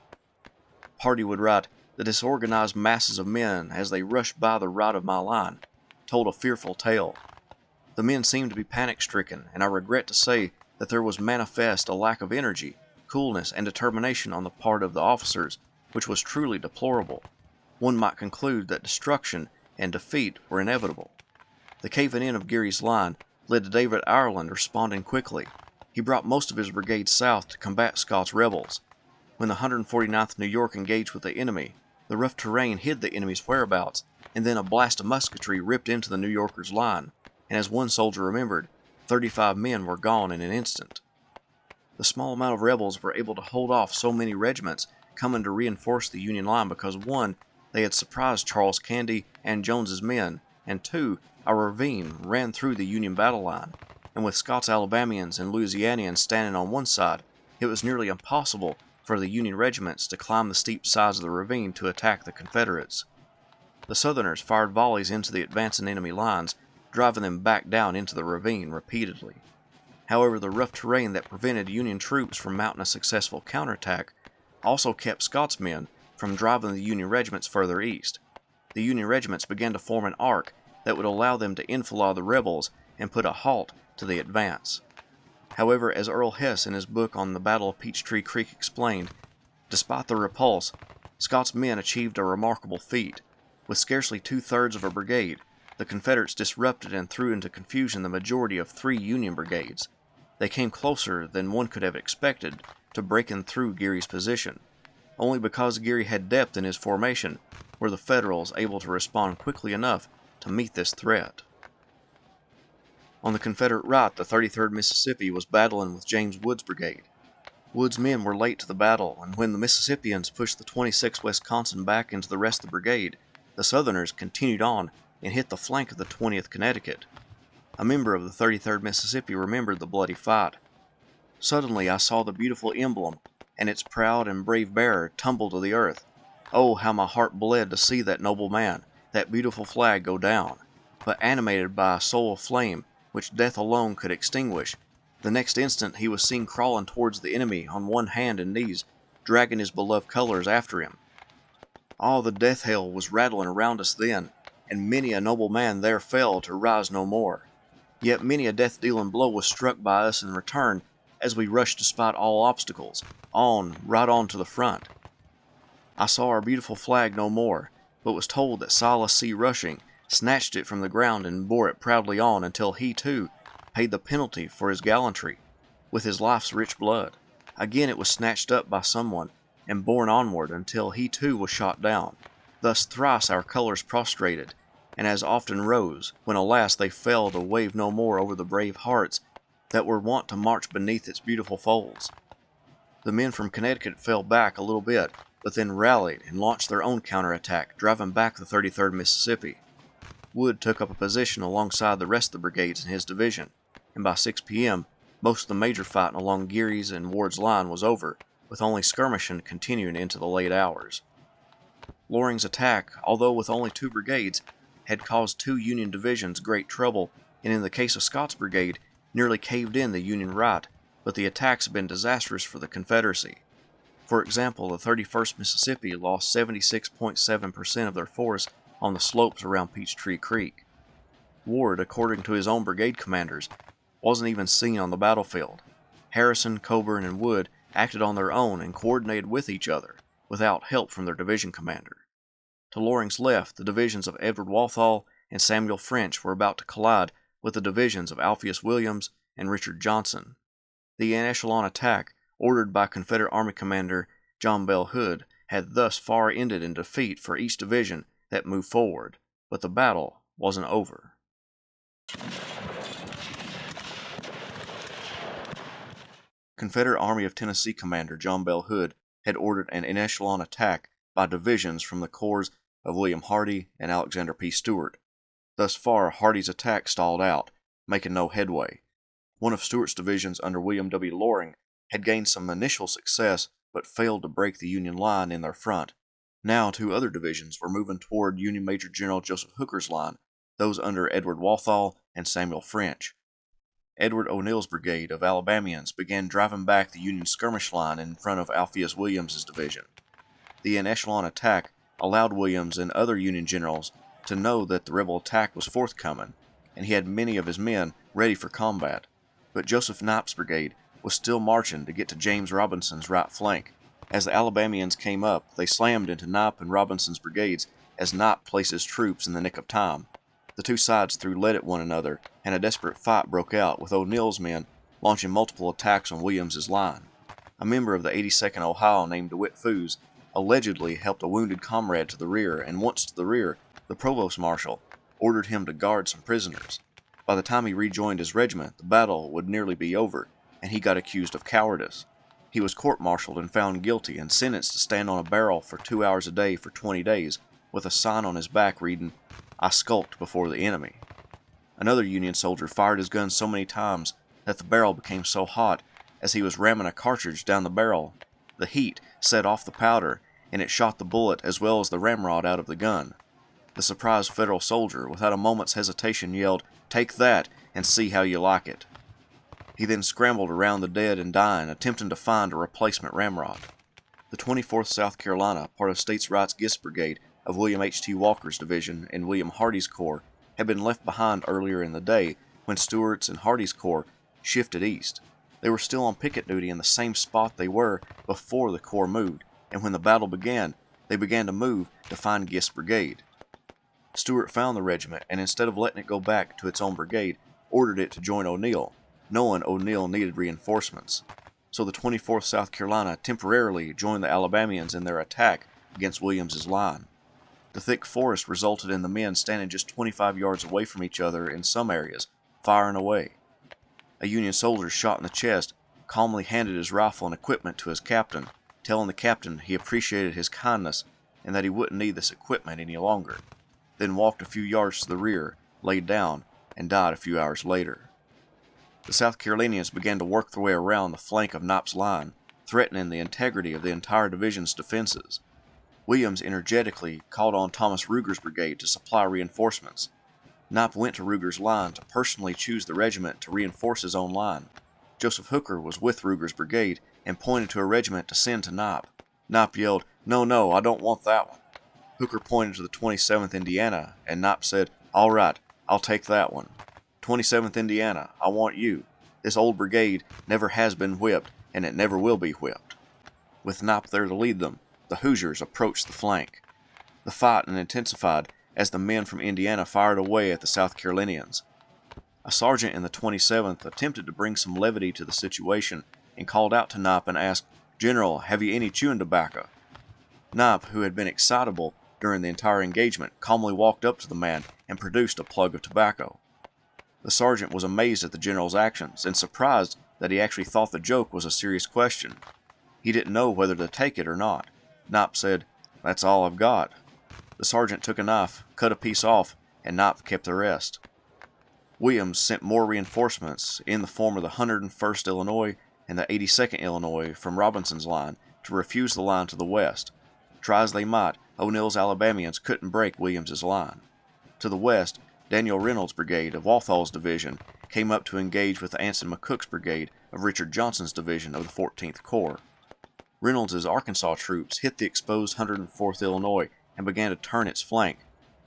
Pardee would write, "The disorganized masses of men, as they rushed by the right of my line, told a fearful tale. The men seemed to be panic-stricken, and I regret to say that there was manifest a lack of energy, coolness, and determination on the part of the officers, which was truly deplorable. One might conclude that destruction and defeat were inevitable." The caving in of Geary's line led to David Ireland responding quickly. He brought most of his brigade south to combat Scott's rebels. When the 149th New York engaged with the enemy, the rough terrain hid the enemy's whereabouts, and then a blast of musketry ripped into the New Yorkers' line, and as one soldier remembered, 35 men were gone in an instant. The small amount of rebels were able to hold off so many regiments coming to reinforce the Union line because 1, they had surprised Charles Candy and Jones's men, and 2, a ravine ran through the Union battle line, and with Scott's Alabamians and Louisianians standing on one side, it was nearly impossible for the Union regiments to climb the steep sides of the ravine to attack the Confederates. The Southerners fired volleys into the advancing enemy lines, driving them back down into the ravine repeatedly. However, the rough terrain that prevented Union troops from mounting a successful counterattack also kept Scott's men from driving the Union regiments further east. The Union regiments began to form an arc that would allow them to enfilade the rebels and put a halt to the advance. However, as Earl Hess in his book on the Battle of Peachtree Creek explained, despite the repulse, Scott's men achieved a remarkable feat. With scarcely two-thirds of a brigade, the Confederates disrupted and threw into confusion the majority of 3 Union brigades. They came closer than one could have expected to breaking through Geary's position. Only because Geary had depth in his formation were the Federals able to respond quickly enough to meet this threat. On the Confederate right, the 33rd Mississippi was battling with James Wood's brigade. Wood's men were late to the battle, and when the Mississippians pushed the 26th Wisconsin back into the rest of the brigade, the Southerners continued on and hit the flank of the 20th Connecticut. A member of the 33rd Mississippi remembered the bloody fight. "Suddenly I saw the beautiful emblem and its proud and brave bearer tumbled to the earth. Oh, how my heart bled to see that noble man, that beautiful flag go down. But animated by a soul of flame, which death alone could extinguish, the next instant he was seen crawling towards the enemy on one hand and knees, dragging his beloved colors after him. All the death hail was rattling around us then, and many a noble man there fell to rise no more. Yet many a death-dealing blow was struck by us in return as we rushed despite all obstacles, right on to the front. I saw our beautiful flag no more, but was told that Silas C. Rushing snatched it from the ground and bore it proudly on until he, too, paid the penalty for his gallantry with his life's rich blood. Again it was snatched up by someone and borne onward until he, too, was shot down. Thus thrice our colors prostrated, and as often rose, when alas they fell to wave no more over the brave hearts that were wont to march beneath its beautiful folds. The men from Connecticut fell back a little bit, but then rallied and launched their own counterattack, driving back the 33rd Mississippi. Wood took up a position alongside the rest of the brigades in his division, and by 6 p.m., most of the major fighting along Geary's and Ward's line was over, with only skirmishing continuing into the late hours. Loring's attack, although with only 2 brigades, had caused 2 Union divisions great trouble, and in the case of Scott's brigade, nearly caved in the Union right, but the attacks had been disastrous for the Confederacy. For example, the 31st Mississippi lost 76.7% of their force on the slopes around Peachtree Creek. Ward, according to his own brigade commanders, wasn't even seen on the battlefield. Harrison, Coburn, and Wood acted on their own and coordinated with each other, without help from their division commander. To Loring's left, the divisions of Edward Walthall and Samuel French were about to collide with the divisions of Alpheus Williams and Richard Johnson. The en-echelon attack, ordered by Confederate Army Commander John Bell Hood, had thus far ended in defeat for each division that moved forward, but the battle wasn't over. Confederate Army of Tennessee Commander John Bell Hood had ordered an en-echelon attack by divisions from the corps of William Hardee and Alexander P. Stuart. Thus far, Hardee's attack stalled out, making no headway. One of Stuart's divisions under William W. Loring had gained some initial success but failed to break the Union line in their front. Now 2 other divisions were moving toward Union Major General Joseph Hooker's line, those under Edward Walthall and Samuel French. Edward O'Neill's brigade of Alabamians began driving back the Union skirmish line in front of Alpheus Williams's division. The en-echelon attack allowed Williams and other Union generals to know that the rebel attack was forthcoming, and he had many of his men ready for combat. But Joseph Knipe's brigade was still marching to get to James Robinson's right flank. As the Alabamians came up, they slammed into Knipe and Robinson's brigades as Knipe placed his troops in the nick of time. The 2 sides threw lead at one another, and a desperate fight broke out, with O'Neill's men launching multiple attacks on Williams's line. A member of the 82nd Ohio named DeWitt Foos allegedly helped a wounded comrade to the rear, and once to the rear, the provost marshal ordered him to guard some prisoners. By the time he rejoined his regiment, the battle would nearly be over, and he got accused of cowardice. He was court-martialed and found guilty and sentenced to stand on a barrel for 2 hours a day for 20 days, with a sign on his back reading, "I skulked before the enemy." Another Union soldier fired his gun so many times that the barrel became so hot as he was ramming a cartridge down the barrel. The heat set off the powder, and it shot the bullet as well as the ramrod out of the gun. The surprised Federal soldier, without a moment's hesitation, yelled, "Take that, and see how you like it." He then scrambled around the dead and dying, attempting to find a replacement ramrod. The 24th South Carolina, part of States Rights Gist Brigade of William H.T. Walker's division and William Hardee's corps, had been left behind earlier in the day when Stuart's and Hardee's corps shifted east. They were still on picket duty in the same spot they were before the corps moved, and when the battle began, they began to move to find Gist's brigade. Stuart found the regiment, and instead of letting it go back to its own brigade, ordered it to join O'Neill, knowing O'Neill needed reinforcements. So the 24th South Carolina temporarily joined the Alabamians in their attack against Williams's line. The thick forest resulted in the men standing just 25 yards away from each other in some areas, firing away. A Union soldier shot in the chest calmly handed his rifle and equipment to his captain, telling the captain he appreciated his kindness and that he wouldn't need this equipment any longer, then walked a few yards to the rear, laid down, and died a few hours later. The South Carolinians began to work their way around the flank of Knipe's line, threatening the integrity of the entire division's defenses. Williams energetically called on Thomas Ruger's brigade to supply reinforcements. Knipe went to Ruger's line to personally choose the regiment to reinforce his own line. Joseph Hooker was with Ruger's brigade and pointed to a regiment to send to Knipe. Knipe yelled, "No, I don't want that one." Hooker pointed to the 27th Indiana, and Knipe said, "All right, I'll take that one. 27th Indiana, I want you. This old brigade never has been whipped, and it never will be whipped." With Knipe there to lead them, the Hoosiers approached the flank. The fight intensified as the men from Indiana fired away at the South Carolinians. A sergeant in the 27th attempted to bring some levity to the situation and called out to Knipe and asked, "General, have you any chewing tobacco?" Knipe, who had been excitable during the entire engagement, calmly walked up to the man and produced a plug of tobacco. The sergeant was amazed at the general's actions and surprised that he actually thought the joke was a serious question. He didn't know whether to take it or not. Knipe said, "That's all I've got." The sergeant took a knife, cut a piece off, and Knipe kept the rest. Williams sent more reinforcements in the form of the 101st Illinois and the 82nd Illinois from Robinson's line to refuse the line to the west. Try as they might, O'Neill's Alabamians couldn't break Williams's line. To the west, Daniel Reynolds' brigade of Walthall's division came up to engage with Anson McCook's brigade of Richard Johnston's division of the 14th Corps. Reynolds' Arkansas troops hit the exposed 104th Illinois and began to turn its flank.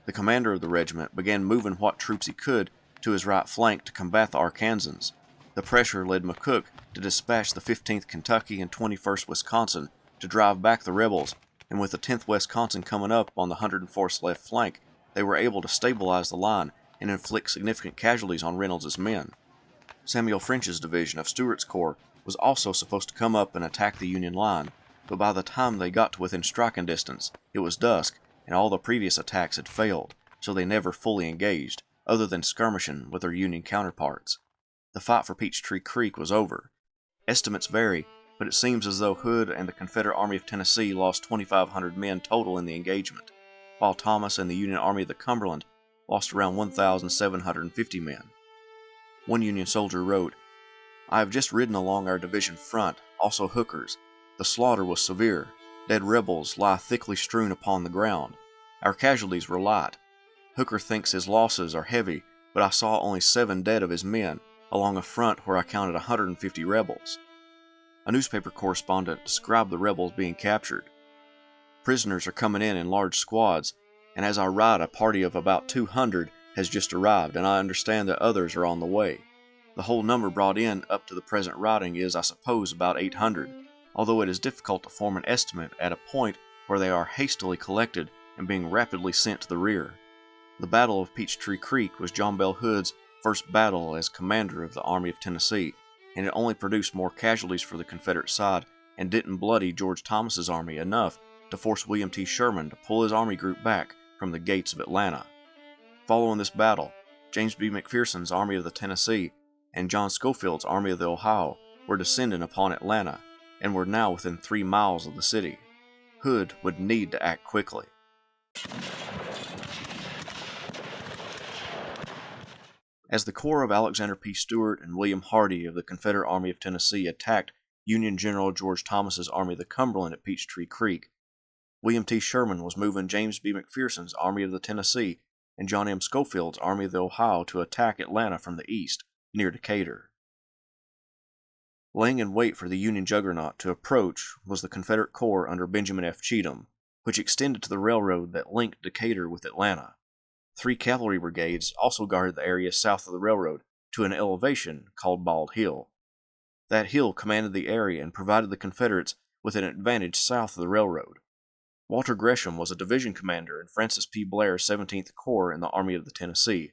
The commander of the regiment began moving what troops he could to his right flank to combat the Arkansans. The pressure led McCook to dispatch the 15th Kentucky and 21st Wisconsin to drive back the rebels, and with the 10th Wisconsin coming up on the 104th's left flank, they were able to stabilize the line and inflict significant casualties on Reynolds' men. Samuel French's division of Stewart's Corps was also supposed to come up and attack the Union line, but by the time they got to within striking distance, it was dusk, and all the previous attacks had failed, so they never fully engaged, other than skirmishing with their Union counterparts. The fight for Peachtree Creek was over. Estimates vary, but it seems as though Hood and the Confederate Army of Tennessee lost 2,500 men total in the engagement, while Thomas and the Union Army of the Cumberland lost around 1,750 men. One Union soldier wrote, "I have just ridden along our division front, also Hooker's. The slaughter was severe. Dead rebels lie thickly strewn upon the ground. Our casualties were light. Hooker thinks his losses are heavy, but I saw only 7 dead of his men, along a front where I counted 150 rebels." A newspaper correspondent described the rebels being captured. "Prisoners are coming in large squads, and as I write, a party of about 200 has just arrived, and I understand that others are on the way. The whole number brought in up to the present writing is, I suppose, about 800, although it is difficult to form an estimate at a point where they are hastily collected and being rapidly sent to the rear." The Battle of Peachtree Creek was John Bell Hood's first battle as commander of the Army of Tennessee, and it only produced more casualties for the Confederate side and didn't bloody George Thomas's army enough to force William T. Sherman to pull his army group back from the gates of Atlanta. Following this battle, James B. McPherson's Army of the Tennessee and John Schofield's Army of the Ohio were descending upon Atlanta and were now within 3 miles of the city. Hood would need to act quickly. As the corps of Alexander P. Stewart and William Hardee of the Confederate Army of Tennessee attacked Union General George Thomas's Army of the Cumberland at Peachtree Creek, William T. Sherman was moving James B. McPherson's Army of the Tennessee and John M. Schofield's Army of the Ohio to attack Atlanta from the east, near Decatur. Laying in wait for the Union juggernaut to approach was the Confederate Corps under Benjamin F. Cheatham, which extended to the railroad that linked Decatur with Atlanta. 3 cavalry brigades also guarded the area south of the railroad to an elevation called Bald Hill. That hill commanded the area and provided the Confederates with an advantage south of the railroad. Walter Gresham was a division commander in Francis P. Blair's 17th Corps in the Army of the Tennessee.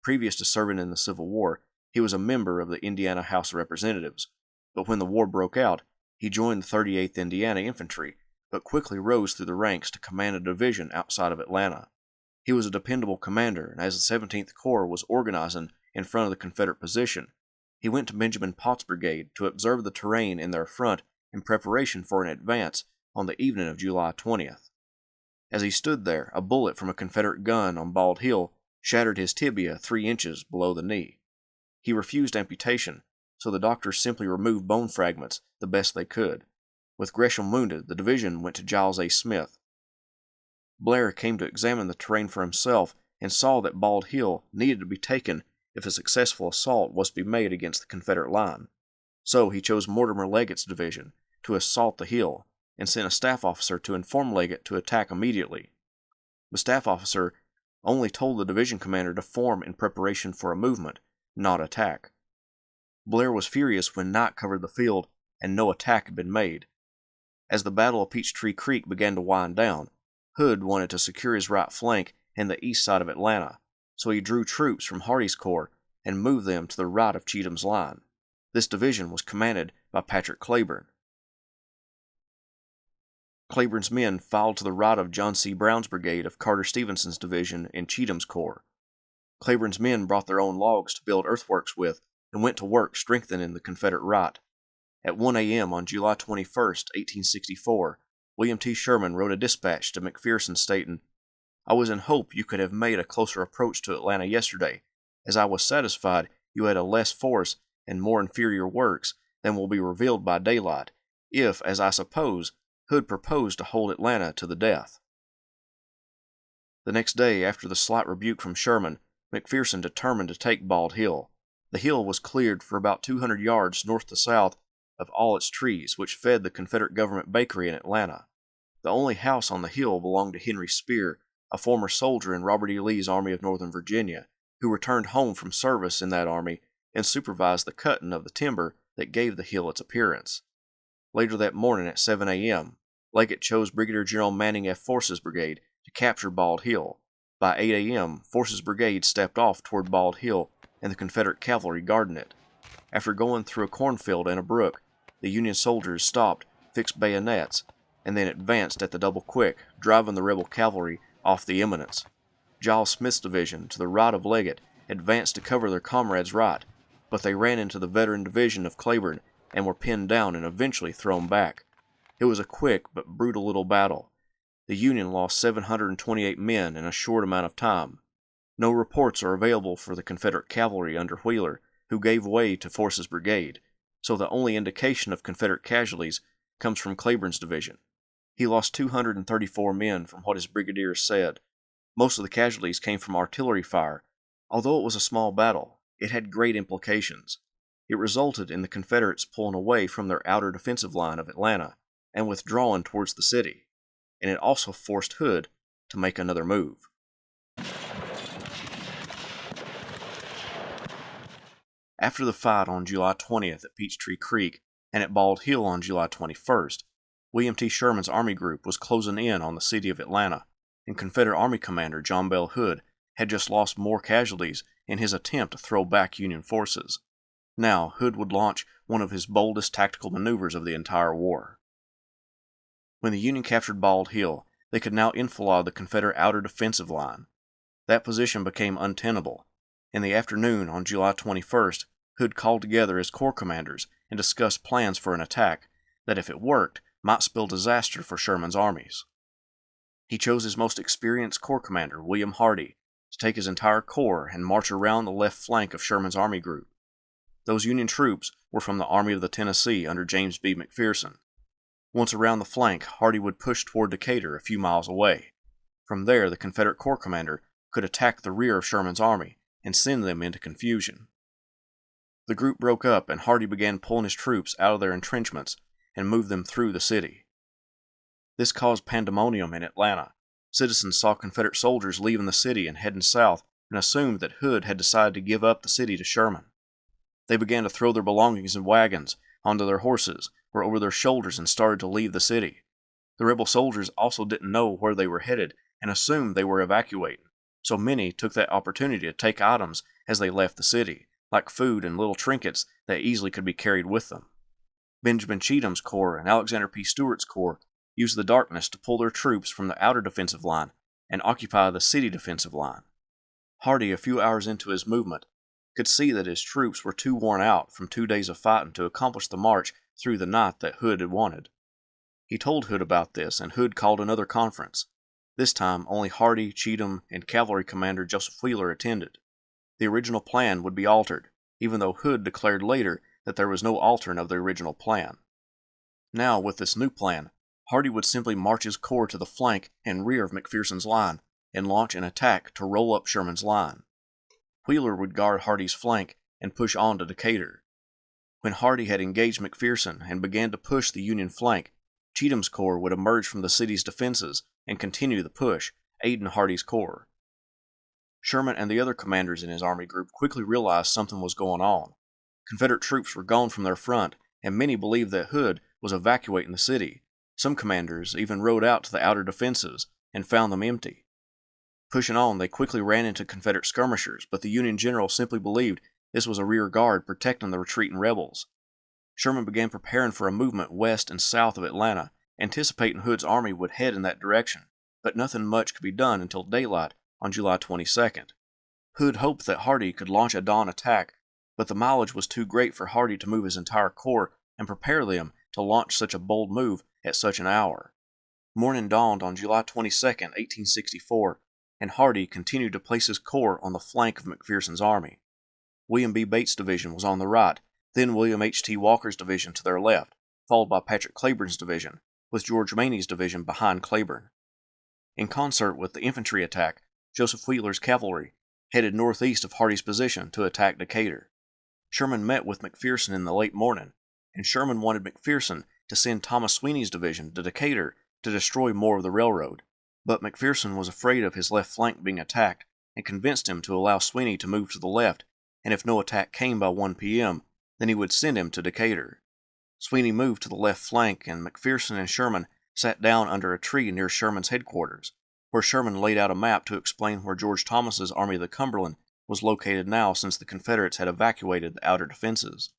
Previous to serving in the Civil War, he was a member of the Indiana House of Representatives, but when the war broke out, he joined the 38th Indiana Infantry, but quickly rose through the ranks to command a division outside of Atlanta. He was a dependable commander, and as the 17th Corps was organizing in front of the Confederate position, he went to Benjamin Pott's brigade to observe the terrain in their front in preparation for an advance on the evening of July 20th. As he stood there, a bullet from a Confederate gun on Bald Hill shattered his tibia 3 inches below the knee. He refused amputation, so the doctors simply removed bone fragments the best they could, With Gresham wounded, the division went to Giles A. Smith. Blair came to examine the terrain for himself and saw that Bald Hill needed to be taken if a successful assault was to be made against the Confederate line. So he chose Mortimer Leggett's division to assault the hill and sent a staff officer to inform Leggett to attack immediately. The staff officer only told the division commander to form in preparation for a movement, not attack. Blair was furious when night covered the field and no attack had been made. As the Battle of Peachtree Creek began to wind down, Hood wanted to secure his right flank and the east side of Atlanta, so he drew troops from Hardee's corps and moved them to the right of Cheatham's line. This division was commanded by Patrick Cleburne. Cleburne's men filed to the right of John C. Brown's brigade of Carter Stevenson's division in Cheatham's corps. Cleburne's men brought their own logs to build earthworks with and went to work strengthening the Confederate right. At 1 a.m. on July 21, 1864, William T. Sherman wrote a dispatch to McPherson stating, "I was in hope you could have made a closer approach to Atlanta yesterday, as I was satisfied you had a less force and more inferior works than will be revealed by daylight, if, as I suppose, Hood proposed to hold Atlanta to the death." The next day, after the slight rebuke from Sherman, McPherson determined to take Bald Hill. The hill was cleared for about 200 yards north to south of all its trees, which fed the Confederate government bakery in Atlanta. The only house on the hill belonged to Henry Spear, a former soldier in Robert E. Lee's Army of Northern Virginia, who returned home from service in that army and supervised the cutting of the timber that gave the hill its appearance. Later that morning at 7 a.m., Leggett chose Brigadier General Manning F. Force's brigade to capture Bald Hill. By 8 a.m., Force's brigade stepped off toward Bald Hill and the Confederate cavalry guarding it. After going through a cornfield and a brook, the Union soldiers stopped, fixed bayonets, and then advanced at the double quick, driving the rebel cavalry off the eminence. Giles Smith's division, to the right of Leggett, advanced to cover their comrades' right, but they ran into the veteran division of Cleburne and were pinned down and eventually thrown back. It was a quick but brutal little battle. The Union lost 728 men in a short amount of time. No reports are available for the Confederate cavalry under Wheeler, who gave way to Force's brigade, so the only indication of Confederate casualties comes from Cleburne's division. He lost 234 men from what his brigadiers said. Most of the casualties came from artillery fire. Although it was a small battle, it had great implications. It resulted in the Confederates pulling away from their outer defensive line of Atlanta and withdrawing towards the city, and it also forced Hood to make another move. After the fight on July 20th at Peachtree Creek and at Bald Hill on July 21st, William T. Sherman's army group was closing in on the city of Atlanta, and Confederate Army Commander John Bell Hood had just lost more casualties in his attempt to throw back Union forces. Now, Hood would launch one of his boldest tactical maneuvers of the entire war. When the Union captured Bald Hill, they could now enfilade the Confederate outer defensive line. That position became untenable. In the afternoon on July 21st, Hood called together his corps commanders and discussed plans for an attack that, if it worked, might spell disaster for Sherman's armies. He chose his most experienced corps commander, William Hardee, to take his entire corps and march around the left flank of Sherman's army group. Those Union troops were from the Army of the Tennessee under James B. McPherson. Once around the flank, Hardee would push toward Decatur a few miles away. From there, the Confederate corps commander could attack the rear of Sherman's army and send them into confusion. The group broke up and Hardee began pulling his troops out of their entrenchments and moved them through the city. This caused pandemonium in Atlanta. Citizens saw Confederate soldiers leaving the city and heading south and assumed that Hood had decided to give up the city to Sherman. They began to throw their belongings in wagons, onto their horses, or over their shoulders and started to leave the city. The rebel soldiers also didn't know where they were headed and assumed they were evacuating, so many took that opportunity to take items as they left the city, like food and little trinkets that easily could be carried with them. Benjamin Cheatham's corps and Alexander P. Stewart's corps used the darkness to pull their troops from the outer defensive line and occupy the city defensive line. Hardee, a few hours into his movement, could see that his troops were too worn out from 2 days of fighting to accomplish the march through the night that Hood had wanted. He told Hood about this, and Hood called another conference. This time, only Hardee, Cheatham, and Cavalry Commander Joseph Wheeler attended. The original plan would be altered, even though Hood declared later that there was no altering of the original plan. Now, with this new plan, Hardee would simply march his corps to the flank and rear of McPherson's line and launch an attack to roll up Sherman's line. Wheeler would guard Hardee's flank and push on to Decatur. When Hardee had engaged McPherson and began to push the Union flank, Cheatham's corps would emerge from the city's defenses and continue the push, aiding Hardee's corps. Sherman and the other commanders in his army group quickly realized something was going on. Confederate troops were gone from their front, and many believed that Hood was evacuating the city. Some commanders even rode out to the outer defenses and found them empty. Pushing on, they quickly ran into Confederate skirmishers, but the Union general simply believed this was a rear guard protecting the retreating rebels. Sherman began preparing for a movement west and south of Atlanta, anticipating Hood's army would head in that direction, but nothing much could be done until daylight on July 22nd. Hood hoped that Hardee could launch a dawn attack, but the mileage was too great for Hardee to move his entire corps and prepare them to launch such a bold move at such an hour. Morning dawned on July 22, 1864, and Hardee continued to place his corps on the flank of McPherson's army. William B. Bates' division was on the right, then William H. T. Walker's division to their left, followed by Patrick Cleburne's division, with George Maney's division behind Cleburne. In concert with the infantry attack, Joseph Wheeler's cavalry headed northeast of Hardee's position to attack Decatur. Sherman met with McPherson in the late morning, and Sherman wanted McPherson to send Thomas Sweeney's division to Decatur to destroy more of the railroad, but McPherson was afraid of his left flank being attacked and convinced him to allow Sweeney to move to the left, and if no attack came by 1 p.m., then he would send him to Decatur. Sweeney moved to the left flank, and McPherson and Sherman sat down under a tree near Sherman's headquarters, where Sherman laid out a map to explain where George Thomas's Army of the Cumberland was located now since the Confederates had evacuated the outer defenses.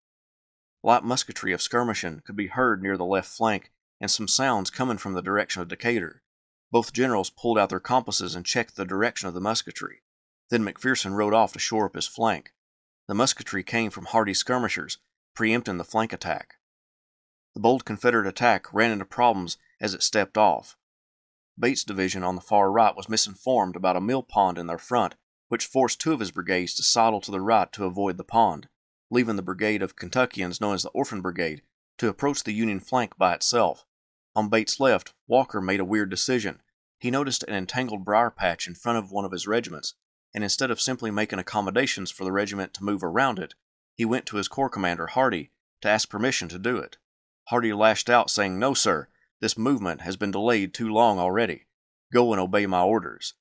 Light musketry of skirmishing could be heard near the left flank, and some sounds coming from the direction of Decatur. Both generals pulled out their compasses and checked the direction of the musketry. Then McPherson rode off to shore up his flank. The musketry came from Hardee's skirmishers, preempting the flank attack. The bold Confederate attack ran into problems as it stepped off. Bates' division on the far right was misinformed about a mill pond in their front, which forced two of his brigades to sidle to the right to avoid the pond, leaving the brigade of Kentuckians known as the Orphan Brigade to approach the Union flank by itself. On Bates' left, Walker made a weird decision. He noticed an entangled briar patch in front of one of his regiments, and instead of simply making accommodations for the regiment to move around it, he went to his corps commander, Hardee, to ask permission to do it. Hardee lashed out, saying, "No, sir, this movement has been delayed too long already. Go and obey my orders."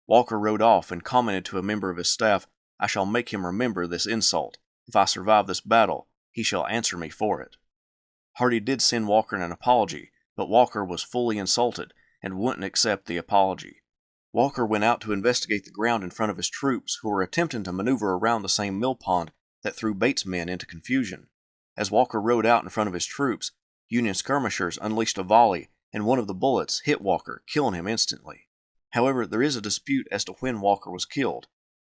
Walker rode off and commented to a member of his staff, "I shall make him remember this insult. If I survive this battle, he shall answer me for it." Hardee did send Walker an apology, but Walker was fully insulted and wouldn't accept the apology. Walker went out to investigate the ground in front of his troops, who were attempting to maneuver around the same mill pond that threw Bates' men into confusion. As Walker rode out in front of his troops, Union skirmishers unleashed a volley, and one of the bullets hit Walker, killing him instantly. However, there is a dispute as to when Walker was killed.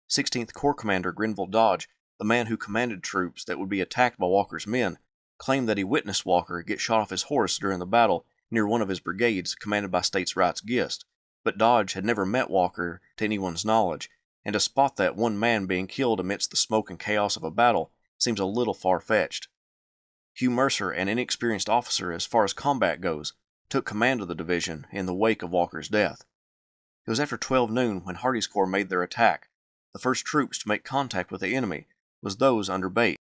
16th Corps Commander Grenville Dodge, the man who commanded troops that would be attacked by Walker's men, claimed that he witnessed Walker get shot off his horse during the battle near one of his brigades commanded by States Rights Gist, but Dodge had never met Walker to anyone's knowledge, and to spot that one man being killed amidst the smoke and chaos of a battle seems a little far-fetched. Hugh Mercer, an inexperienced officer as far as combat goes, took command of the division in the wake of Walker's death. It was after 12 noon when Hardee's corps made their attack. The first troops to make contact with the enemy was those under Bate,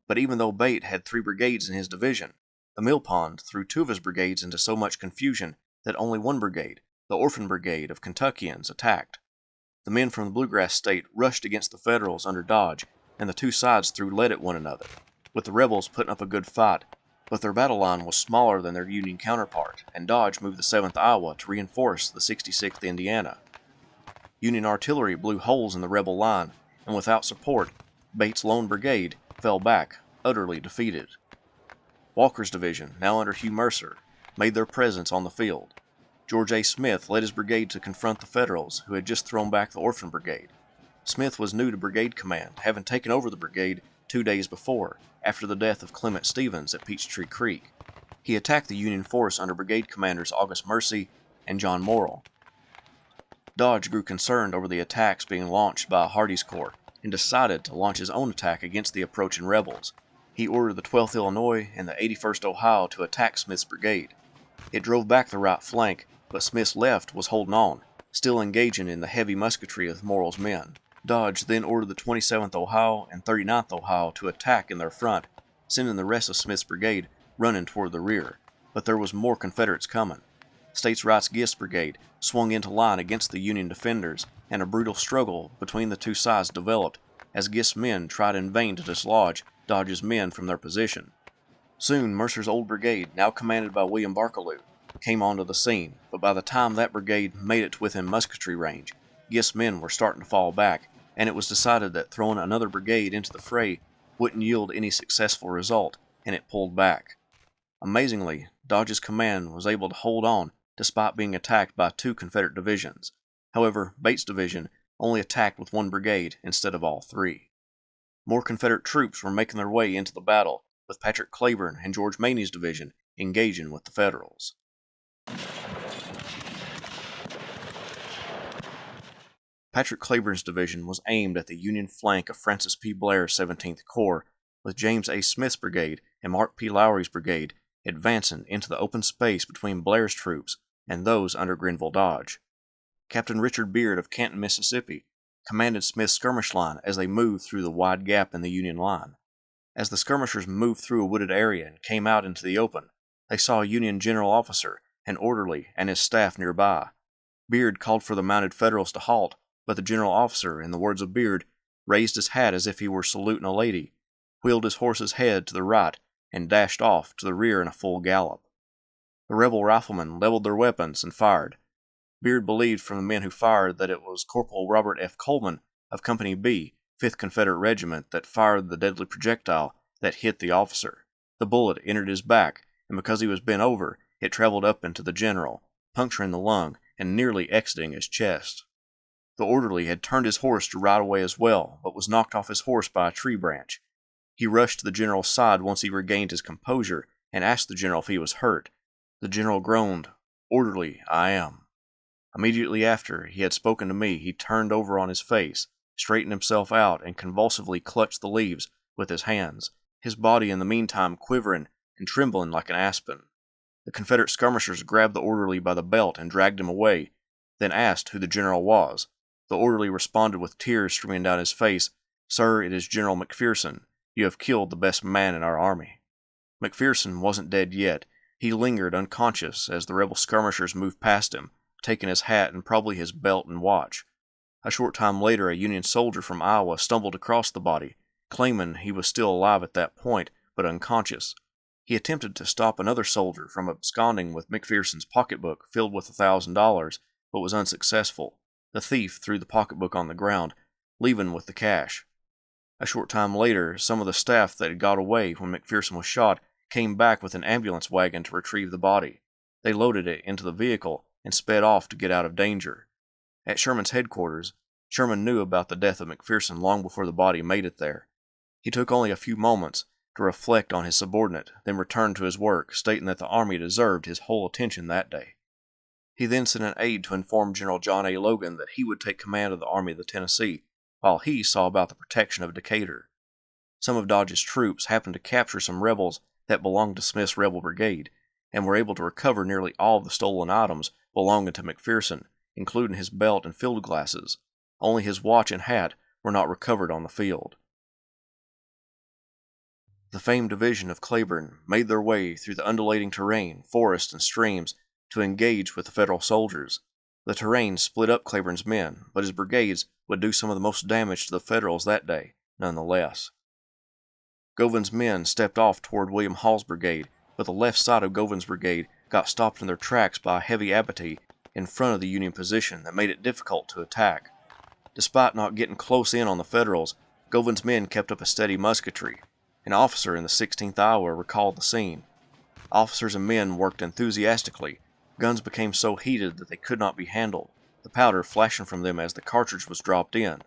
but even though Bate had 3 brigades in his division, the mill pond threw 2 of his brigades into so much confusion that only one brigade, the Orphan Brigade of Kentuckians, attacked. The men from the Bluegrass State rushed against the Federals under Dodge, and the two sides threw lead at one another, with the rebels putting up a good fight, but their battle line was smaller than their Union counterpart, and Dodge moved the 7th Iowa to reinforce the 66th Indiana. Union artillery blew holes in the rebel line, and without support, Bates' lone brigade fell back, utterly defeated. Walker's division, now under Hugh Mercer, made their presence on the field. George A. Smith led his brigade to confront the Federals, who had just thrown back the Orphan Brigade. Smith was new to brigade command, having taken over the brigade 2 days before, after the death of Clement Stevens at Peachtree Creek. He attacked the Union force under brigade commanders August Mercy and John Morrill. Dodge grew concerned over the attacks being launched by Hardee's corps and decided to launch his own attack against the approaching rebels. He ordered the 12th Illinois and the 81st Ohio to attack Smith's brigade. It drove back the right flank, but Smith's left was holding on, still engaging in the heavy musketry of Morrill's men. Dodge then ordered the 27th Ohio and 39th Ohio to attack in their front, sending the rest of Smith's brigade running toward the rear. But there was more Confederates coming. States' Rights Gist's brigade swung into line against the Union defenders, and a brutal struggle between the two sides developed as Gist's men tried in vain to dislodge Dodge's men from their position. Soon Mercer's old brigade, now commanded by William Barkaloo, came onto the scene, but by the time that brigade made it to within musketry range, Gist's men were starting to fall back, and it was decided that throwing another brigade into the fray wouldn't yield any successful result, and it pulled back. Amazingly, Dodge's command was able to hold on despite being attacked by 2 Confederate divisions. However, Bates' division only attacked with 1 brigade instead of all 3. More Confederate troops were making their way into the battle, with Patrick Cleburne and George Maney's division engaging with the Federals. Patrick Cleburne's division was aimed at the Union flank of Francis P. Blair's 17th Corps, with James A. Smith's brigade and Mark P. Lowry's brigade advancing into the open space between Blair's troops and those under Grenville Dodge. Captain Richard Beard of Canton, Mississippi, commanded Smith's skirmish line as they moved through the wide gap in the Union line. As the skirmishers moved through a wooded area and came out into the open, they saw a Union general officer, an orderly, and his staff nearby. Beard called for the mounted Federals to halt, but the general officer, in the words of Beard, raised his hat as if he were saluting a lady, wheeled his horse's head to the right, and dashed off to the rear in a full gallop. The rebel riflemen leveled their weapons and fired. Beard believed from the men who fired that it was Corporal Robert F. Coleman of Company B, 5th Confederate Regiment, that fired the deadly projectile that hit the officer. The bullet entered his back, and because he was bent over, it traveled up into the general, puncturing the lung and nearly exiting his chest. The orderly had turned his horse to ride away as well, but was knocked off his horse by a tree branch. He rushed to the general's side once he regained his composure and asked the general if he was hurt. The general groaned, "Orderly, I am." Immediately after he had spoken to me, he turned over on his face, straightened himself out, and convulsively clutched the leaves with his hands, his body in the meantime quivering and trembling like an aspen. The Confederate skirmishers grabbed the orderly by the belt and dragged him away, then asked who the general was. The orderly responded with tears streaming down his face, "Sir, it is General McPherson. You have killed the best man in our army." McPherson wasn't dead yet. He lingered unconscious as the rebel skirmishers moved past him, taking his hat and probably his belt and watch. A short time later, a Union soldier from Iowa stumbled across the body, claiming he was still alive at that point, but unconscious. He attempted to stop another soldier from absconding with McPherson's pocketbook filled with $1,000, but was unsuccessful. The thief threw the pocketbook on the ground, leaving with the cash. A short time later, some of the staff that had got away when McPherson was shot came back with an ambulance wagon to retrieve the body. They loaded it into the vehicle and sped off to get out of danger. At Sherman's headquarters, Sherman knew about the death of McPherson long before the body made it there. He took only a few moments to reflect on his subordinate, then returned to his work, stating that the army deserved his whole attention that day. He then sent an aide to inform General John A. Logan that he would take command of the Army of the Tennessee, while he saw about the protection of Decatur. Some of Dodge's troops happened to capture some rebels that belonged to Smith's rebel brigade, and were able to recover nearly all of the stolen items belonging to McPherson, including his belt and field glasses. Only his watch and hat were not recovered on the field. The famed division of Cleburne made their way through the undulating terrain, forests, and streams to engage with the Federal soldiers. The terrain split up Cleburne's men, but his brigades would do some of the most damage to the Federals that day, nonetheless. Govan's men stepped off toward William Hall's brigade, but the left side of Govan's brigade got stopped in their tracks by a heavy abattis in front of the Union position that made it difficult to attack. Despite not getting close in on the Federals, Govan's men kept up a steady musketry. An officer in the 16th Iowa recalled the scene. Officers and men worked enthusiastically. Guns became so heated that they could not be handled, the powder flashing from them as the cartridge was dropped in.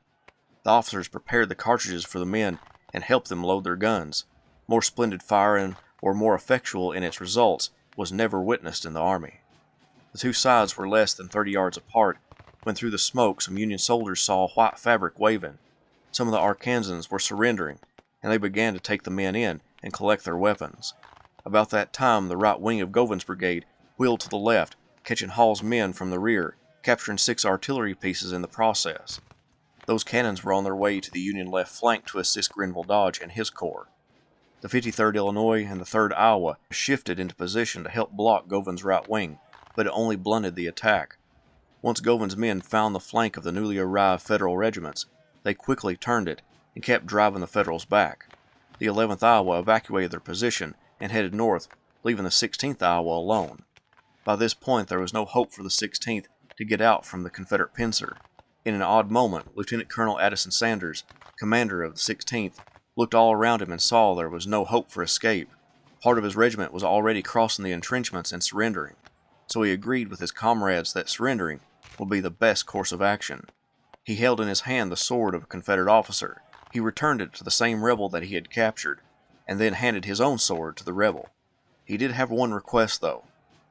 The officers prepared the cartridges for the men and helped them load their guns. More splendid firing, or more effectual in its results, was never witnessed in the army. The two sides were less than 30 yards apart when through the smoke some Union soldiers saw white fabric waving. Some of the Arkansans were surrendering, and they began to take the men in and collect their weapons. About that time, the right wing of Govan's brigade wheeled to the left, catching Hall's men from the rear, capturing 6 artillery pieces in the process. Those cannons were on their way to the Union left flank to assist Grenville Dodge and his corps. The 53rd Illinois and the 3rd Iowa shifted into position to help block Govan's right wing, but it only blunted the attack. Once Govan's men found the flank of the newly arrived Federal regiments, they quickly turned it and kept driving the Federals back. The 11th Iowa evacuated their position and headed north, leaving the 16th Iowa alone. By this point, there was no hope for the 16th to get out from the Confederate pincer. In an odd moment, Lieutenant Colonel Addison Sanders, commander of the 16th, looked all around him and saw there was no hope for escape. Part of his regiment was already crossing the entrenchments and surrendering, so he agreed with his comrades that surrendering would be the best course of action. He held in his hand the sword of a Confederate officer. He returned it to the same rebel that he had captured, and then handed his own sword to the rebel. He did have one request, though.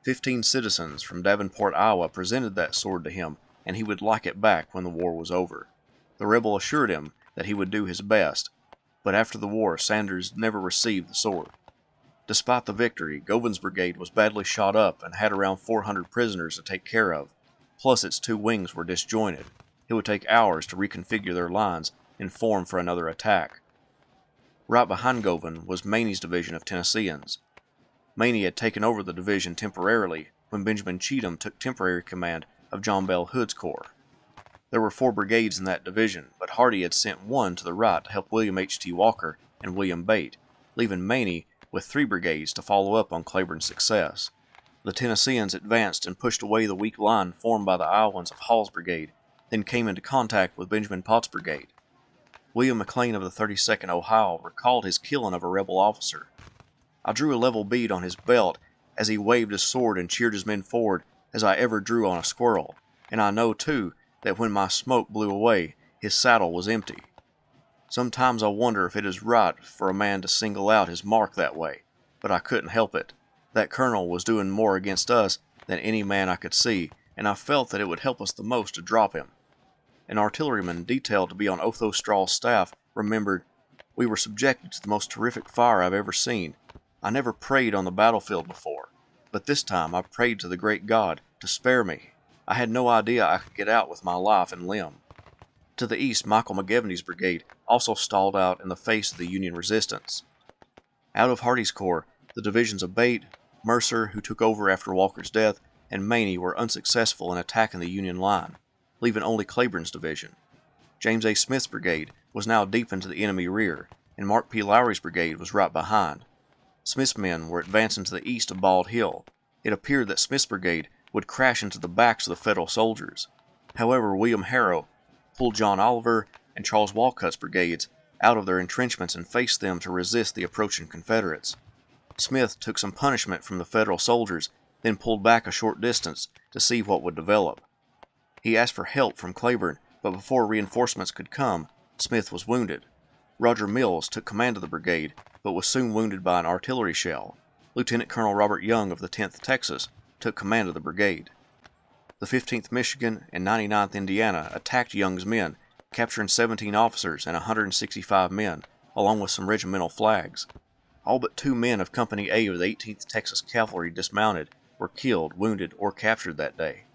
15 citizens from Davenport, Iowa presented that sword to him, and he would like it back when the war was over. The rebel assured him that he would do his best, but after the war, Sanders never received the sword. Despite the victory, Govan's brigade was badly shot up and had around 400 prisoners to take care of, plus its 2 wings were disjointed. It would take hours to reconfigure their lines and form for another attack. Right behind Govan was Maney's division of Tennesseans. Maney had taken over the division temporarily when Benjamin Cheatham took temporary command of John Bell Hood's corps. There were 4 brigades in that division, but Hardee had sent one to the right to help William H.T. Walker and William Bate, leaving Maney with 3 brigades to follow up on Cleburne's success. The Tennesseans advanced and pushed away the weak line formed by the Iowans of Hall's brigade, then came into contact with Benjamin Pott's brigade. William McLean of the 32nd Ohio recalled his killing of a rebel officer. I drew a level bead on his belt as he waved his sword and cheered his men forward as I ever drew on a squirrel, and I know, too, that when my smoke blew away, his saddle was empty. Sometimes I wonder if it is right for a man to single out his mark that way, but I couldn't help it. That colonel was doing more against us than any man I could see, and I felt that it would help us the most to drop him. An artilleryman detailed to be on Otho Straw's staff remembered, "We were subjected to the most terrific fire I've ever seen. I never prayed on the battlefield before, but this time I prayed to the great God to spare me. I had no idea I could get out with my life and limb." To the east, Michael McGivney's brigade also stalled out in the face of the Union resistance. Out of Hardee's corps, the divisions of Bate, Mercer, who took over after Walker's death, and Maney were unsuccessful in attacking the Union line, leaving only Cleburne's division. James A. Smith's brigade was now deep into the enemy rear, and Mark P. Lowry's brigade was right behind. Smith's men were advancing to the east of Bald Hill. It appeared that Smith's brigade would crash into the backs of the Federal soldiers. However, William Harrow pulled John Oliver and Charles Walcutt's brigades out of their entrenchments and faced them to resist the approaching Confederates. Smith took some punishment from the Federal soldiers, then pulled back a short distance to see what would develop. He asked for help from Cleburne, but before reinforcements could come, Smith was wounded. Roger Mills took command of the brigade, but was soon wounded by an artillery shell. Lieutenant Colonel Robert Young of the 10th Texas took command of the brigade. The 15th Michigan and 99th Indiana attacked Young's men, capturing 17 officers and 165 men, along with some regimental flags. All but 2 men of Company A of the 18th Texas Cavalry dismounted, were killed, wounded, or captured that day.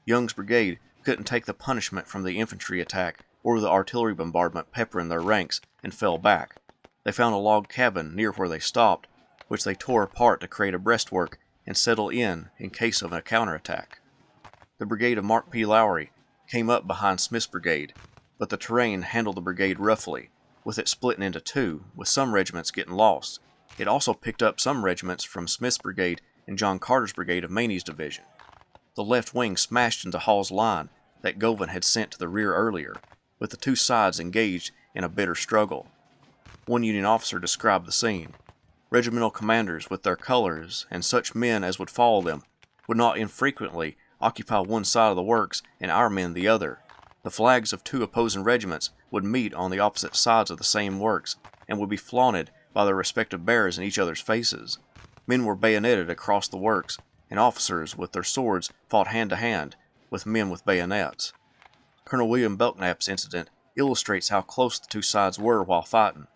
Young's brigade couldn't take the punishment from the infantry attack or the artillery bombardment peppering their ranks and fell back. They found a log cabin near where they stopped, which they tore apart to create a breastwork and settle in case of a counterattack. The brigade of Mark P. Lowry came up behind Smith's brigade, but the terrain handled the brigade roughly, with it splitting into 2, with some regiments getting lost. It also picked up some regiments from Smith's brigade and John Carter's brigade of Maney's division. The left wing smashed into Hall's line that Govan had sent to the rear earlier, with the 2 sides engaged in a bitter struggle. One Union officer described the scene. Regimental commanders with their colors and such men as would follow them would not infrequently occupy one side of the works and our men the other. The flags of 2 opposing regiments would meet on the opposite sides of the same works and would be flaunted by their respective bearers in each other's faces. Men were bayoneted across the works, and officers with their swords fought hand to hand with men with bayonets. Colonel William Belknap's incident illustrates how close the 2 sides were while fighting.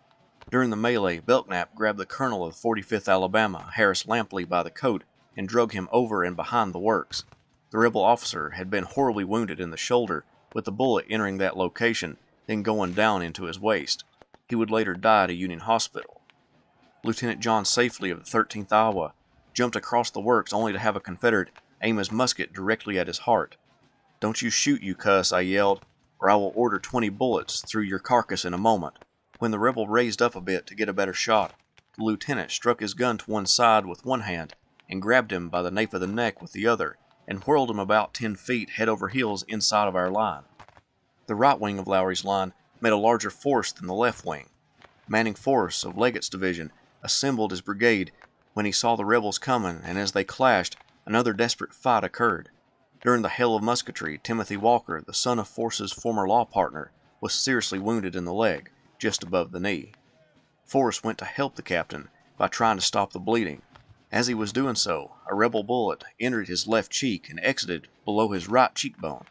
During the melee, Belknap grabbed the colonel of the 45th Alabama, Harris Lampley, by the coat and drug him over and behind the works. The rebel officer had been horribly wounded in the shoulder, with the bullet entering that location, then going down into his waist. He would later die at a Union hospital. Lieutenant John Safely of the 13th Iowa jumped across the works only to have a Confederate aim his musket directly at his heart. "Don't you shoot, you cuss," I yelled, "or I will order 20 bullets through your carcass in a moment." When the rebel raised up a bit to get a better shot, the lieutenant struck his gun to one side with one hand and grabbed him by the nape of the neck with the other and whirled him about 10 feet head over heels inside of our line. The right wing of Lowry's line met a larger force than the left wing. Manning Force of Leggett's division assembled his brigade when he saw the rebels coming, and as they clashed, another desperate fight occurred. During the hail of musketry, Timothy Walker, the son of Force's former law partner, was seriously wounded in the leg, just above the knee. Force went to help the captain by trying to stop the bleeding. As he was doing so, a rebel bullet entered his left cheek and exited below his right cheekbone.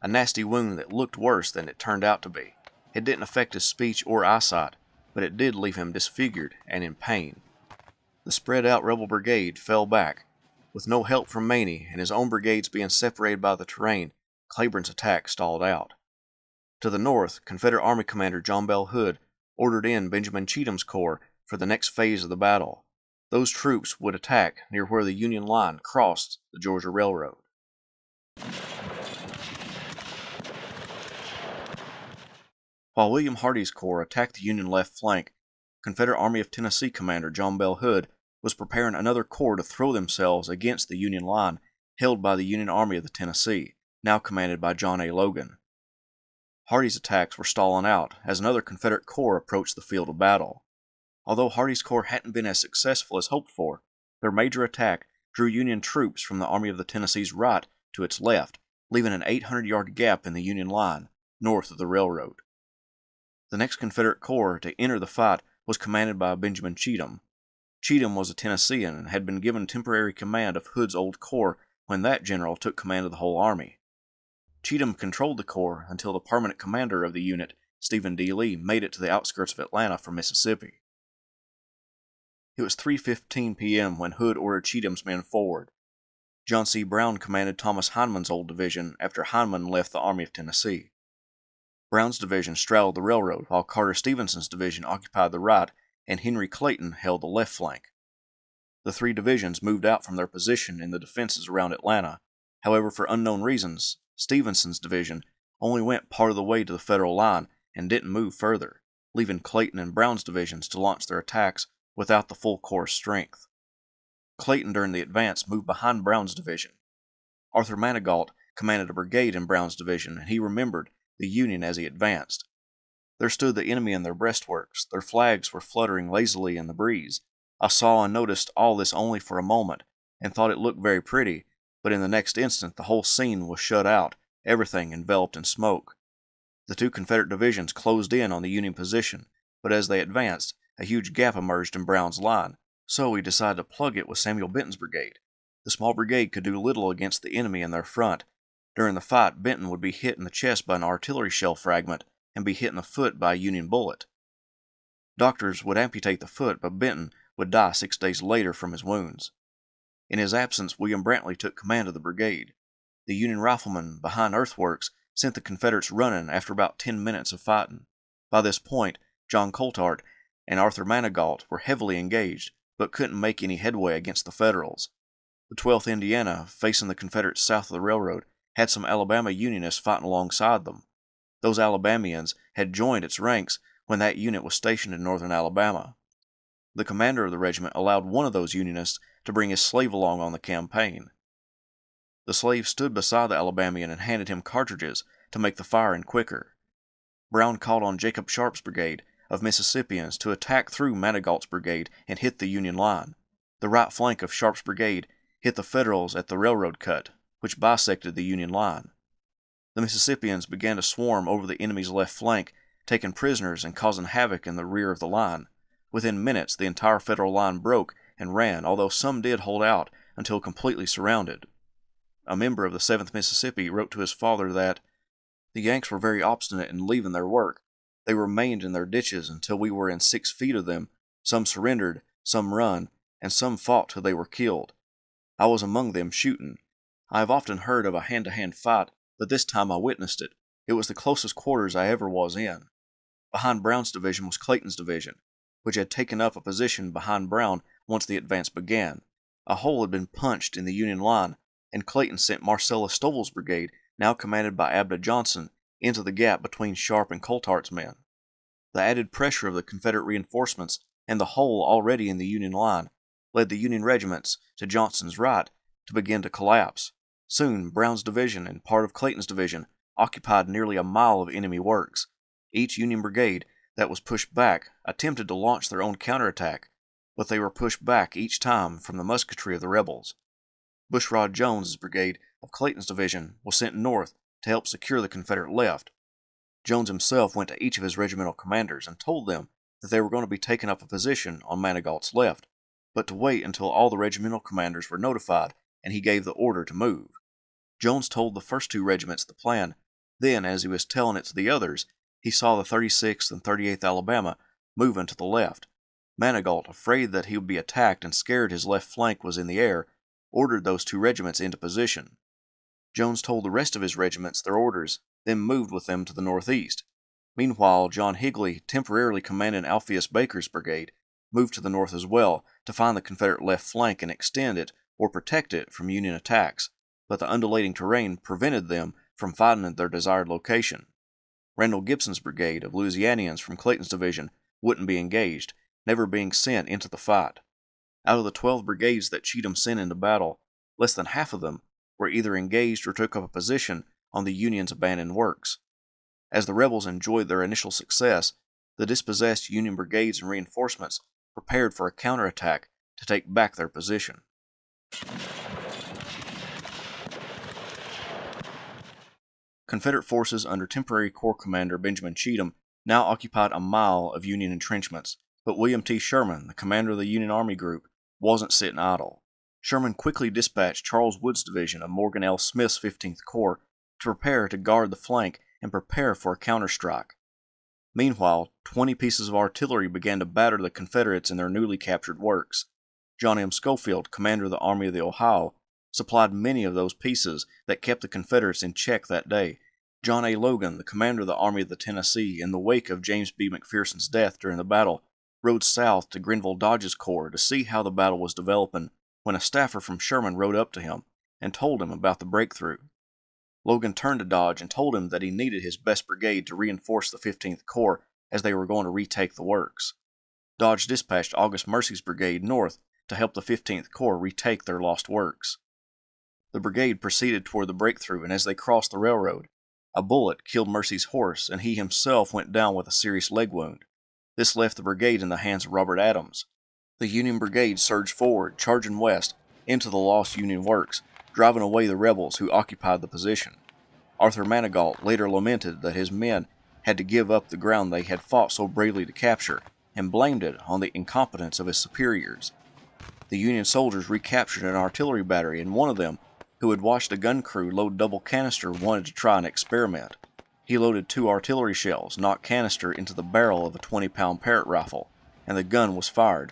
A nasty wound that looked worse than it turned out to be. It didn't affect his speech or eyesight, but it did leave him disfigured and in pain. The spread-out rebel brigade fell back. With no help from Maney and his own brigades being separated by the terrain, Cleburne's attack stalled out. To the north, Confederate Army Commander John Bell Hood ordered in Benjamin Cheatham's corps for the next phase of the battle. Those troops would attack near where the Union line crossed the Georgia Railroad. While William Hardee's corps attacked the Union left flank, Confederate Army of Tennessee Commander John Bell Hood was preparing another corps to throw themselves against the Union line held by the Union Army of the Tennessee, now commanded by John A. Logan. Hardee's attacks were stalling out as another Confederate corps approached the field of battle. Although Hardee's corps hadn't been as successful as hoped for, their major attack drew Union troops from the Army of the Tennessee's right to its left, leaving an 800-yard gap in the Union line north of the railroad. The next Confederate corps to enter the fight was commanded by Benjamin Cheatham. Cheatham was a Tennessean and had been given temporary command of Hood's old corps when that general took command of the whole army. Cheatham controlled the corps until the permanent commander of the unit, Stephen D. Lee, made it to the outskirts of Atlanta from Mississippi. It was 3:15 p.m. when Hood ordered Cheatham's men forward. John C. Brown commanded Thomas Hindman's old division after Hindman left the Army of Tennessee. Brown's division straddled the railroad, while Carter Stevenson's division occupied the right and Henry Clayton held the left flank. The three divisions moved out from their position in the defenses around Atlanta. However, for unknown reasons, Stevenson's division only went part of the way to the Federal line and didn't move further, leaving Clayton and Brown's divisions to launch their attacks without the full corps strength. Clayton during the advance moved behind Brown's division. Arthur Manigault commanded a brigade in Brown's division, and he remembered the Union as he advanced. There stood the enemy in their breastworks. Their flags were fluttering lazily in the breeze. I saw and noticed all this only for a moment, and thought it looked very pretty, but in the next instant the whole scene was shut out, everything enveloped in smoke. The two Confederate divisions closed in on the Union position, but as they advanced, a huge gap emerged in Brown's line, so he decided to plug it with Samuel Benton's brigade. The small brigade could do little against the enemy in their front. During the fight, Benton would be hit in the chest by an artillery shell fragment and be hit in the foot by a Union bullet. Doctors would amputate the foot, but Benton would die 6 days later from his wounds. In his absence, William Brantley took command of the brigade. The Union riflemen behind earthworks sent the Confederates running after about 10 minutes of fighting. By this point, John Coltart and Arthur Manigault were heavily engaged, but couldn't make any headway against the Federals. The 12th Indiana, facing the Confederates south of the railroad, had some Alabama Unionists fighting alongside them. Those Alabamians had joined its ranks when that unit was stationed in northern Alabama. The commander of the regiment allowed one of those Unionists to bring his slave along on the campaign. The slave stood beside the Alabamian and handed him cartridges to make the firing quicker. Brown called on Jacob Sharp's brigade of Mississippians to attack through Manigault's brigade and hit the Union line. The right flank of Sharp's brigade hit the Federals at the railroad cut, which bisected the Union line. The Mississippians began to swarm over the enemy's left flank, taking prisoners and causing havoc in the rear of the line. Within minutes, the entire Federal line broke and ran, although some did hold out until completely surrounded. A member of the 7th Mississippi wrote to his father that the Yanks were very obstinate in leaving their work. They remained in their ditches until we were in 6 feet of them. Some surrendered, some run, and some fought till they were killed. I was among them shooting. I have often heard of a hand-to-hand fight, but this time I witnessed it. It was the closest quarters I ever was in. Behind Brown's division was Clayton's division, which had taken up a position behind Brown once the advance began. A hole had been punched in the Union line, and Clayton sent Marcellus Stovall's brigade, now commanded by Abner Johnston, into the gap between Sharp and Coulthard's men. The added pressure of the Confederate reinforcements and the hole already in the Union line led the Union regiments to Johnston's right to begin to collapse. Soon, Brown's division and part of Clayton's division occupied nearly a mile of enemy works. Each Union brigade that was pushed back attempted to launch their own counterattack, but they were pushed back each time from the musketry of the rebels. Bushrod Jones's brigade of Clayton's division was sent north to help secure the Confederate left. Jones himself went to each of his regimental commanders and told them that they were going to be taking up a position on Manigault's left, but to wait until all the regimental commanders were notified and he gave the order to move. Jones told the first 2 regiments the plan. Then, as he was telling it to the others, he saw the 36th and 38th Alabama moving to the left. Manigault, afraid that he would be attacked and scared his left flank was in the air, ordered those 2 regiments into position. Jones told the rest of his regiments their orders, then moved with them to the northeast. Meanwhile, John Higley, temporarily commanding Alpheus Baker's brigade, moved to the north as well to find the Confederate left flank and extend it or protect it from Union attacks, but the undulating terrain prevented them from finding their desired location. Randall Gibson's brigade of Louisianians from Clayton's division wouldn't be engaged, never being sent into the fight. Out of the 12 brigades that Cheatham sent into battle, less than half of them were either engaged or took up a position on the Union's abandoned works. As the rebels enjoyed their initial success, the dispossessed Union brigades and reinforcements prepared for a counterattack to take back their position. Confederate forces under temporary Corps Commander Benjamin Cheatham now occupied a mile of Union entrenchments, but William T. Sherman, the commander of the Union Army Group, wasn't sitting idle. Sherman quickly dispatched Charles Wood's division of Morgan L. Smith's 15th Corps to prepare to guard the flank and prepare for a counterstrike. Meanwhile, 20 pieces of artillery began to batter the Confederates in their newly captured works. John M. Schofield, commander of the Army of the Ohio, supplied many of those pieces that kept the Confederates in check that day. John A. Logan, the commander of the Army of the Tennessee, in the wake of James B. McPherson's death during the battle, rode south to Grenville Dodge's corps to see how the battle was developing when a staffer from Sherman rode up to him and told him about the breakthrough. Logan turned to Dodge and told him that he needed his best brigade to reinforce the 15th Corps as they were going to retake the works. Dodge dispatched August Mercy's brigade north to help the 15th Corps retake their lost works. The brigade proceeded toward the breakthrough, and as they crossed the railroad, a bullet killed Mercy's horse, and he himself went down with a serious leg wound. This left the brigade in the hands of Robert Adams. The Union brigade surged forward, charging west, into the lost Union works, driving away the rebels who occupied the position. Arthur Manigault later lamented that his men had to give up the ground they had fought so bravely to capture, and blamed it on the incompetence of his superiors. The Union soldiers recaptured an artillery battery, and one of them, who had watched a gun crew load double canister, wanted to try an experiment. He loaded 2 artillery shells, not canister, into the barrel of a 20-pound Parrott rifle, and the gun was fired,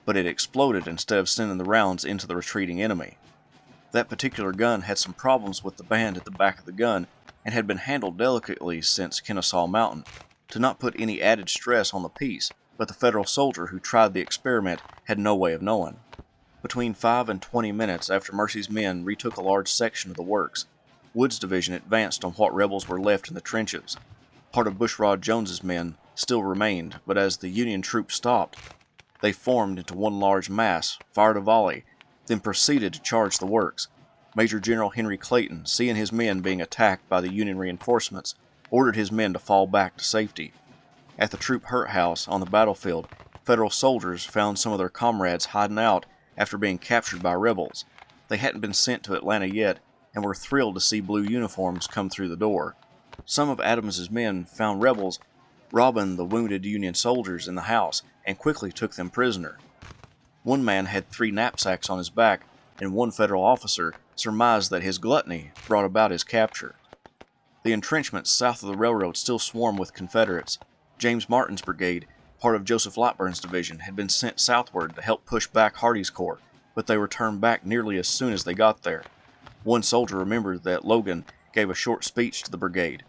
but it exploded instead of sending the rounds into the retreating enemy. That particular gun had some problems with the band at the back of the gun and had been handled delicately since Kennesaw Mountain, to not put any added stress on the piece, but the Federal soldier who tried the experiment had no way of knowing. Between 5 and 20 minutes after Mercy's men retook a large section of the works, Wood's division advanced on what rebels were left in the trenches. Part of Bushrod Jones's men still remained, but as the Union troops stopped, they formed into one large mass, fired a volley, then proceeded to charge the works. Major General Henry Clayton, seeing his men being attacked by the Union reinforcements, ordered his men to fall back to safety. At the troop hurt house on the battlefield, Federal soldiers found some of their comrades hiding out after being captured by rebels. They hadn't been sent to Atlanta yet and were thrilled to see blue uniforms come through the door. Some of Adams's men found rebels robbing the wounded Union soldiers in the house and quickly took them prisoner. One man had 3 knapsacks on his back, and one Federal officer surmised that his gluttony brought about his capture. The entrenchments south of the railroad still swarmed with Confederates. James Martin's brigade, part of Joseph Lightburn's division, had been sent southward to help push back Hardee's corps, but they returned back nearly as soon as they got there. One soldier remembered that Logan gave a short speech to the brigade.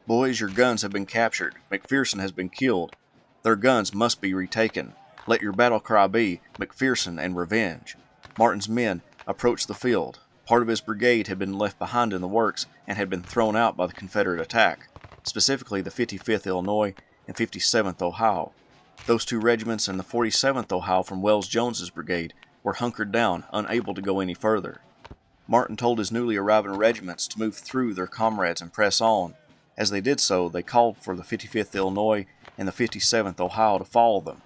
"Boys, your guns have been captured. McPherson has been killed. Their guns must be retaken. Let your battle cry be, McPherson and revenge." Martin's men approached the field. Part of his brigade had been left behind in the works and had been thrown out by the Confederate attack, specifically the 55th Illinois and 57th Ohio. Those two regiments and the 47th Ohio from Wells Jones's brigade were hunkered down, unable to go any further. Martin told his newly arriving regiments to move through their comrades and press on. As they did so, they called for the 55th Illinois and the 57th Ohio to follow them.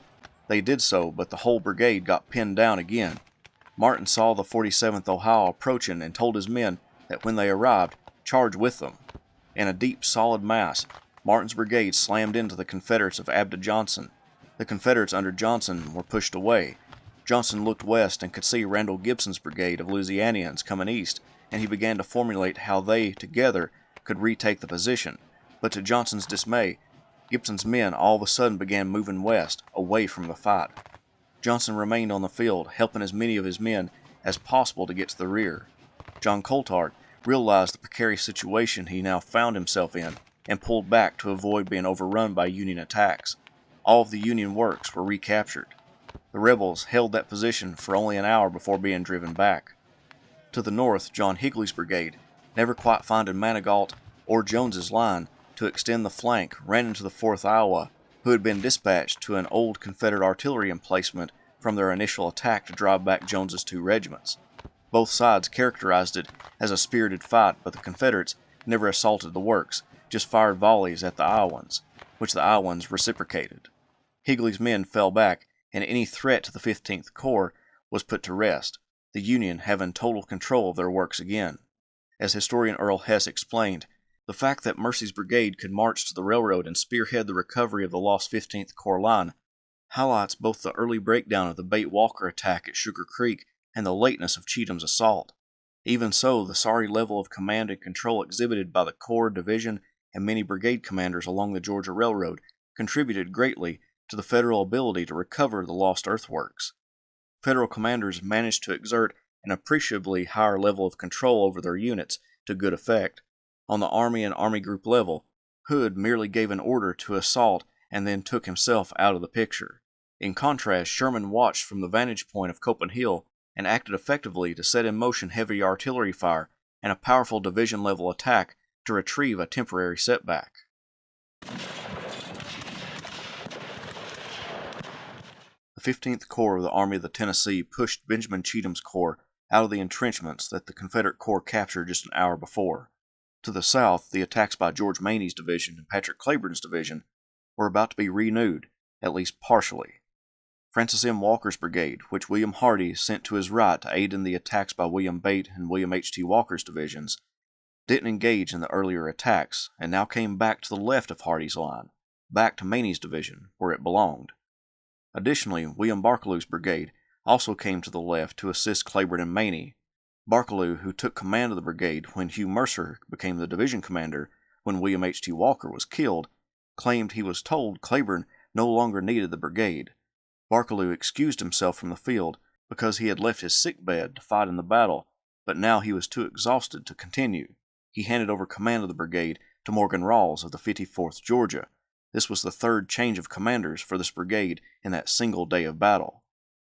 They did so, but the whole brigade got pinned down again. Martin saw the 47th Ohio approaching and told his men that when they arrived, charge with them. In a deep, solid mass, Martin's brigade slammed into the Confederates of Abda Johnston. The Confederates under Johnston were pushed away. Johnston looked west and could see Randall Gibson's brigade of Louisianians coming east, and he began to formulate how they, together, could retake the position. But to Johnston's dismay, Gibson's men all of a sudden began moving west, away from the fight. Johnston remained on the field, helping as many of his men as possible to get to the rear. John Coltart realized the precarious situation he now found himself in, and pulled back to avoid being overrun by Union attacks. All of the Union works were recaptured. The rebels held that position for only an hour before being driven back. To the north, John Higley's brigade, never quite finding Manigault or Jones's line to extend the flank, ran into the 4th Iowa, who had been dispatched to an old Confederate artillery emplacement from their initial attack to drive back Jones's two regiments. Both sides characterized it as a spirited fight, but the Confederates never assaulted the works, just fired volleys at the Iowans, which the Iowans reciprocated. Higley's men fell back, and any threat to the 15th Corps was put to rest, the Union having total control of their works again. As historian Earl Hess explained, the fact that Mercy's brigade could march to the railroad and spearhead the recovery of the lost 15th Corps line highlights both the early breakdown of the Bate-Walker attack at Sugar Creek and the lateness of Cheatham's assault. Even so, the sorry level of command and control exhibited by the Corps, Division, and many brigade commanders along the Georgia Railroad contributed greatly to the Federal ability to recover the lost earthworks. Federal commanders managed to exert an appreciably higher level of control over their units to good effect. On the Army and Army Group level, Hood merely gave an order to assault and then took himself out of the picture. In contrast, Sherman watched from the vantage point of Copeland Hill and acted effectively to set in motion heavy artillery fire and a powerful division-level attack to retrieve a temporary setback. The 15th Corps of the Army of the Tennessee pushed Benjamin Cheatham's corps out of the entrenchments that the Confederate Corps captured just an hour before. To the south, the attacks by George Maney's division and Patrick Cleburne's division were about to be renewed, at least partially. Francis M. Walker's brigade, which William Hardee sent to his right to aid in the attacks by William Bate and William H.T. Walker's divisions, didn't engage in the earlier attacks and now came back to the left of Hardee's line, back to Maney's division, where it belonged. Additionally, William Barkalew's brigade also came to the left to assist Cleburne and Maney. Barkelew, who took command of the brigade when Hugh Mercer became the division commander when William H.T. Walker was killed, claimed he was told Cleburne no longer needed the brigade. Barkelew excused himself from the field because he had left his sickbed to fight in the battle, but now he was too exhausted to continue. He handed over command of the brigade to Morgan Rawls of the 54th Georgia. This was the third change of commanders for this brigade in that single day of battle.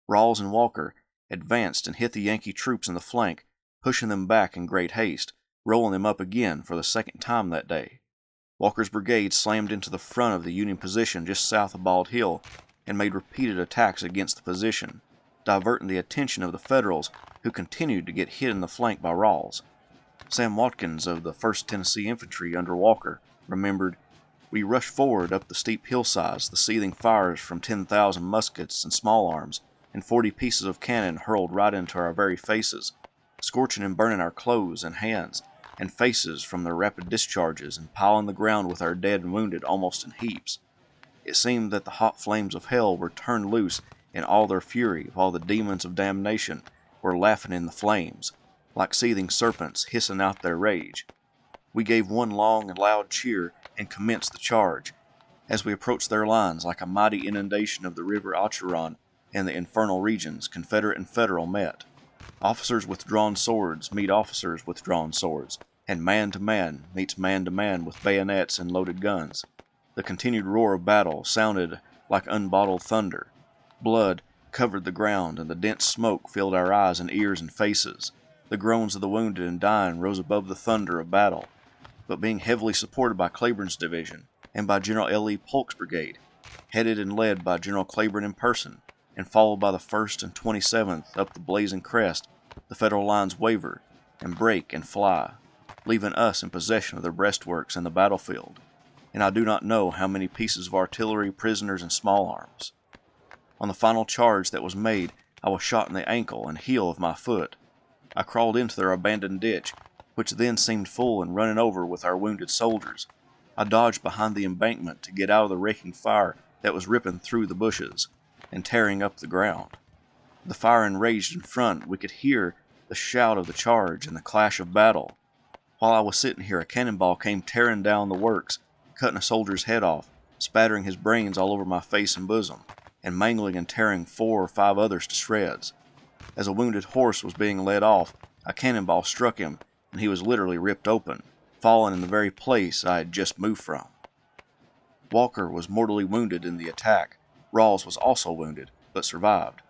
Rawls and Walker advanced and hit the Yankee troops in the flank, pushing them back in great haste, rolling them up again for the second time that day. Walker's brigade slammed into the front of the Union position just south of Bald Hill and made repeated attacks against the position, diverting the attention of the Federals, who continued to get hit in the flank by Rawls. Sam Watkins of the 1st Tennessee Infantry under Walker remembered, "We rushed forward up the steep hillsides, the seething fires from 10,000 muskets and small arms, and 40 pieces of cannon hurled right into our very faces, scorching and burning our clothes and hands and faces from their rapid discharges, and piling the ground with our dead and wounded almost in heaps. It seemed that the hot flames of hell were turned loose in all their fury, while the demons of damnation were laughing in the flames, like seething serpents hissing out their rage. We gave one long and loud cheer and commenced the charge. As we approached their lines like a mighty inundation of the river Acheron in the infernal regions, Confederate and Federal met. Officers with drawn swords meet officers with drawn swords, and man to man meets man to man with bayonets and loaded guns. The continued roar of battle sounded like unbottled thunder. Blood covered the ground, and the dense smoke filled our eyes and ears and faces. The groans of the wounded and dying rose above the thunder of battle. But being heavily supported by Cleburne's division and by General L. E. Polk's brigade, headed and led by General Cleburne in person, and followed by the 1st and 27th up the blazing crest, the Federal lines waver and break and fly, leaving us in possession of their breastworks and the battlefield, and I do not know how many pieces of artillery, prisoners, and small arms. On the final charge that was made, I was shot in the ankle and heel of my foot. I crawled into their abandoned ditch, which then seemed full and running over with our wounded soldiers. I dodged behind the embankment to get out of the raking fire that was ripping through the bushes and tearing up the ground. The fire enraged in front, we could hear the shout of the charge and the clash of battle. While I was sitting here, a cannonball came tearing down the works, cutting a soldier's head off, spattering his brains all over my face and bosom, and mangling and tearing 4 or 5 others to shreds. As a wounded horse was being led off, a cannonball struck him, and he was literally ripped open, falling in the very place I had just moved from. Walker was mortally wounded in the attack. Rawls was also wounded, but survived.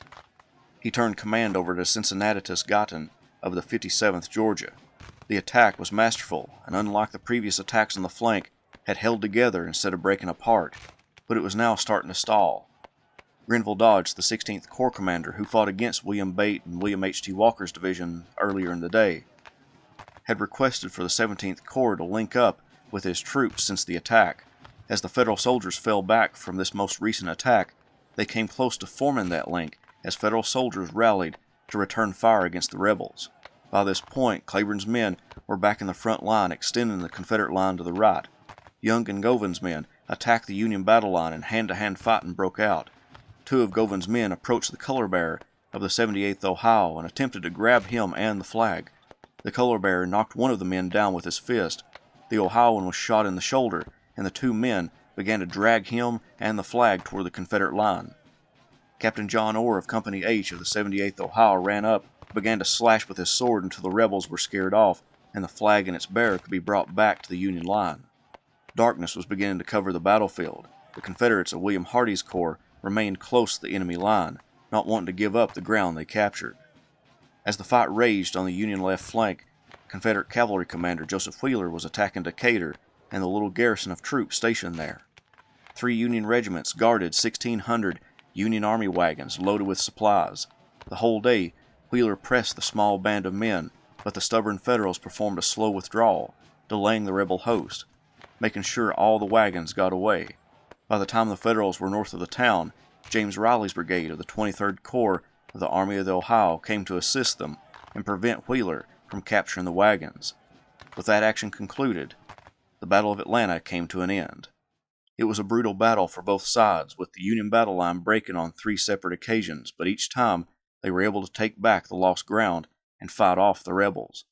He turned command over to Cincinnatus Gatton of the 57th Georgia. The attack was masterful, and unlike the previous attacks on the flank, had held together instead of breaking apart, but it was now starting to stall. Grenville Dodge, the 16th Corps commander who fought against William Bate and William H.T. Walker's division earlier in the day, had requested for the 17th Corps to link up with his troops since the attack. As the Federal soldiers fell back from this most recent attack, they came close to forming that link as Federal soldiers rallied to return fire against the rebels. By this point, Cleburne's men were back in the front line, extending the Confederate line to the right. Young and Govan's men attacked the Union battle line, and hand-to-hand fighting broke out. 2 of Govan's men approached the color bearer of the 78th Ohio and attempted to grab him and the flag. The color bearer knocked one of the men down with his fist. The Ohioan was shot in the shoulder, and the 2 men began to drag him and the flag toward the Confederate line. Captain John Orr of Company H of the 78th Ohio ran up, began to slash with his sword until the rebels were scared off, and the flag and its bearer could be brought back to the Union line. Darkness was beginning to cover the battlefield. The Confederates of William Hardee's corps remained close to the enemy line, not wanting to give up the ground they captured. As the fight raged on the Union left flank, Confederate cavalry commander Joseph Wheeler was attacking Decatur and the little garrison of troops stationed there. 3 Union regiments guarded 1,600 Union Army wagons loaded with supplies. The whole day, Wheeler pressed the small band of men, but the stubborn Federals performed a slow withdrawal, delaying the rebel host, making sure all the wagons got away. By the time the Federals were north of the town, James Riley's brigade of the 23rd Corps of the Army of the Ohio came to assist them and prevent Wheeler from capturing the wagons. With that action concluded, the Battle of Atlanta came to an end. It was a brutal battle for both sides, with the Union battle line breaking on 3 separate occasions, but each time they were able to take back the lost ground and fight off the rebels.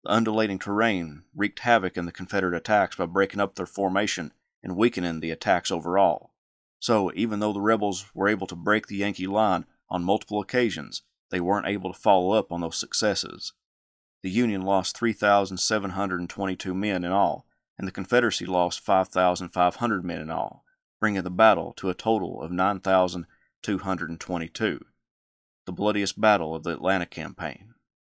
The undulating terrain wreaked havoc in the Confederate attacks by breaking up their formation and weakening the attacks overall. So, even though the rebels were able to break the Yankee line on multiple occasions, they weren't able to follow up on those successes. The Union lost 3,722 men in all, and the Confederacy lost 5,500 men in all, bringing the battle to a total of 9,222. The bloodiest battle of the Atlanta Campaign.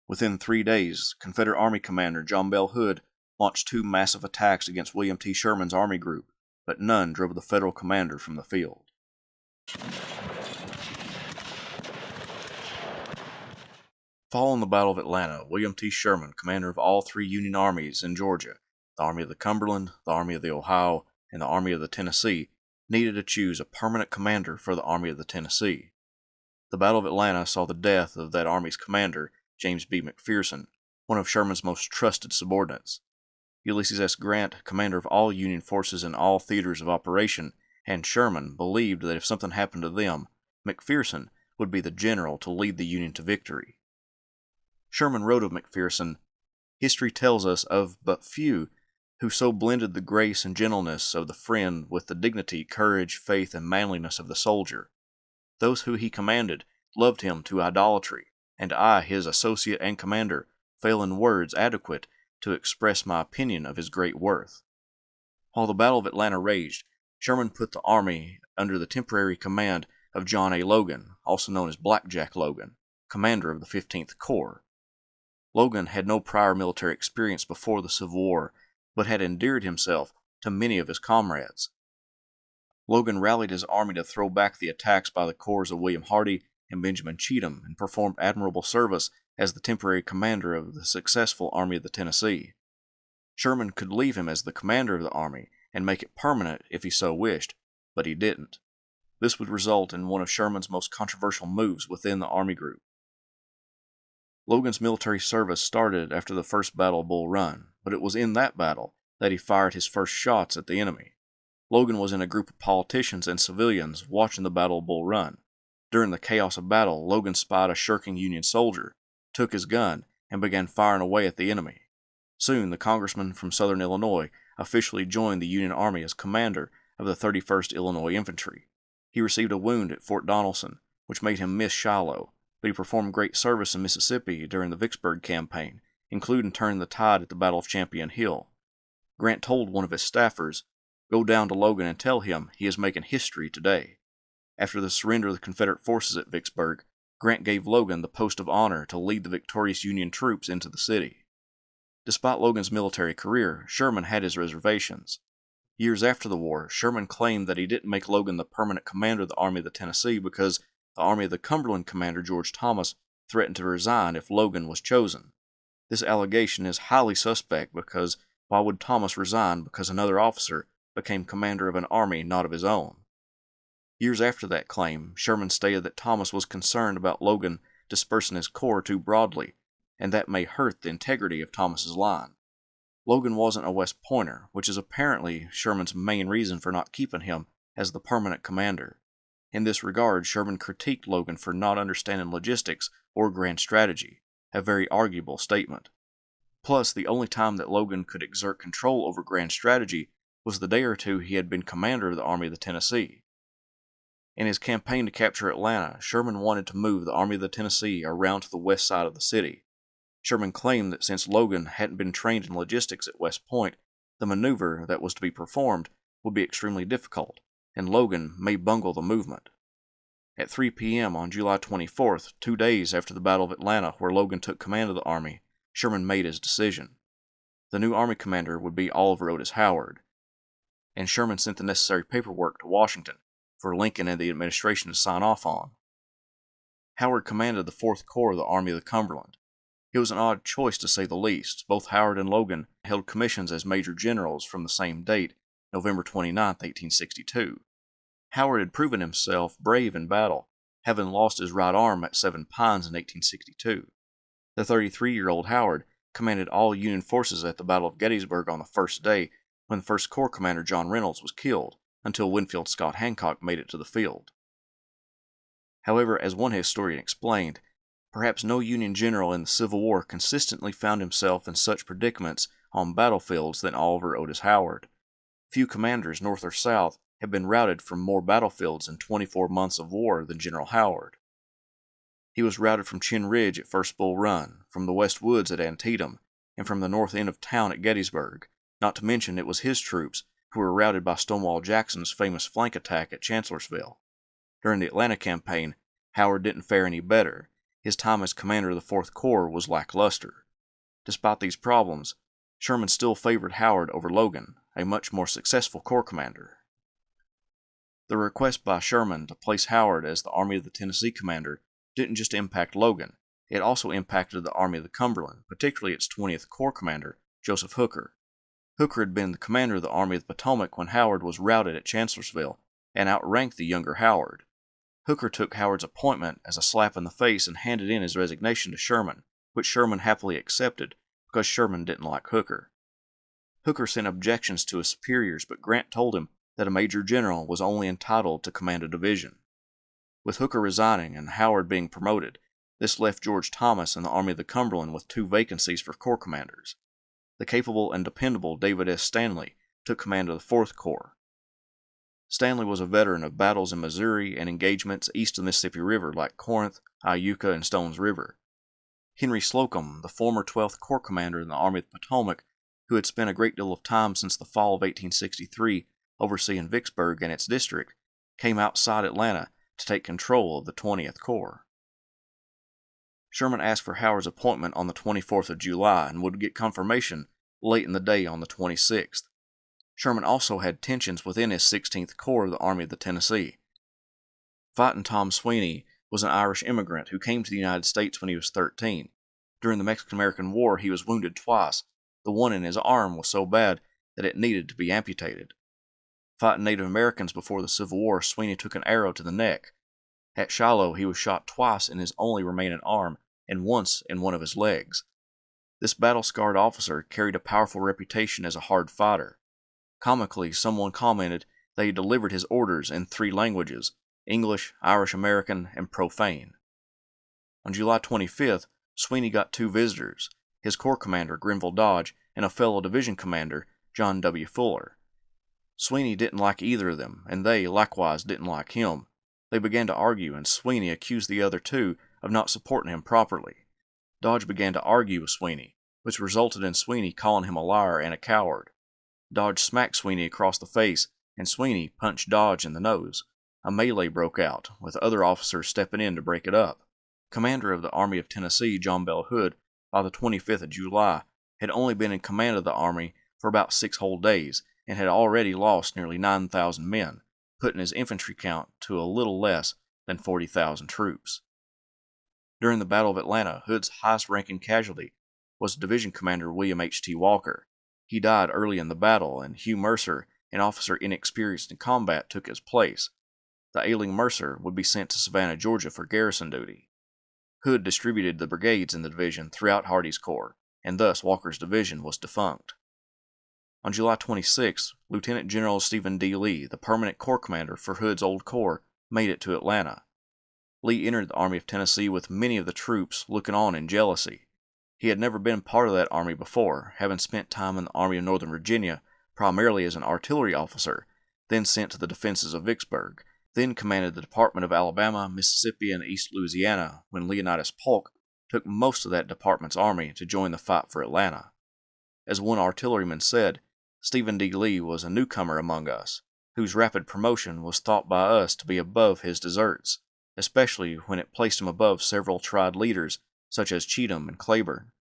Within 3 days, Confederate Army Commander John Bell Hood launched 2 massive attacks against William T. Sherman's army group, but none drove the Federal commander from the field. Following the Battle of Atlanta, William T. Sherman, commander of all 3 Union armies in Georgia, the Army of the Cumberland, the Army of the Ohio, and the Army of the Tennessee, needed to choose a permanent commander for the Army of the Tennessee. The Battle of Atlanta saw the death of that army's commander, James B. McPherson, one of Sherman's most trusted subordinates. Ulysses S. Grant, commander of all Union forces in all theaters of operation, and Sherman believed that if something happened to them, McPherson would be the general to lead the Union to victory. Sherman wrote of McPherson, "History tells us of but few who so blended the grace and gentleness of the friend with the dignity, courage, faith, and manliness of the soldier. Those who he commanded loved him to idolatry, and I, his associate and commander, fail in words adequate to express my opinion of his great worth. While the Battle of Atlanta raged, Sherman put the army under the temporary command of John A. Logan, also known as Blackjack Logan, commander of the 15th Corps. Logan had no prior military experience before the Civil War, but had endeared himself to many of his comrades. Logan rallied his army to throw back the attacks by the corps of William Hardee and Benjamin Cheatham and performed admirable service as the temporary commander of the successful Army of the Tennessee. Sherman could leave him as the commander of the army and make it permanent if he so wished, but he didn't. This would result in one of Sherman's most controversial moves within the Army group. Logan's military service started after the First Battle of Bull Run, but it was in that battle that he fired his first shots at the enemy. Logan was in a group of politicians and civilians watching the Battle of Bull Run. During the chaos of battle, Logan spied a shirking Union soldier, took his gun, and began firing away at the enemy. Soon, the congressman from southern Illinois officially joined the Union Army as commander of the 31st Illinois Infantry. He received a wound at Fort Donelson, which made him miss Shiloh, but he performed great service in Mississippi during the Vicksburg Campaign, including turning the tide at the Battle of Champion Hill. Grant told one of his staffers, "Go down to Logan and tell him he is making history today." After the surrender of the Confederate forces at Vicksburg, Grant gave Logan the post of honor to lead the victorious Union troops into the city. Despite Logan's military career, Sherman had his reservations. Years after the war, Sherman claimed that he didn't make Logan the permanent commander of the Army of the Tennessee because the Army of the Cumberland commander George Thomas threatened to resign if Logan was chosen. This allegation is highly suspect because why would Thomas resign because another officer became commander of an army not of his own? Years after that claim, Sherman stated that Thomas was concerned about Logan dispersing his corps too broadly, and that may hurt the integrity of Thomas's line. Logan wasn't a West Pointer, which is apparently Sherman's main reason for not keeping him as the permanent commander. In this regard, Sherman critiqued Logan for not understanding logistics or grand strategy, a very arguable statement. Plus, the only time that Logan could exert control over grand strategy was the day or two he had been commander of the Army of the Tennessee. In his campaign to capture Atlanta, Sherman wanted to move the Army of the Tennessee around to the west side of the city. Sherman claimed that since Logan hadn't been trained in logistics at West Point, the maneuver that was to be performed would be extremely difficult, and Logan may bungle the movement. At 3 p.m. on July 24th, 2 days after the Battle of Atlanta where Logan took command of the army, Sherman made his decision. The new army commander would be Oliver Otis Howard, and Sherman sent the necessary paperwork to Washington for Lincoln and the administration to sign off on. Howard commanded the 4th Corps of the Army of the Cumberland. It was an odd choice to say the least. Both Howard and Logan held commissions as major generals from the same date, November 29, 1862. Howard had proven himself brave in battle, having lost his right arm at Seven Pines in 1862. The 33-year-old Howard commanded all Union forces at the Battle of Gettysburg on the first day when the 1st Corps commander John Reynolds was killed, until Winfield Scott Hancock made it to the field. However, as one historian explained, perhaps no Union general in the Civil War consistently found himself in such predicaments on battlefields than Oliver Otis Howard. Few commanders, north or south, have been routed from more battlefields in 24 months of war than General Howard. He was routed from Chin Ridge at First Bull Run, from the West Woods at Antietam, and from the north end of town at Gettysburg, not to mention it was his troops who were routed by Stonewall Jackson's famous flank attack at Chancellorsville. During the Atlanta campaign, Howard didn't fare any better. His time as commander of the 4th Corps was lackluster. Despite these problems, Sherman still favored Howard over Logan, a much more successful corps commander. The request by Sherman to place Howard as the Army of the Tennessee commander didn't just impact Logan, it also impacted the Army of the Cumberland, particularly its 20th Corps commander, Joseph Hooker. Hooker had been the commander of the Army of the Potomac when Howard was routed at Chancellorsville and outranked the younger Howard. Hooker took Howard's appointment as a slap in the face and handed in his resignation to Sherman, which Sherman happily accepted because Sherman didn't like Hooker. Hooker sent objections to his superiors, but Grant told him that a major general was only entitled to command a division. With Hooker resigning and Howard being promoted, this left George Thomas and the Army of the Cumberland with 2 vacancies for corps commanders. The capable and dependable David S. Stanley took command of the 4th Corps. Stanley was a veteran of battles in Missouri and engagements east of the Mississippi River like Corinth, Iuka, and Stones River. Henry Slocum, the former 12th Corps commander in the Army of the Potomac, who had spent a great deal of time since the fall of 1863 overseeing Vicksburg and its district, came outside Atlanta to take control of the 20th Corps. Sherman asked for Howard's appointment on the 24th of July and would get confirmation late in the day on the 26th. Sherman also had tensions within his 16th Corps of the Army of the Tennessee. Fighting Tom Sweeney was an Irish immigrant who came to the United States when he was 13. During the Mexican-American War, he was wounded twice. The one in his arm was so bad that it needed to be amputated. Fighting Native Americans before the Civil War, Sweeney took an arrow to the neck. At Shiloh, he was shot twice in his only remaining arm and once in one of his legs. This battle-scarred officer carried a powerful reputation as a hard fighter. Comically, someone commented that he delivered his orders in 3 languages: English, Irish American, and profane. On July 25th, Sweeney got 2 visitors, his Corps commander, Grenville Dodge, and a fellow division commander, John W. Fuller. Sweeney didn't like either of them, and they, likewise, didn't like him. They began to argue, and Sweeney accused the other 2 of not supporting him properly. Dodge began to argue with Sweeney, which resulted in Sweeney calling him a liar and a coward. Dodge smacked Sweeney across the face, and Sweeney punched Dodge in the nose. A melee broke out, with other officers stepping in to break it up. Commander of the Army of Tennessee, John Bell Hood, by the 25th of July, had only been in command of the army for about 6 whole days, and had already lost nearly 9,000 men, putting his infantry count to a little less than 40,000 troops. During the Battle of Atlanta, Hood's highest-ranking casualty was Division Commander William H.T. Walker. He died early in the battle, and Hugh Mercer, an officer inexperienced in combat, took his place. The ailing Mercer would be sent to Savannah, Georgia for garrison duty. Hood distributed the brigades in the division throughout Hardee's Corps, and thus Walker's division was defunct. On July 26, Lieutenant General Stephen D. Lee, the permanent Corps commander for Hood's old corps, made it to Atlanta. Lee entered the Army of Tennessee with many of the troops looking on in jealousy. He had never been part of that army before, having spent time in the Army of Northern Virginia, primarily as an artillery officer, then sent to the defenses of Vicksburg, then commanded the Department of Alabama, Mississippi, and East Louisiana when Leonidas Polk took most of that department's army to join the fight for Atlanta. As one artilleryman said, Stephen D. Lee was a newcomer among us, whose rapid promotion was thought by us to be above his deserts, especially when it placed him above several tried leaders such as Cheatham and Claiborne.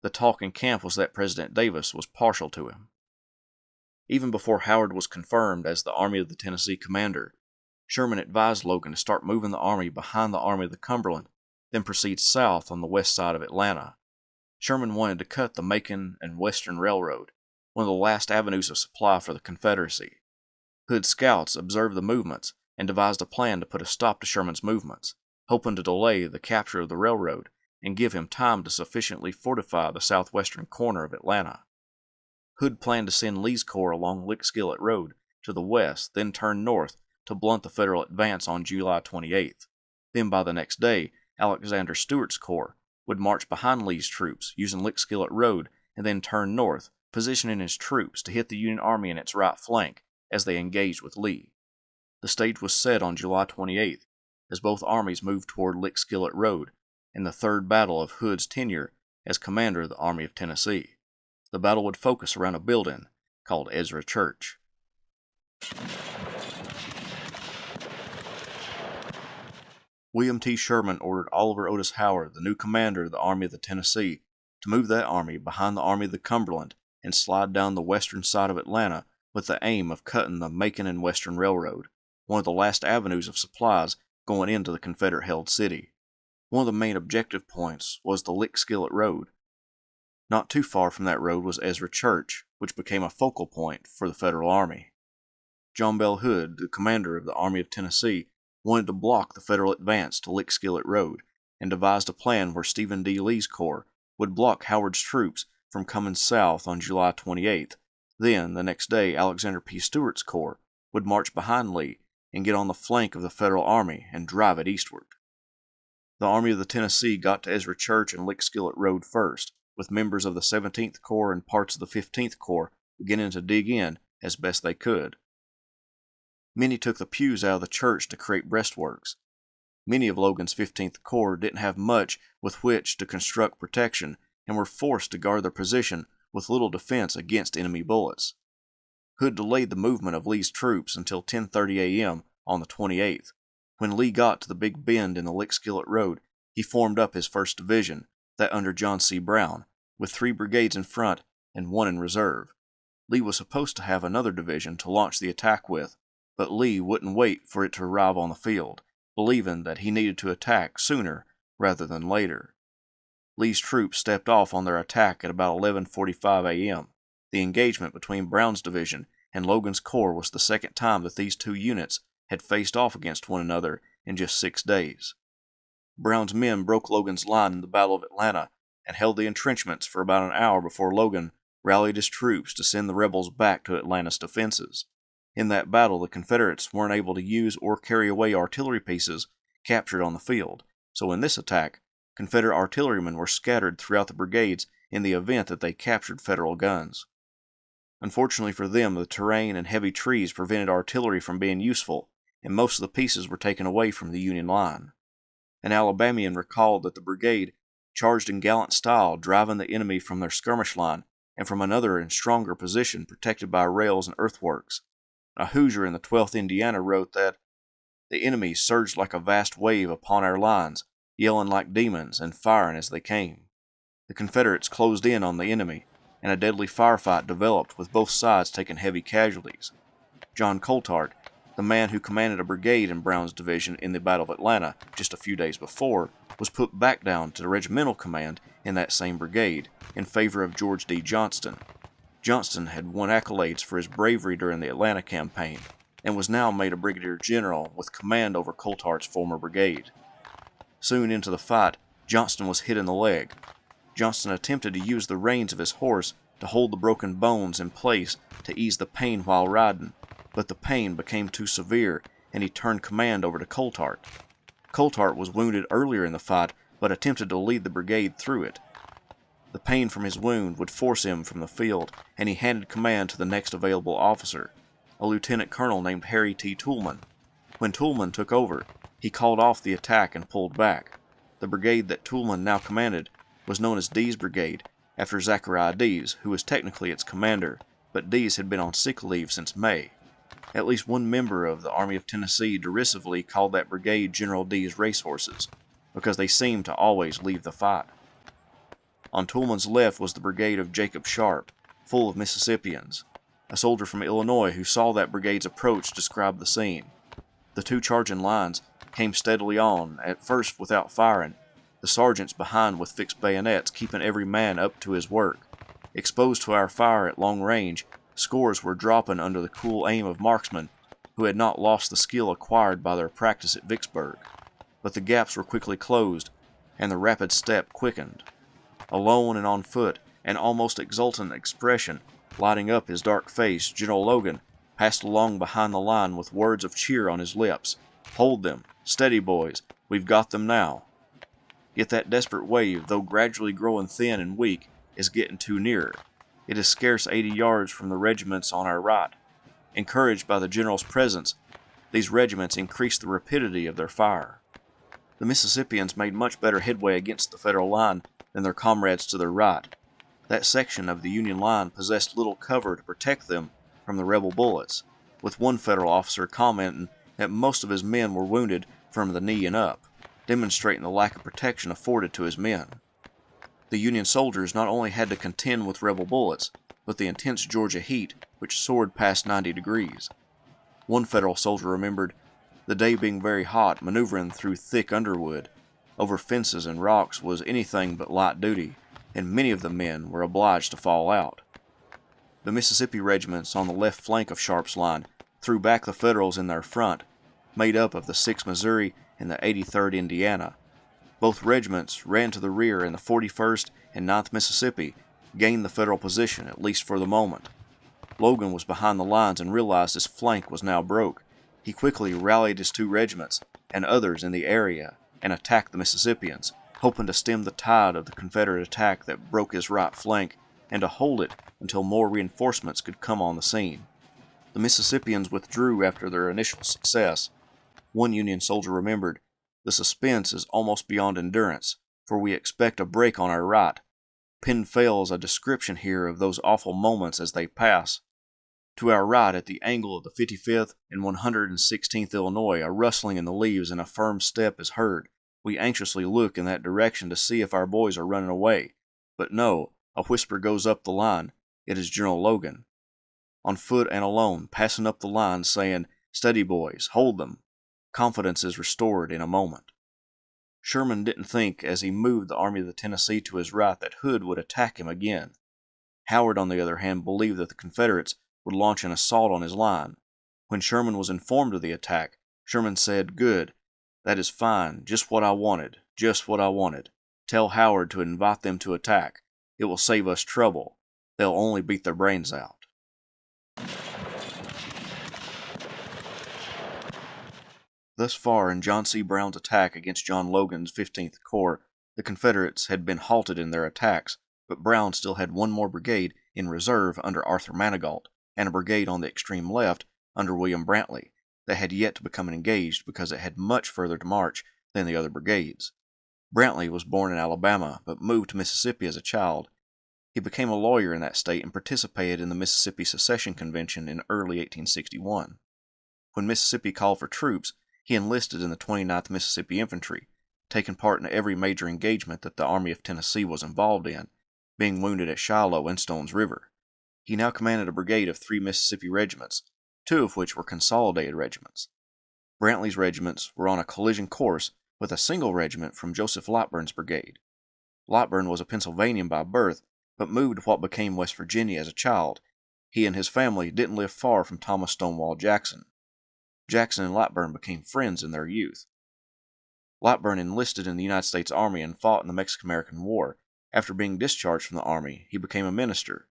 The talk in camp was that President Davis was partial to him. Even before Howard was confirmed as the Army of the Tennessee commander, Sherman advised Logan to start moving the army behind the Army of the Cumberland, then proceed south on the west side of Atlanta. Sherman wanted to cut the Macon and Western Railroad, one of the last avenues of supply for the Confederacy. Hood's scouts observed the movements and devised a plan to put a stop to Sherman's movements, hoping to delay the capture of the railroad and give him time to sufficiently fortify the southwestern corner of Atlanta. Hood planned to send Lee's corps along Lickskillet Road to the west, then turn north to blunt the Federal advance on July 28th. Then by the next day, Alexander Stewart's corps would march behind Lee's troops using Lickskillet Road and then turn north, positioning his troops to hit the Union Army in its right flank as they engaged with Lee. The stage was set on July 28th as both armies moved toward Lickskillet Road in the third battle of Hood's tenure as commander of the Army of Tennessee. The battle would focus around a building called Ezra Church. William T. Sherman ordered Oliver Otis Howard, the new commander of the Army of the Tennessee, to move that army behind the Army of the Cumberland and slide down the western side of Atlanta with the aim of cutting the Macon and Western Railroad, one of the last avenues of supplies going into the Confederate-held city. One of the main objective points was the Lickskillet Road. Not too far from that road was Ezra Church, which became a focal point for the Federal Army. John Bell Hood, the commander of the Army of Tennessee, wanted to block the Federal advance to Lickskillet Road and devised a plan where Stephen D. Lee's corps would block Howard's troops from coming south on July 28th. Then, the next day, Alexander P. Stewart's corps would march behind Lee and get on the flank of the Federal Army and drive it eastward. The Army of the Tennessee got to Ezra Church and Lickskillet Road first, with members of the 17th Corps and parts of the 15th Corps beginning to dig in as best they could. Many took the pews out of the church to create breastworks. Many of Logan's 15th Corps didn't have much with which to construct protection and were forced to guard their position with little defense against enemy bullets. Hood delayed the movement of Lee's troops until 10:30 a.m. on the 28th. When Lee got to the Big Bend in the Lickskillet Road, he formed up his 1st Division, that under John C. Brown, with 3 brigades in front and 1 in reserve. Lee was supposed to have another division to launch the attack with, but Lee wouldn't wait for it to arrive on the field, believing that he needed to attack sooner rather than later. Lee's troops stepped off on their attack at about 11:45 a.m. The engagement between Brown's division and Logan's corps was the second time that these two units had faced off against one another in just 6 days. Brown's men broke Logan's line in the Battle of Atlanta and held the entrenchments for about an hour before Logan rallied his troops to send the rebels back to Atlanta's defenses. In that battle, the Confederates weren't able to use or carry away artillery pieces captured on the field, so in this attack, Confederate artillerymen were scattered throughout the brigades in the event that they captured Federal guns. Unfortunately for them, the terrain and heavy trees prevented artillery from being useful, and most of the pieces were taken away from the Union line. An Alabamian recalled that the brigade charged in gallant style, driving the enemy from their skirmish line and from another and stronger position protected by rails and earthworks. A Hoosier in the 12th Indiana wrote that the enemy surged like a vast wave upon our lines, yelling like demons and firing as they came. The Confederates closed in on the enemy, and a deadly firefight developed with both sides taking heavy casualties. John Coltart, the man who commanded a brigade in Brown's division in the Battle of Atlanta just a few days before, was put back down to the regimental command in that same brigade in favor of George D. Johnston. Johnston had won accolades for his bravery during the Atlanta campaign and was now made a brigadier general with command over Coltart's former brigade. Soon into the fight, Johnston was hit in the leg. Johnston attempted to use the reins of his horse to hold the broken bones in place to ease the pain while riding, but the pain became too severe and he turned command over to Coltart. Coltart was wounded earlier in the fight but attempted to lead the brigade through it. The pain from his wound would force him from the field, and he handed command to the next available officer, a lieutenant colonel named Harry T. Toolman. When Toolman took over, he called off the attack and pulled back. The brigade that Toolman now commanded was known as Dee's Brigade, after Zachariah Dees, who was technically its commander, but Dees had been on sick leave since May. At least one member of the Army of Tennessee derisively called that brigade General Dee's racehorses, because they seemed to always leave the fight. On Toolman's left was the brigade of Jacob Sharp, full of Mississippians. A soldier from Illinois who saw that brigade's approach described the scene. The two charging lines came steadily on, at first without firing, the sergeants behind with fixed bayonets keeping every man up to his work. Exposed to our fire at long range, scores were dropping under the cool aim of marksmen who had not lost the skill acquired by their practice at Vicksburg. But the gaps were quickly closed, and the rapid step quickened. Alone and on foot, an almost exultant expression lighting up his dark face, General Logan passed along behind the line with words of cheer on his lips. "Hold them! Steady, boys! We've got them now!" Yet that desperate wave, though gradually growing thin and weak, is getting too near. It is scarce 80 yards from the regiments on our right. Encouraged by the general's presence, these regiments increased the rapidity of their fire. The Mississippians made much better headway against the Federal line than their comrades to their right. That section of the Union line possessed little cover to protect them from the rebel bullets, with one Federal officer commenting that most of his men were wounded from the knee and up, demonstrating the lack of protection afforded to his men. The Union soldiers not only had to contend with rebel bullets, but the intense Georgia heat, which soared past 90 degrees. One Federal soldier remembered the day being very hot, maneuvering through thick underwood over fences and rocks was anything but light duty, and many of the men were obliged to fall out. The Mississippi regiments on the left flank of Sharp's line threw back the Federals in their front, made up of the 6th Missouri and the 83rd Indiana. Both regiments ran to the rear, and the 41st and 9th Mississippi gained the Federal position, at least for the moment. Logan was behind the lines and realized his flank was now broke. He quickly rallied his two regiments and others in the area and attacked the Mississippians, hoping to stem the tide of the Confederate attack that broke his right flank and to hold it until more reinforcements could come on the scene. The Mississippians withdrew after their initial success. One Union soldier remembered, "The suspense is almost beyond endurance, for we expect a break on our right. Penn fails a description here of those awful moments as they pass. To our right, at the angle of the 55th and 116th Illinois, a rustling in the leaves and a firm step is heard. We anxiously look in that direction to see if our boys are running away. But no, a whisper goes up the line. It is General Logan, on foot and alone, passing up the line, saying, 'Steady, boys, hold them.' Confidence is restored in a moment." Sherman didn't think, as he moved the Army of the Tennessee to his right, that Hood would attack him again. Howard, on the other hand, believed that the Confederates would launch an assault on his line. When Sherman was informed of the attack, Sherman said, "Good. That is fine. Just what I wanted. Just what I wanted. Tell Howard to invite them to attack. It will save us trouble. They'll only beat their brains out." Thus far in John C. Brown's attack against John Logan's 15th Corps, the Confederates had been halted in their attacks, but Brown still had one more brigade in reserve under Arthur Manigault, and a brigade on the extreme left under William Brantley that had yet to become engaged because it had much further to march than the other brigades. Brantley was born in Alabama, but moved to Mississippi as a child. He became a lawyer in that state and participated in the Mississippi Secession Convention in early 1861. When Mississippi called for troops, he enlisted in the 29th Mississippi Infantry, taking part in every major engagement that the Army of Tennessee was involved in, being wounded at Shiloh and Stone's River. He now commanded a brigade of 3 Mississippi regiments, 2 of which were consolidated regiments. Brantley's regiments were on a collision course with a single regiment from Joseph Lightburn's brigade. Lightburn was a Pennsylvanian by birth, but moved to what became West Virginia as a child. He and his family didn't live far from Thomas Stonewall Jackson. Jackson and Lightburn became friends in their youth. Lightburn enlisted in the United States Army and fought in the Mexican-American War. After being discharged from the Army, he became a minister.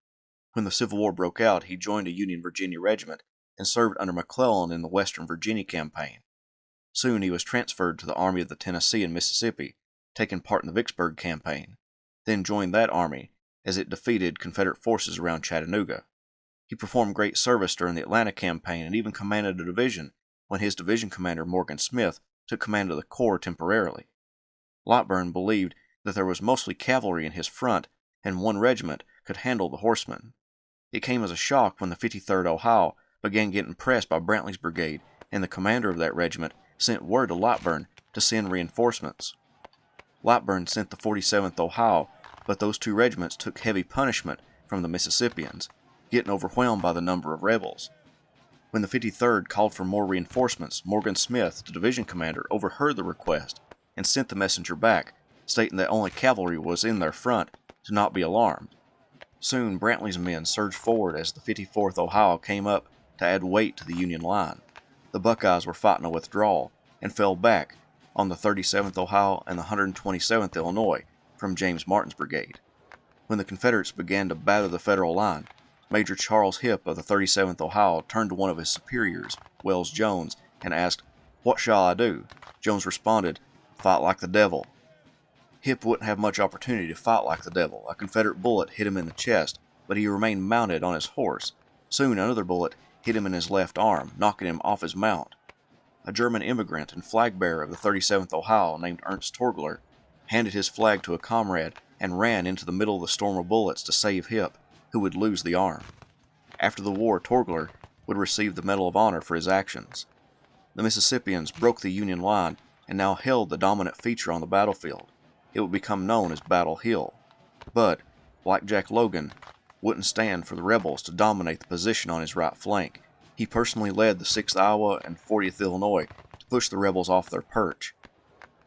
When the Civil War broke out, he joined a Union Virginia regiment and served under McClellan in the Western Virginia campaign. Soon he was transferred to the Army of the Tennessee and Mississippi, taking part in the Vicksburg campaign, then joined that army as it defeated Confederate forces around Chattanooga. He performed great service during the Atlanta campaign and even commanded a division when his division commander, Morgan Smith, took command of the corps temporarily. Lightburn believed that there was mostly cavalry in his front, and one regiment could handle the horsemen. It came as a shock when the 53rd Ohio began getting pressed by Brantley's brigade, and the commander of that regiment sent word to Lightburn to send reinforcements. Lightburn sent the 47th Ohio, but those 2 regiments took heavy punishment from the Mississippians, getting overwhelmed by the number of rebels. When the 53rd called for more reinforcements, Morgan Smith, the division commander, overheard the request and sent the messenger back, stating that only cavalry was in their front, to not be alarmed. Soon Brantley's men surged forward as the 54th Ohio came up to add weight to the Union line. The Buckeyes were fighting a withdrawal and fell back on the 37th Ohio and the 127th Illinois from James Martin's brigade. When the Confederates began to batter the Federal line, Major Charles Hipp of the 37th Ohio turned to one of his superiors, Wells Jones, and asked, "What shall I do?" Jones responded, "Fight like the devil." Hipp wouldn't have much opportunity to fight like the devil. A Confederate bullet hit him in the chest, but he remained mounted on his horse. Soon another bullet hit him in his left arm, knocking him off his mount. A German immigrant and flag-bearer of the 37th Ohio named Ernst Torgler handed his flag to a comrade and ran into the middle of the storm of bullets to save Hipp, who would lose the arm. After the war, Torgler would receive the Medal of Honor for his actions. The Mississippians broke the Union line and now held the dominant feature on the battlefield. It would become known as Battle Hill. But, like Jack Logan, wouldn't stand for the rebels to dominate the position on his right flank. He personally led the 6th Iowa and 40th Illinois to push the rebels off their perch.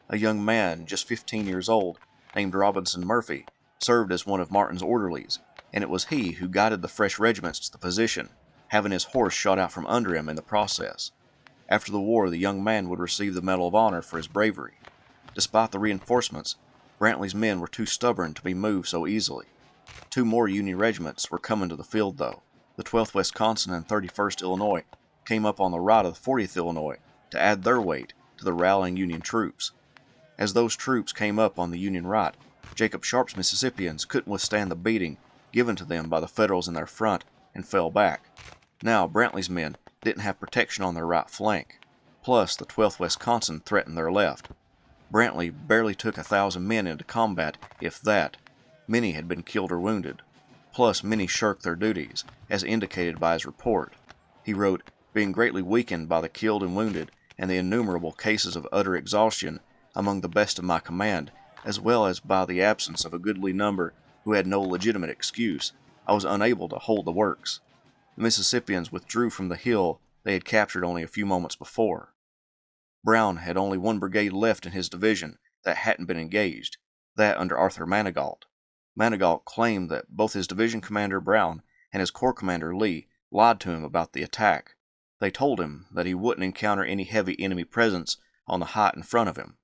A young man, just 15 years old, named Robinson Murphy, served as one of Martin's orderlies, and it was he who guided the fresh regiments to the position, having his horse shot out from under him in the process. After the war, the young man would receive the Medal of Honor for his bravery. Despite the reinforcements, Brantley's men were too stubborn to be moved so easily. 2 more Union regiments were coming to the field, though. The 12th Wisconsin and 31st Illinois came up on the right of the 40th Illinois to add their weight to the rallying Union troops. As those troops came up on the Union right, Jacob Sharp's Mississippians couldn't withstand the beating given to them by the Federals in their front and fell back. Now Brantley's men didn't have protection on their right flank, plus the 12th Wisconsin threatened their left. Brantley barely took 1,000 men into combat, if that. Many had been killed or wounded, plus many shirked their duties, as indicated by his report. He wrote, "Being greatly weakened by the killed and wounded and the innumerable cases of utter exhaustion among the best of my command, as well as by the absence of a goodly number who had no legitimate excuse, I was unable to hold the works." The Mississippians withdrew from the hill they had captured only a few moments before. Brown had only one brigade left in his division that hadn't been engaged, that under Arthur Manigault. Manigault claimed that both his division commander Brown and his corps commander Lee lied to him about the attack. They told him that he wouldn't encounter any heavy enemy presence on the height in front of him.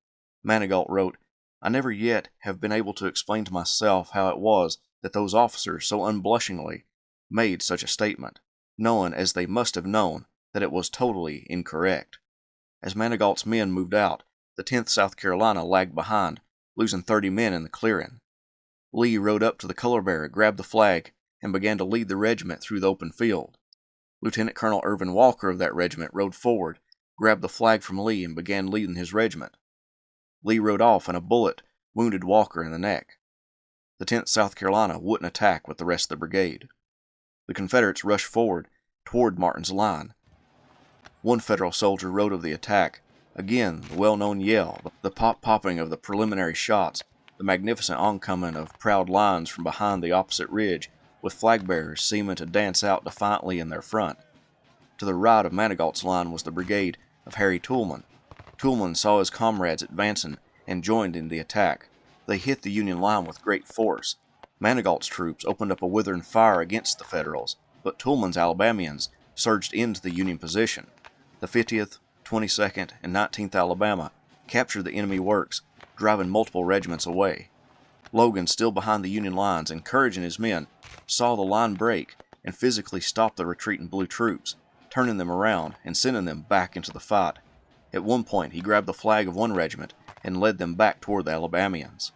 Manigault wrote, "I never yet have been able to explain to myself how it was that those officers so unblushingly made such a statement, knowing as they must have known that it was totally incorrect." As Manigault's men moved out, the 10th South Carolina lagged behind, losing 30 men in the clearing. Lee rode up to the color bearer, grabbed the flag, and began to lead the regiment through the open field. Lieutenant Colonel Irvin Walker of that regiment rode forward, grabbed the flag from Lee, and began leading his regiment. Lee rode off, and a bullet wounded Walker in the neck. The 10th South Carolina wouldn't attack with the rest of the brigade. The Confederates rushed forward toward Martin's line. One Federal soldier wrote of the attack, again the well-known yell, the pop-popping of the preliminary shots, the magnificent oncoming of proud lines from behind the opposite ridge, with flag-bearers seeming to dance out defiantly in their front. To the right of Manigault's line was the brigade of Harry Toulmin. Toulmin saw his comrades advancing and joined in the attack. They hit the Union line with great force. Manigault's troops opened up a withering fire against the Federals, but Toulmin's Alabamians surged into the Union position. The 50th, 22nd, and 19th Alabama captured the enemy works, driving multiple regiments away. Logan, still behind the Union lines, encouraging his men, saw the line break and physically stopped the retreating blue troops, turning them around and sending them back into the fight. At one point, he grabbed the flag of one regiment and led them back toward the Alabamians.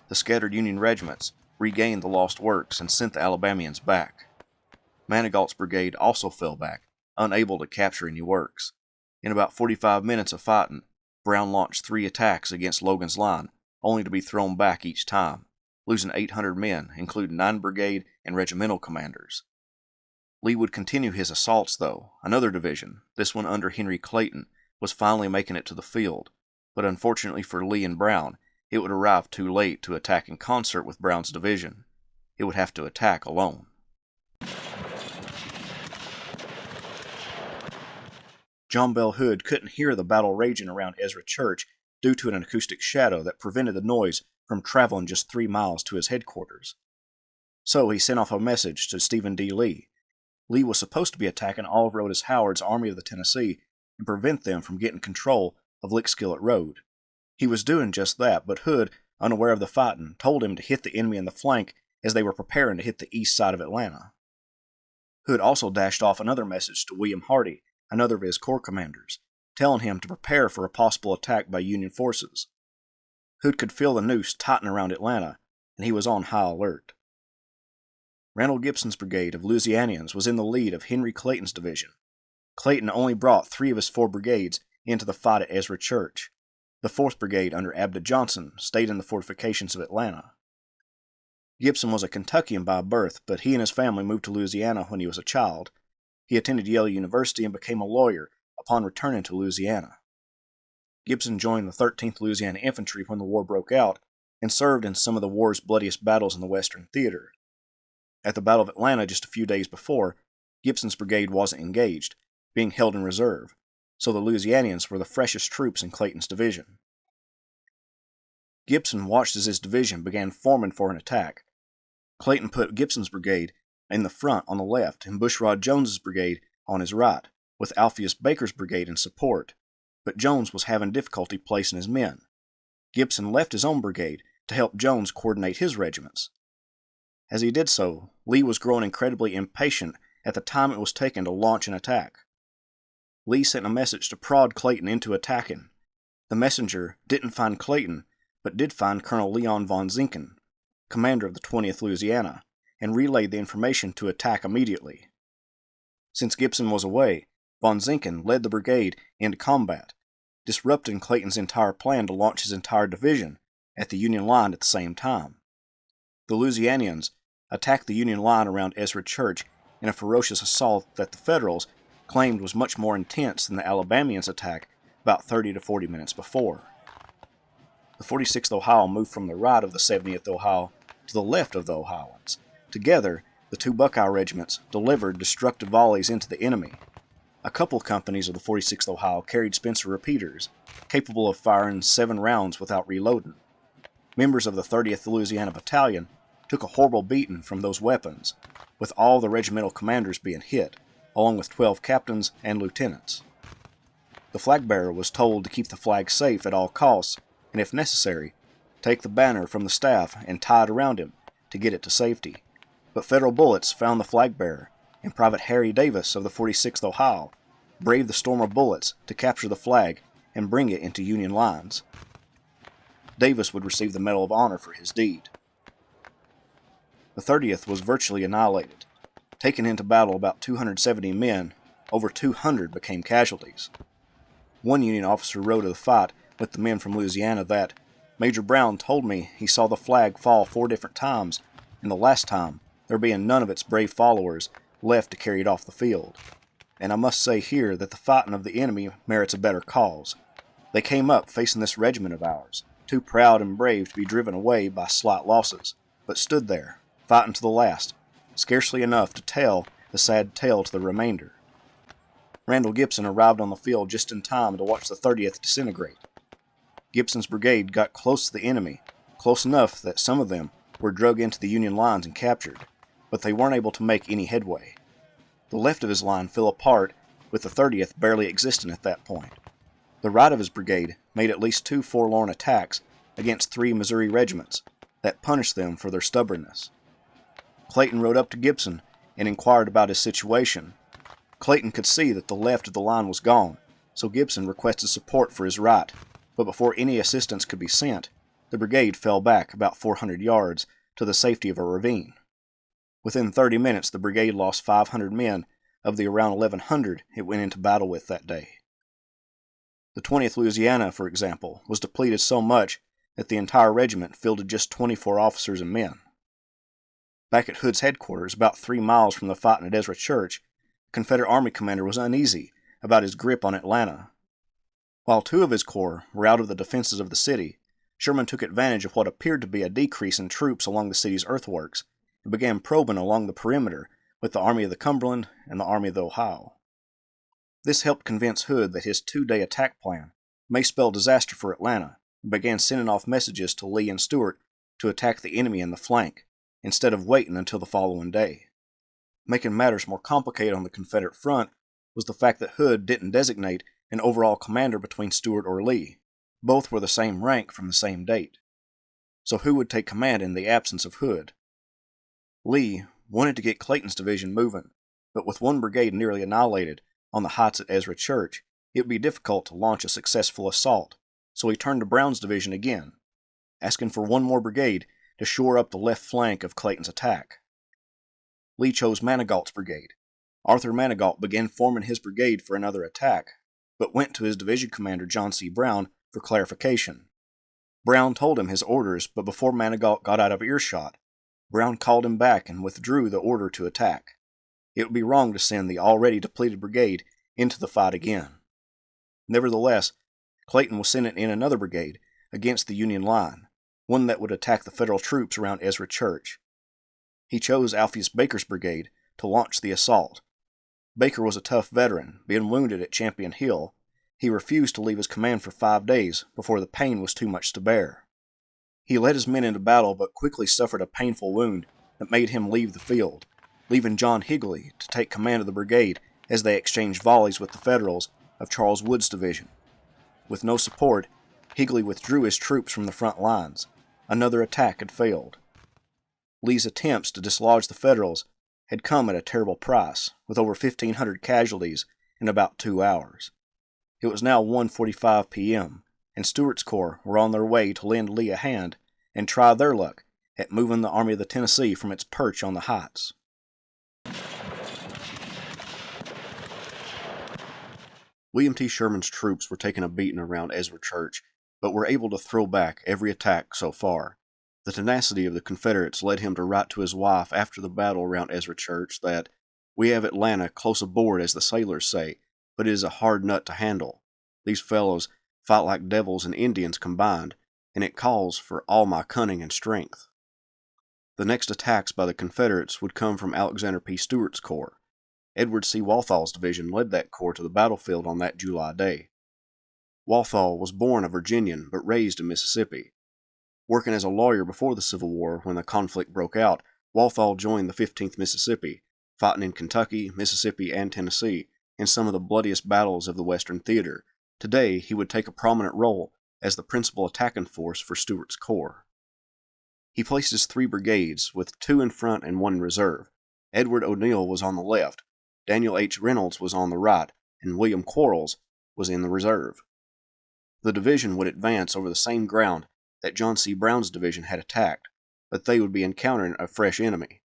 The scattered Union regiments regained the lost works and sent the Alabamians back. Manigault's brigade also fell back, unable to capture any works. In about 45 minutes of fighting, Brown launched 3 attacks against Logan's line, only to be thrown back each time, losing 800 men, including 9 brigade and regimental commanders. Lee would continue his assaults, though. Another division, this one under Henry Clayton, was finally making it to the field, but unfortunately for Lee and Brown, it would arrive too late to attack in concert with Brown's division. It would have to attack alone. John Bell Hood couldn't hear the battle raging around Ezra Church due to an acoustic shadow that prevented the noise from traveling just 3 miles to his headquarters. So he sent off a message to Stephen D. Lee. Lee was supposed to be attacking Oliver Otis Howard's Army of the Tennessee and prevent them from getting control of Lickskillet Road. He was doing just that, but Hood, unaware of the fighting, told him to hit the enemy in the flank as they were preparing to hit the east side of Atlanta. Hood also dashed off another message to William Hardee, another of his corps commanders, telling him to prepare for a possible attack by Union forces. Hood could feel the noose tighten around Atlanta, and he was on high alert. Randall Gibson's brigade of Louisianians was in the lead of Henry Clayton's division. Clayton only brought 3 of his 4 brigades into the fight at Ezra Church. The 4th Brigade under Abda Johnson stayed in the fortifications of Atlanta. Gibson was a Kentuckian by birth, but he and his family moved to Louisiana when he was a child. He attended Yale University and became a lawyer upon returning to Louisiana. Gibson joined the 13th Louisiana Infantry when the war broke out and served in some of the war's bloodiest battles in the Western Theater. At the Battle of Atlanta just a few days before, Gibson's brigade wasn't engaged, being held in reserve, so the Louisianians were the freshest troops in Clayton's division. Gibson watched as his division began forming for an attack. Clayton put Gibson's brigade in the front on the left and Bushrod Jones's brigade on his right, with Alpheus Baker's brigade in support, but Jones was having difficulty placing his men. Gibson left his own brigade to help Jones coordinate his regiments. As he did so, Lee was growing incredibly impatient at the time it was taking to launch an attack. Lee sent a message to prod Clayton into attacking. The messenger didn't find Clayton, but did find Colonel Leon von Zinken, commander of the 20th Louisiana, and relayed the information to attack immediately. Since Gibson was away, von Zinken led the brigade into combat, disrupting Clayton's entire plan to launch his entire division at the Union line at the same time. The Louisianians attacked the Union line around Ezra Church in a ferocious assault that the Federals claimed was much more intense than the Alabamians' attack about 30 to 40 minutes before. The 46th Ohio moved from the right of the 70th Ohio to the left of the Ohioans. Together, the two Buckeye regiments delivered destructive volleys into the enemy. A couple companies of the 46th Ohio carried Spencer repeaters, capable of firing 7 rounds without reloading. Members of the 30th Louisiana Battalion took a horrible beating from those weapons, with all the regimental commanders being hit, along with 12 captains and lieutenants. The flag bearer was told to keep the flag safe at all costs, and if necessary, take the banner from the staff and tie it around him to get it to safety. But Federal bullets found the flag bearer, and Private Harry Davis of the 46th Ohio braved the storm of bullets to capture the flag and bring it into Union lines. Davis would receive the Medal of Honor for his deed. The 30th was virtually annihilated. Taken into battle about 270 men, over 200 became casualties. One Union officer wrote of the fight with the men from Louisiana that Major Brown told me he saw the flag fall 4 different times, and the last time there being none of its brave followers left to carry it off the field. And I must say here that the fighting of the enemy merits a better cause. They came up facing this regiment of ours, too proud and brave to be driven away by slight losses, but stood there, fighting to the last, scarcely enough to tell the sad tale to the remainder. Randall Gibson arrived on the field just in time to watch the 30th disintegrate. Gibson's brigade got close to the enemy, close enough that some of them were dragged into the Union lines and captured, but they weren't able to make any headway. The left of his line fell apart, with the 30th barely existing at that point. The right of his brigade made at least 2 forlorn attacks against 3 Missouri regiments that punished them for their stubbornness. Clayton rode up to Gibson and inquired about his situation. Clayton could see that the left of the line was gone, so Gibson requested support for his right, but before any assistance could be sent, the brigade fell back about 400 yards to the safety of a ravine. Within 30 minutes, the brigade lost 500 men of the around 1,100 it went into battle with that day. The 20th Louisiana, for example, was depleted so much that the entire regiment fielded just 24 officers and men. Back at Hood's headquarters, about 3 miles from the fighting at Ezra Church, the Confederate Army commander was uneasy about his grip on Atlanta. While 2 of his corps were out of the defenses of the city, Sherman took advantage of what appeared to be a decrease in troops along the city's earthworks and began probing along the perimeter with the Army of the Cumberland and the Army of the Ohio. This helped convince Hood that his 2-day attack plan may spell disaster for Atlanta, and began sending off messages to Lee and Stuart to attack the enemy in the flank, instead of waiting until the following day. Making matters more complicated on the Confederate front was the fact that Hood didn't designate an overall commander between Stuart or Lee. Both were the same rank from the same date. So who would take command in the absence of Hood? Lee wanted to get Clayton's division moving, but with one brigade nearly annihilated on the heights at Ezra Church, it would be difficult to launch a successful assault, so he turned to Brown's division again, asking for one more brigade to shore up the left flank of Clayton's attack. Lee chose Manigault's brigade. Arthur Manigault began forming his brigade for another attack, but went to his division commander John C. Brown for clarification. Brown told him his orders, but before Manigault got out of earshot, Brown called him back and withdrew the order to attack. It would be wrong to send the already depleted brigade into the fight again. Nevertheless, Clayton was sending in another brigade against the Union line, one that would attack the Federal troops around Ezra Church. He chose Alpheus Baker's brigade to launch the assault. Baker was a tough veteran, being wounded at Champion Hill. He refused to leave his command for 5 days before the pain was too much to bear. He led his men into battle but quickly suffered a painful wound that made him leave the field, leaving John Higley to take command of the brigade as they exchanged volleys with the Federals of Charles Wood's division. With no support, Higley withdrew his troops from the front lines. Another attack had failed. Lee's attempts to dislodge the Federals had come at a terrible price, with over 1,500 casualties in about 2 hours. It was now 1:45 p.m., and Stuart's corps were on their way to lend Lee a hand and try their luck at moving the Army of the Tennessee from its perch on the heights. William T. Sherman's troops were taking a beating around Ezra Church, but were able to throw back every attack so far. The tenacity of the Confederates led him to write to his wife after the battle around Ezra Church that, "We have Atlanta close aboard, as the sailors say, but it is a hard nut to handle. These fellows fight like devils and Indians combined, and it calls for all my cunning and strength." The next attacks by the Confederates would come from Alexander P. Stewart's corps. Edward C. Walthall's division led that corps to the battlefield on that July day. Walthall was born a Virginian but raised in Mississippi. Working as a lawyer before the Civil War, when the conflict broke out, Walthall joined the 15th Mississippi, fighting in Kentucky, Mississippi, and Tennessee in some of the bloodiest battles of the Western theater. Today, he would take a prominent role as the principal attacking force for Stuart's corps. He placed his 3 brigades, with 2 in front and 1 in reserve. Edward O'Neill was on the left, Daniel H. Reynolds was on the right, and William Quarles was in the reserve. The division would advance over the same ground that John C. Brown's division had attacked, but they would be encountering a fresh enemy.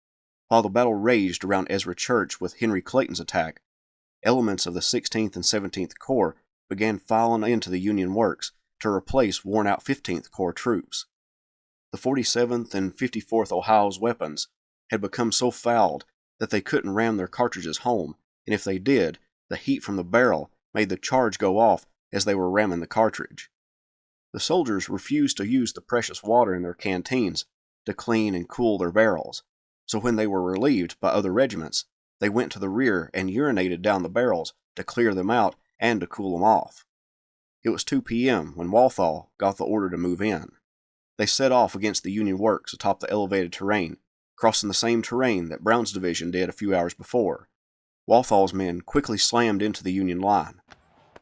While the battle raged around Ezra Church with Henry Clayton's attack, elements of the 16th and 17th Corps began filing into the Union works to replace worn-out 15th Corps troops. The 47th and 54th Ohio's weapons had become so fouled that they couldn't ram their cartridges home, and if they did, the heat from the barrel made the charge go off as they were ramming the cartridge. The soldiers refused to use the precious water in their canteens to clean and cool their barrels, so when they were relieved by other regiments, they went to the rear and urinated down the barrels to clear them out and to cool them off. It was 2 p.m. when Walthall got the order to move in. They set off against the Union works atop the elevated terrain, crossing the same terrain that Brown's division did a few hours before. Walthall's men quickly slammed into the Union line.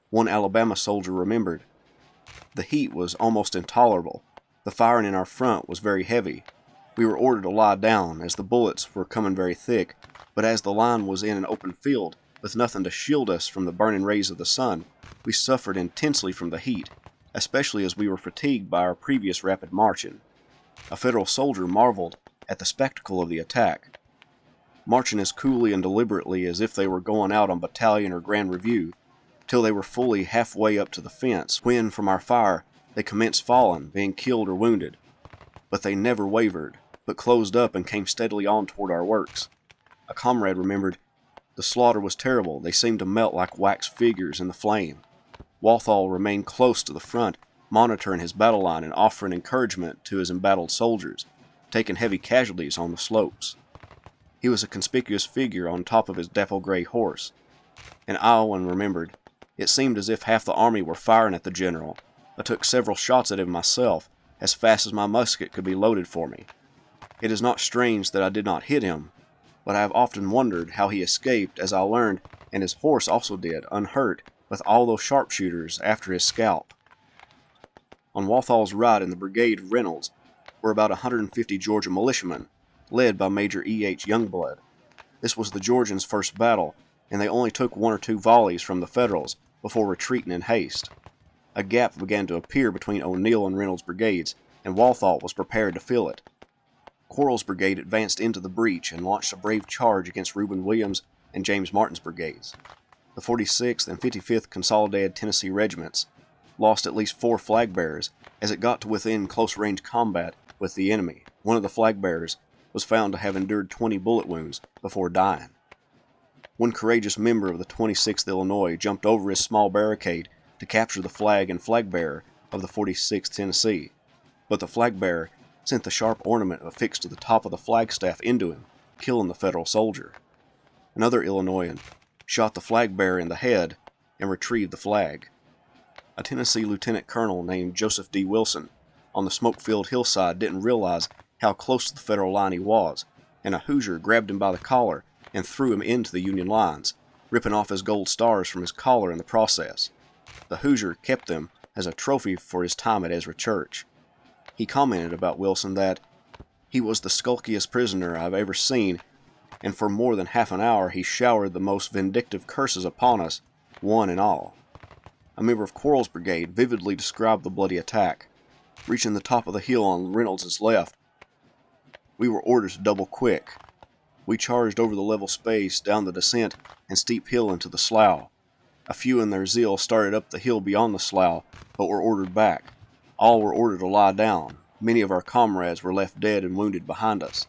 One Alabama soldier remembered, "The heat was almost intolerable. The firing in our front was very heavy. We were ordered to lie down as the bullets were coming very thick, but as the line was in an open field with nothing to shield us from the burning rays of the sun, we suffered intensely from the heat, especially as we were fatigued by our previous rapid marching." A Federal soldier marveled at the spectacle of the attack. Marching as coolly and deliberately as if they were going out on battalion or grand review, till they were fully halfway up to the fence, when, from our fire, they commenced falling, being killed or wounded. But they never wavered, but closed up and came steadily on toward our works. A comrade remembered, "The slaughter was terrible. They seemed to melt like wax figures in the flame." Walthall remained close to the front, monitoring his battle line and offering encouragement to his embattled soldiers, taking heavy casualties on the slopes. He was a conspicuous figure on top of his dapple-gray horse. An Iowan remembered, "It seemed as if half the army were firing at the general. I took several shots at him myself, as fast as my musket could be loaded for me. It is not strange that I did not hit him, but I have often wondered how he escaped, as I learned, and his horse also did, unhurt, with all those sharpshooters after his scalp." On Walthall's right in the brigade of Reynolds were about 150 Georgia militiamen, led by Major E. H. Youngblood. This was the Georgians' first battle, and they only took 1 or 2 volleys from the Federals before retreating in haste. A gap began to appear between O'Neill and Reynolds' brigades, and Walthall was prepared to fill it. Quarles' brigade advanced into the breach and launched a brave charge against Reuben Williams and James Martin's brigades. The 46th and 55th Consolidated Tennessee Regiments lost at least 4 flag bearers as it got to within close-range combat with the enemy. One of the flag bearers was found to have endured 20 bullet wounds before dying. One courageous member of the 26th Illinois jumped over his small barricade to capture the flag and flag bearer of the 46th Tennessee, but the flag bearer sent the sharp ornament affixed to the top of the flagstaff into him, killing the Federal soldier. Another Illinoisan shot the flag bearer in the head and retrieved the flag. A Tennessee lieutenant colonel named Joseph D. Wilson on the smoke-filled hillside didn't realize how close to the Federal line he was, and a Hoosier grabbed him by the collar and threw him into the Union lines, ripping off his gold stars from his collar in the process. The Hoosier kept them as a trophy for his time at Ezra Church. He commented about Wilson that, "He was the skulkiest prisoner I've ever seen, and for more than half an hour he showered the most vindictive curses upon us, one and all." A member of Quarles' brigade vividly described the bloody attack. Reaching the top of the hill on Reynolds' left, we were ordered to double quick. We charged over the level space, down the descent, and steep hill into the slough. A few in their zeal started up the hill beyond the slough, but were ordered back. All were ordered to lie down. Many of our comrades were left dead and wounded behind us.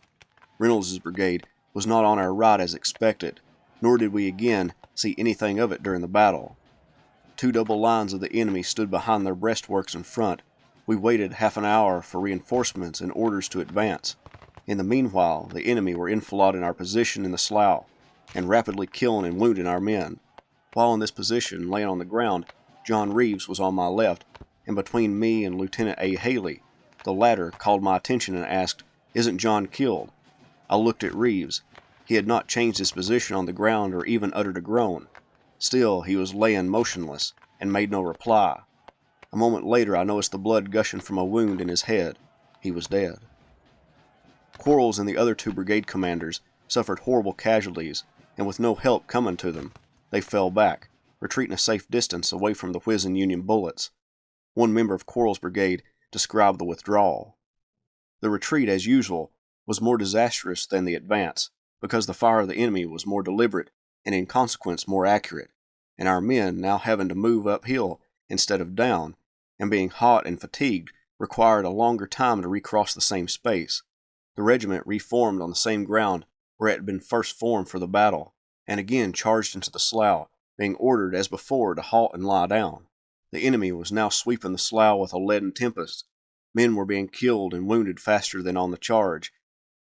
Reynolds' brigade was not on our right as expected, nor did we again see anything of it during the battle. Two double lines of the enemy stood behind their breastworks in front. We waited half an hour for reinforcements and orders to advance. In the meanwhile, the enemy were enfilading our position in the slough, and rapidly killing and wounding our men. While in this position, laying on the ground, John Reeves was on my left, and between me and Lieutenant A. Haley. The latter called my attention and asked, "Isn't John killed?" I looked at Reeves. He had not changed his position on the ground or even uttered a groan. Still, he was laying motionless, and made no reply. A moment later, I noticed the blood gushing from a wound in his head. He was dead. Quarles and the other two brigade commanders suffered horrible casualties, and with no help coming to them, they fell back, retreating a safe distance away from the whizzing Union bullets. One member of Quarles' brigade described the withdrawal. The retreat, as usual, was more disastrous than the advance, because the fire of the enemy was more deliberate and in consequence more accurate, and our men, now having to move uphill instead of down, and being hot and fatigued, required a longer time to recross the same space. The regiment reformed on the same ground where it had been first formed for the battle, and again charged into the slough, being ordered as before to halt and lie down. The enemy was now sweeping the slough with a leaden tempest. Men were being killed and wounded faster than on the charge.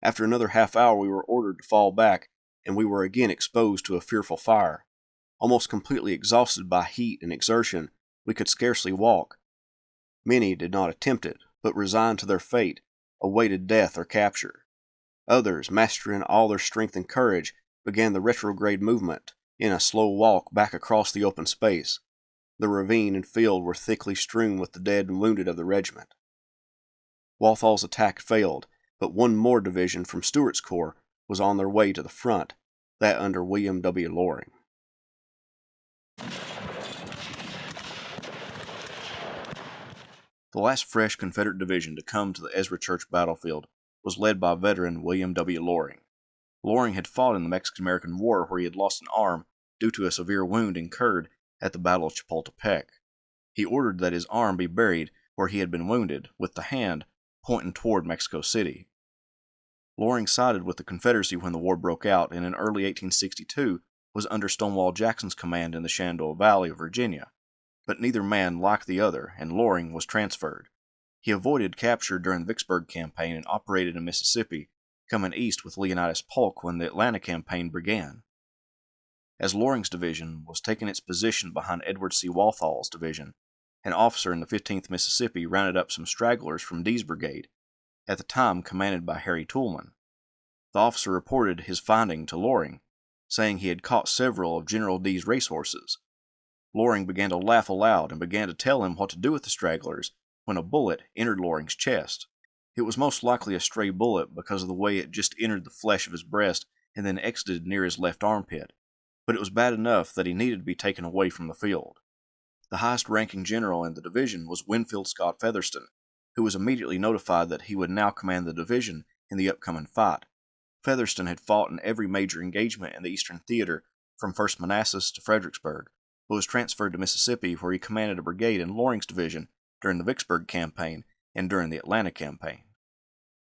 After another half hour we were ordered to fall back, and we were again exposed to a fearful fire. Almost completely exhausted by heat and exertion, we could scarcely walk. Many did not attempt it, but resigned to their fate, awaited death or capture. Others, mastering all their strength and courage, began the retrograde movement in a slow walk back across the open space. The ravine and field were thickly strewn with the dead and wounded of the regiment. Walthall's attack failed, but one more division from Stewart's corps was on their way to the front, that under William W. Loring. The last fresh Confederate division to come to the Ezra Church battlefield was led by veteran William W. Loring. Loring had fought in the Mexican-American War where he had lost an arm due to a severe wound incurred at the Battle of Chapultepec. He ordered that his arm be buried where he had been wounded, with the hand pointing toward Mexico City. Loring sided with the Confederacy when the war broke out, and in early 1862 was under Stonewall Jackson's command in the Shenandoah Valley of Virginia. But neither man liked the other, and Loring was transferred. He avoided capture during the Vicksburg Campaign and operated in Mississippi, coming east with Leonidas Polk when the Atlanta Campaign began. As Loring's division was taking its position behind Edward C. Walthall's division, an officer in the 15th Mississippi rounded up some stragglers from Dee's brigade, at the time commanded by Harry Toolman. The officer reported his finding to Loring, saying he had caught several of General Dee's racehorses. Loring began to laugh aloud and began to tell him what to do with the stragglers when a bullet entered Loring's chest. It was most likely a stray bullet because of the way it just entered the flesh of his breast and then exited near his left armpit, but it was bad enough that he needed to be taken away from the field. The highest-ranking general in the division was Winfield Scott Featherston, who was immediately notified that he would now command the division in the upcoming fight. Featherston had fought in every major engagement in the Eastern Theater from First Manassas to Fredericksburg, but was transferred to Mississippi where he commanded a brigade in Loring's division during the Vicksburg Campaign and during the Atlanta Campaign.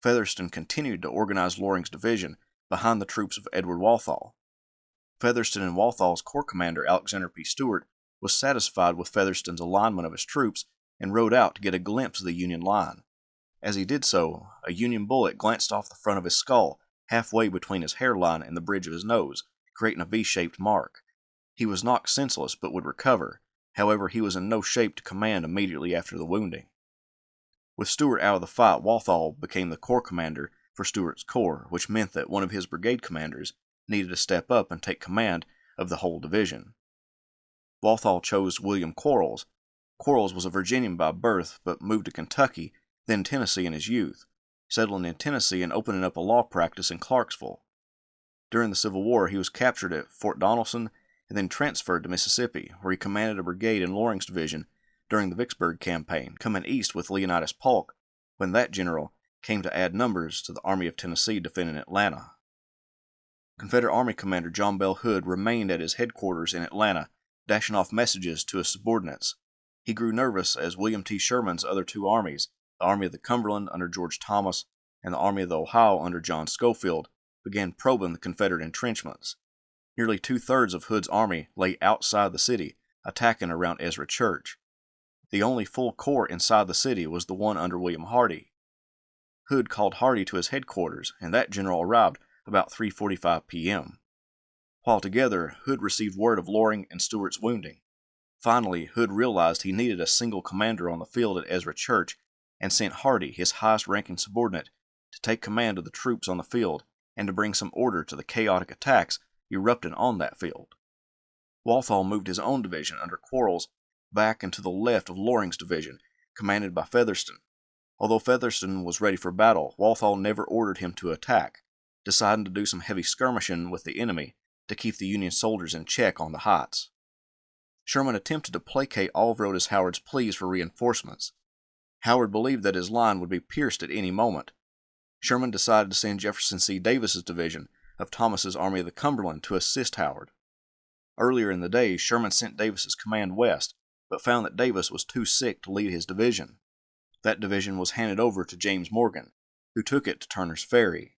Featherston continued to organize Loring's division behind the troops of Edward Walthall. Featherston and Walthall's corps commander, Alexander P. Stewart, was satisfied with Featherston's alignment of his troops and rode out to get a glimpse of the Union line. As he did so, a Union bullet glanced off the front of his skull, halfway between his hairline and the bridge of his nose, creating a V-shaped mark. He was knocked senseless but would recover. However, he was in no shape to command immediately after the wounding. With Stewart out of the fight, Walthall became the corps commander for Stewart's corps, which meant that one of his brigade commanders needed to step up and take command of the whole division. Walthall chose William Quarles. Quarles was a Virginian by birth, but moved to Kentucky, then Tennessee in his youth, settling in Tennessee and opening up a law practice in Clarksville. During the Civil War, he was captured at Fort Donelson and then transferred to Mississippi, where he commanded a brigade in Loring's division during the Vicksburg campaign, coming east with Leonidas Polk when that general came to add numbers to the Army of Tennessee defending Atlanta. Confederate Army Commander John Bell Hood remained at his headquarters in Atlanta, dashing off messages to his subordinates. He grew nervous as William T. Sherman's other two armies, the Army of the Cumberland under George Thomas and the Army of the Ohio under John Schofield, began probing the Confederate entrenchments. Nearly two-thirds of Hood's army lay outside the city, attacking around Ezra Church. The only full corps inside the city was the one under William Hardee. Hood called Hardee to his headquarters, and that general arrived about 3:45 p.m. While together, Hood received word of Loring and Stewart's wounding. Finally, Hood realized he needed a single commander on the field at Ezra Church and sent Hardee, his highest-ranking subordinate, to take command of the troops on the field and to bring some order to the chaotic attacks erupting on that field. Walthall moved his own division under Quarles back and to the left of Loring's division, commanded by Featherston. Although Featherston was ready for battle, Walthall never ordered him to attack, deciding to do some heavy skirmishing with the enemy to keep the Union soldiers in check on the heights. Sherman attempted to placate all of Otis Howard's pleas for reinforcements. Howard believed that his line would be pierced at any moment. Sherman decided to send Jefferson C. Davis's division of Thomas's Army of the Cumberland to assist Howard. Earlier in the day, Sherman sent Davis's command west, but found that Davis was too sick to lead his division. That division was handed over to James Morgan, who took it to Turner's Ferry.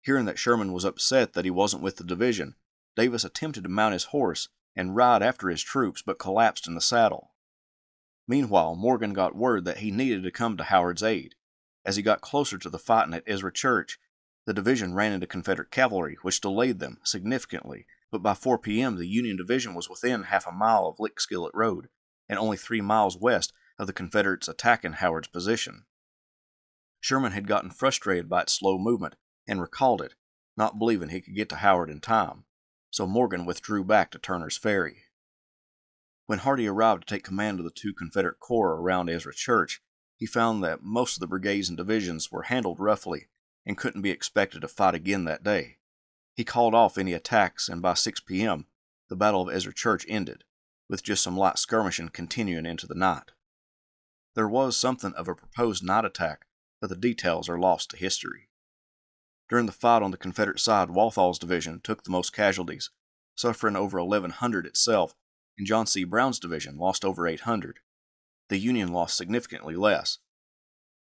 Hearing that Sherman was upset that he wasn't with the division, Davis attempted to mount his horse and ride after his troops, but collapsed in the saddle. Meanwhile, Morgan got word that he needed to come to Howard's aid. As he got closer to the fighting at Ezra Church, the division ran into Confederate cavalry, which delayed them significantly, but by 4 p.m. the Union division was within half a mile of Lick Skillet Road, and only 3 miles west of the Confederates attacking Howard's position. Sherman had gotten frustrated by its slow movement and recalled it, not believing he could get to Howard in time, so Morgan withdrew back to Turner's Ferry. When Hardee arrived to take command of the two Confederate corps around Ezra Church, he found that most of the brigades and divisions were handled roughly and couldn't be expected to fight again that day. He called off any attacks, and by 6 p.m., the Battle of Ezra Church ended, with just some light skirmishing continuing into the night. There was something of a proposed night attack, but the details are lost to history. During the fight on the Confederate side, Walthall's division took the most casualties, suffering over 1,100 itself, and John C. Brown's division lost over 800. The Union lost significantly less.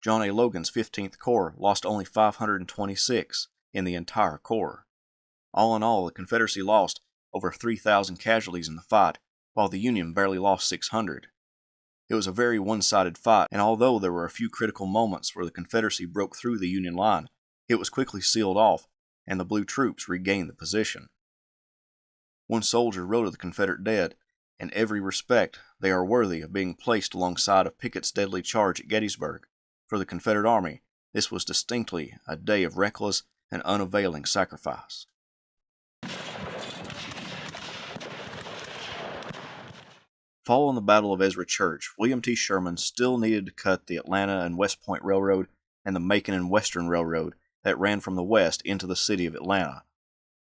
John A. Logan's 15th Corps lost only 526 in the entire corps. All in all, the Confederacy lost over 3,000 casualties in the fight, while the Union barely lost 600. It was a very one-sided fight, and although there were a few critical moments where the Confederacy broke through the Union line, it was quickly sealed off, and the blue troops regained the position. One soldier wrote of the Confederate dead, "In every respect, they are worthy of being placed alongside of Pickett's deadly charge at Gettysburg. For the Confederate Army, this was distinctly a day of reckless and unavailing sacrifice." Following the Battle of Ezra Church, William T. Sherman still needed to cut the Atlanta and West Point Railroad and the Macon and Western Railroad that ran from the west into the city of Atlanta.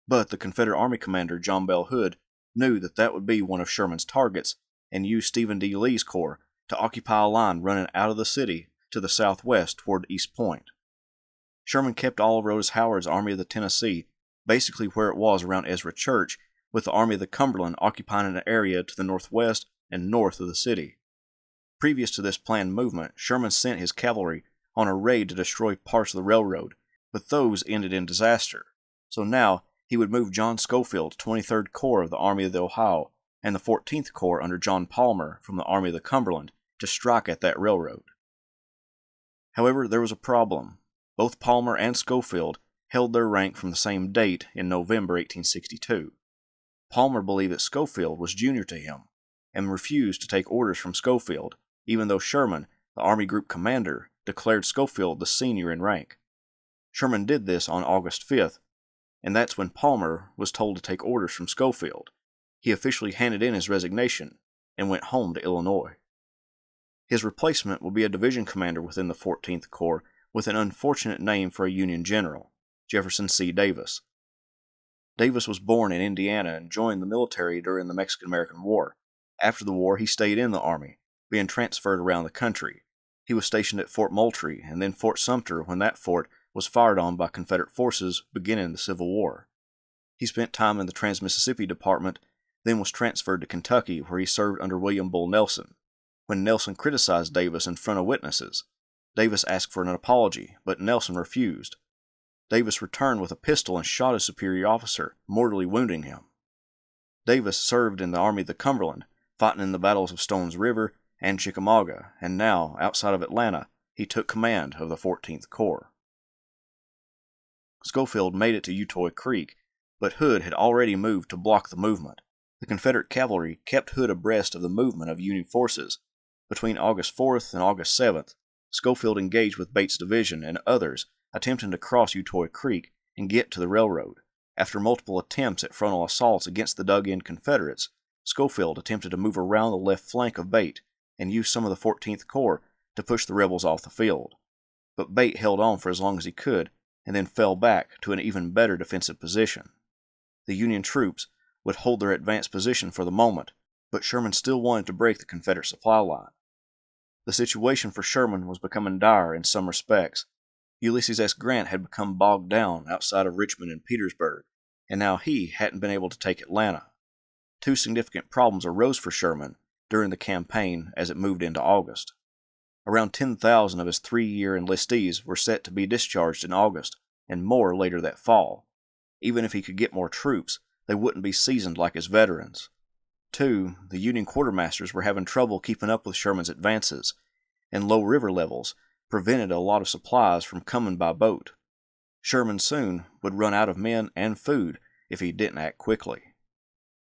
But the Confederate Army commander John Bell Hood knew that that would be one of Sherman's targets and used Stephen D. Lee's corps to occupy a line running out of the city to the southwest toward East Point. Sherman kept all of Otis Howard's Army of the Tennessee basically where it was around Ezra Church, with the Army of the Cumberland occupying an area to the northwest and north of the city. Previous to this planned movement, Sherman sent his cavalry on a raid to destroy parts of the railroad, but those ended in disaster. So now he would move John Schofield's 23rd Corps of the Army of the Ohio and the 14th Corps under John Palmer from the Army of the Cumberland to strike at that railroad. However, there was a problem. Both Palmer and Schofield held their rank from the same date in November 1862. Palmer believed that Schofield was junior to him and refused to take orders from Schofield, even though Sherman, the Army Group commander, declared Schofield the senior in rank. Sherman did this on August 5th, and that's when Palmer was told to take orders from Schofield. He officially handed in his resignation and went home to Illinois. His replacement will be a division commander within the 14th Corps with an unfortunate name for a Union general, Jefferson C. Davis. Davis was born in Indiana and joined the military during the Mexican-American War. After the war, he stayed in the Army, being transferred around the country. He was stationed at Fort Moultrie and then Fort Sumter when that fort was fired on by Confederate forces beginning the Civil War. He spent time in the Trans-Mississippi Department, then was transferred to Kentucky, where he served under William Bull Nelson. When Nelson criticized Davis in front of witnesses, Davis asked for an apology, but Nelson refused. Davis returned with a pistol and shot his superior officer, mortally wounding him. Davis served in the Army of the Cumberland, fighting in the battles of Stones River and Chickamauga, and now, outside of Atlanta, he took command of the 14th Corps. Schofield made it to Utoy Creek, but Hood had already moved to block the movement. The Confederate cavalry kept Hood abreast of the movement of Union forces. Between August 4th and August 7th, Schofield engaged with Bates' division and others, attempting to cross Utoy Creek and get to the railroad. After multiple attempts at frontal assaults against the dug-in Confederates, Schofield attempted to move around the left flank of Bate and use some of the 14th Corps to push the rebels off the field. But Bate held on for as long as he could and then fell back to an even better defensive position. The Union troops would hold their advanced position for the moment, but Sherman still wanted to break the Confederate supply line. The situation for Sherman was becoming dire in some respects. Ulysses S. Grant had become bogged down outside of Richmond and Petersburg, and now he hadn't been able to take Atlanta. Two significant problems arose for Sherman during the campaign as it moved into August. Around 10,000 of his 3-year enlistees were set to be discharged in August, and more later that fall. Even if he could get more troops, they wouldn't be seasoned like his veterans. 2, the Union quartermasters were having trouble keeping up with Sherman's advances, and low river levels prevented a lot of supplies from coming by boat. Sherman soon would run out of men and food if he didn't act quickly.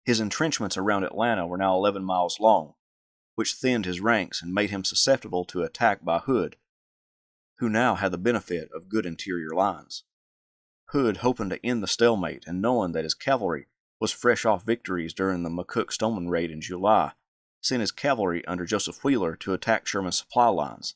His entrenchments around Atlanta were now 11 miles long, which thinned his ranks and made him susceptible to attack by Hood, who now had the benefit of good interior lines. Hood, hoping to end the stalemate and knowing that his cavalry was fresh off victories during the McCook-Stoneman raid in July, sent his cavalry under Joseph Wheeler to attack Sherman's supply lines.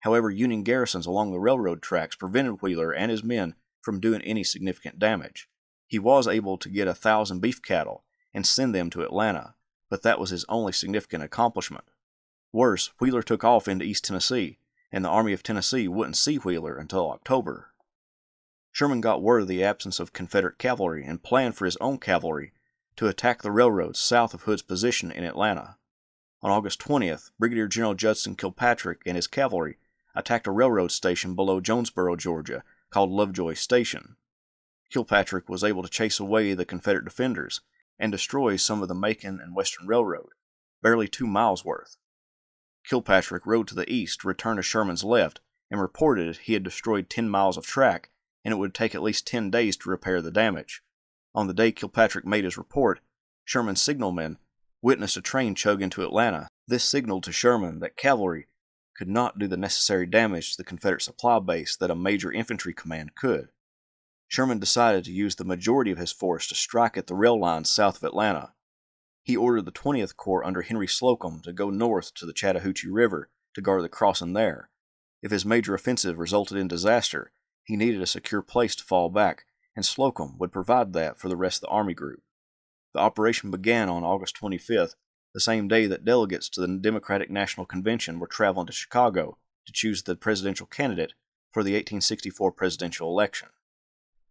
However, Union garrisons along the railroad tracks prevented Wheeler and his men from doing any significant damage. He was able to get 1,000 beef cattle and send them to Atlanta, but that was his only significant accomplishment. Worse, Wheeler took off into East Tennessee, and the Army of Tennessee wouldn't see Wheeler until October. Sherman got word of the absence of Confederate cavalry and planned for his own cavalry to attack the railroads south of Hood's position in Atlanta. On August 20th, Brigadier General Judson Kilpatrick and his cavalry attacked a railroad station below Jonesboro, Georgia, called Lovejoy Station. Kilpatrick was able to chase away the Confederate defenders and destroy some of the Macon and Western Railroad, barely 2 miles worth. Kilpatrick rode to the east to return to Sherman's left and reported he had destroyed 10 miles of track, and it would take at least 10 days to repair the damage. On the day Kilpatrick made his report, Sherman's signalmen witnessed a train chug into Atlanta. This signaled to Sherman that cavalry could not do the necessary damage to the Confederate supply base that a major infantry command could. Sherman decided to use the majority of his force to strike at the rail lines south of Atlanta. He ordered the 20th Corps under Henry Slocum to go north to the Chattahoochee River to guard the crossing there. If his major offensive resulted in disaster, he needed a secure place to fall back, and Slocum would provide that for the rest of the Army group. The operation began on August 25th, the same day that delegates to the Democratic National Convention were traveling to Chicago to choose the presidential candidate for the 1864 presidential election.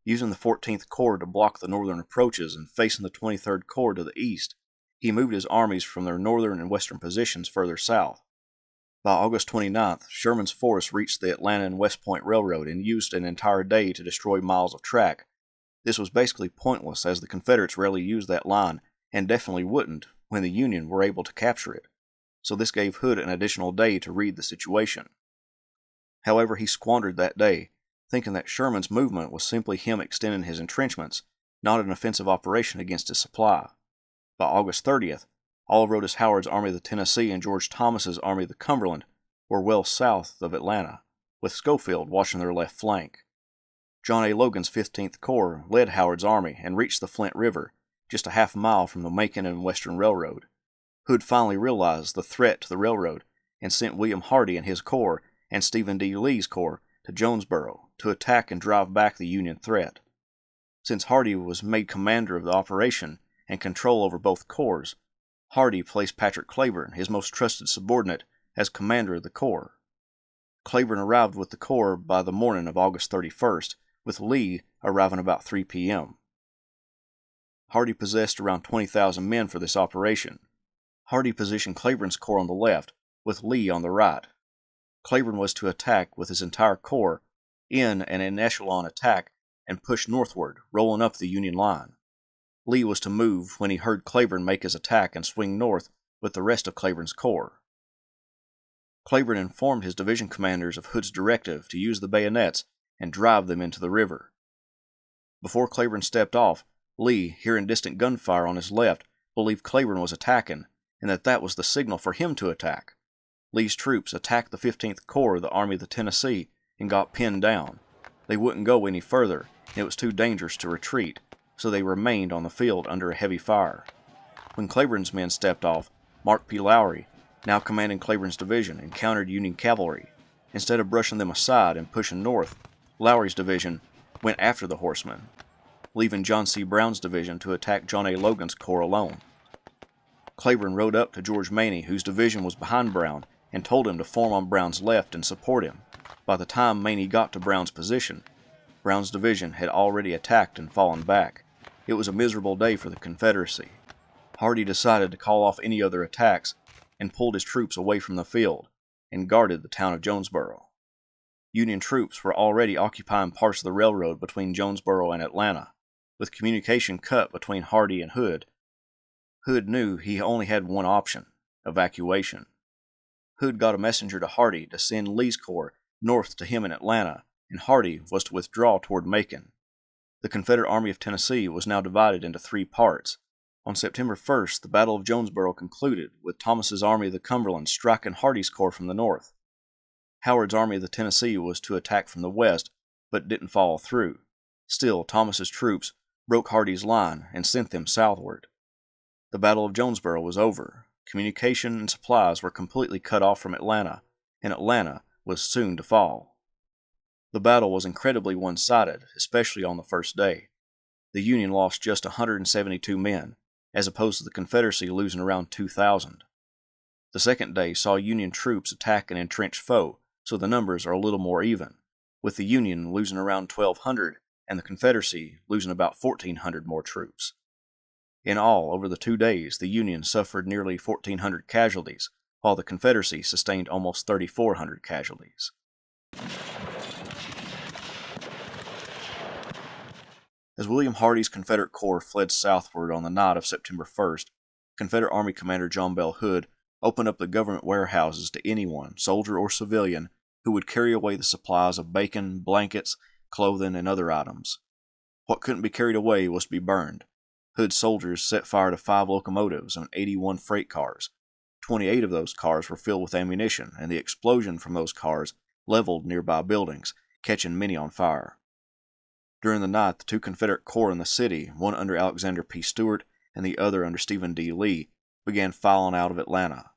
Using the 14th Corps to block the northern approaches and facing the 23rd Corps to the east, he moved his armies from their northern and western positions further south. By August 29th, Sherman's force reached the Atlanta and West Point Railroad and used an entire day to destroy miles of track. This was basically pointless, as the Confederates rarely used that line, and definitely wouldn't when the Union were able to capture it, so this gave Hood an additional day to read the situation. However, he squandered that day, thinking that Sherman's movement was simply him extending his entrenchments, not an offensive operation against his supply. By August 30th, all of Otis Howard's Army of the Tennessee and George Thomas's Army of the Cumberland were well south of Atlanta, with Schofield watching their left flank. John A. Logan's 15th Corps led Howard's army and reached the Flint River, just a half mile from the Macon and Western Railroad. Hood finally realized the threat to the railroad and sent William Hardee and his corps and Stephen D. Lee's corps to Jonesboro to attack and drive back the Union threat. Since Hardee was made commander of the operation and control over both corps, Hardee placed Patrick Cleburne, his most trusted subordinate, as commander of the corps. Cleburne arrived with the corps by the morning of August 31st, with Lee arriving about 3 p.m. Hardee possessed around 20,000 men for this operation. Hardee positioned Cleburne's corps on the left, with Lee on the right. Cleburne was to attack with his entire corps in an echelon attack and push northward, rolling up the Union line. Lee was to move when he heard Cleburne make his attack and swing north with the rest of Cleburne's corps. Cleburne informed his division commanders of Hood's directive to use the bayonets and drive them into the river. Before Cleburne stepped off, Lee, hearing distant gunfire on his left, believed Cleburne was attacking, and that was the signal for him to attack. Lee's troops attacked the 15th Corps of the Army of the Tennessee and got pinned down. They wouldn't go any further, and it was too dangerous to retreat, so they remained on the field under a heavy fire. When Cleburne's men stepped off, Mark P. Lowry, now commanding Cleburne's division, encountered Union cavalry. Instead of brushing them aside and pushing north, Lowry's division went after the horsemen, leaving John C. Brown's division to attack John A. Logan's corps alone. Cleburne rode up to George Maney, whose division was behind Brown, and told him to form on Brown's left and support him. By the time Maney got to Brown's position, Brown's division had already attacked and fallen back. It was a miserable day for the Confederacy. Hardee decided to call off any other attacks and pulled his troops away from the field and guarded the town of Jonesboro. Union troops were already occupying parts of the railroad between Jonesboro and Atlanta, with communication cut between Hardee and Hood. Hood knew he only had one option: evacuation. Hood got a messenger to Hardee to send Lee's corps north to him in Atlanta, and Hardee was to withdraw toward Macon. The Confederate Army of Tennessee was now divided into 3 parts. On September 1st, the Battle of Jonesboro concluded, with Thomas's Army of the Cumberland striking Hardee's corps from the north. Howard's Army of the Tennessee was to attack from the west, but didn't follow through. Still, Thomas's troops broke Hardee's line and sent them southward. The Battle of Jonesboro was over. Communication and supplies were completely cut off from Atlanta, and Atlanta was soon to fall. The battle was incredibly one-sided, especially on the first day. The Union lost just 172 men, as opposed to the Confederacy losing around 2,000. The second day saw Union troops attack an entrenched foe, so the numbers are a little more even, with the Union losing around 1,200 and the Confederacy losing about 1,400 more troops. In all, over the 2 days, the Union suffered nearly 1,400 casualties, while the Confederacy sustained almost 3,400 casualties. As William Hardee's Confederate Corps fled southward on the night of September 1st, Confederate Army Commander John Bell Hood opened up the government warehouses to anyone, soldier or civilian, who would carry away the supplies of bacon, blankets, clothing, and other items. What couldn't be carried away was to be burned. Hood's soldiers set fire to 5 locomotives and 81 freight cars. 28 of those cars were filled with ammunition, and the explosion from those cars leveled nearby buildings, catching many on fire. During the night, the 2 Confederate corps in the city, one under Alexander P. Stewart and the other under Stephen D. Lee, began filing out of Atlanta.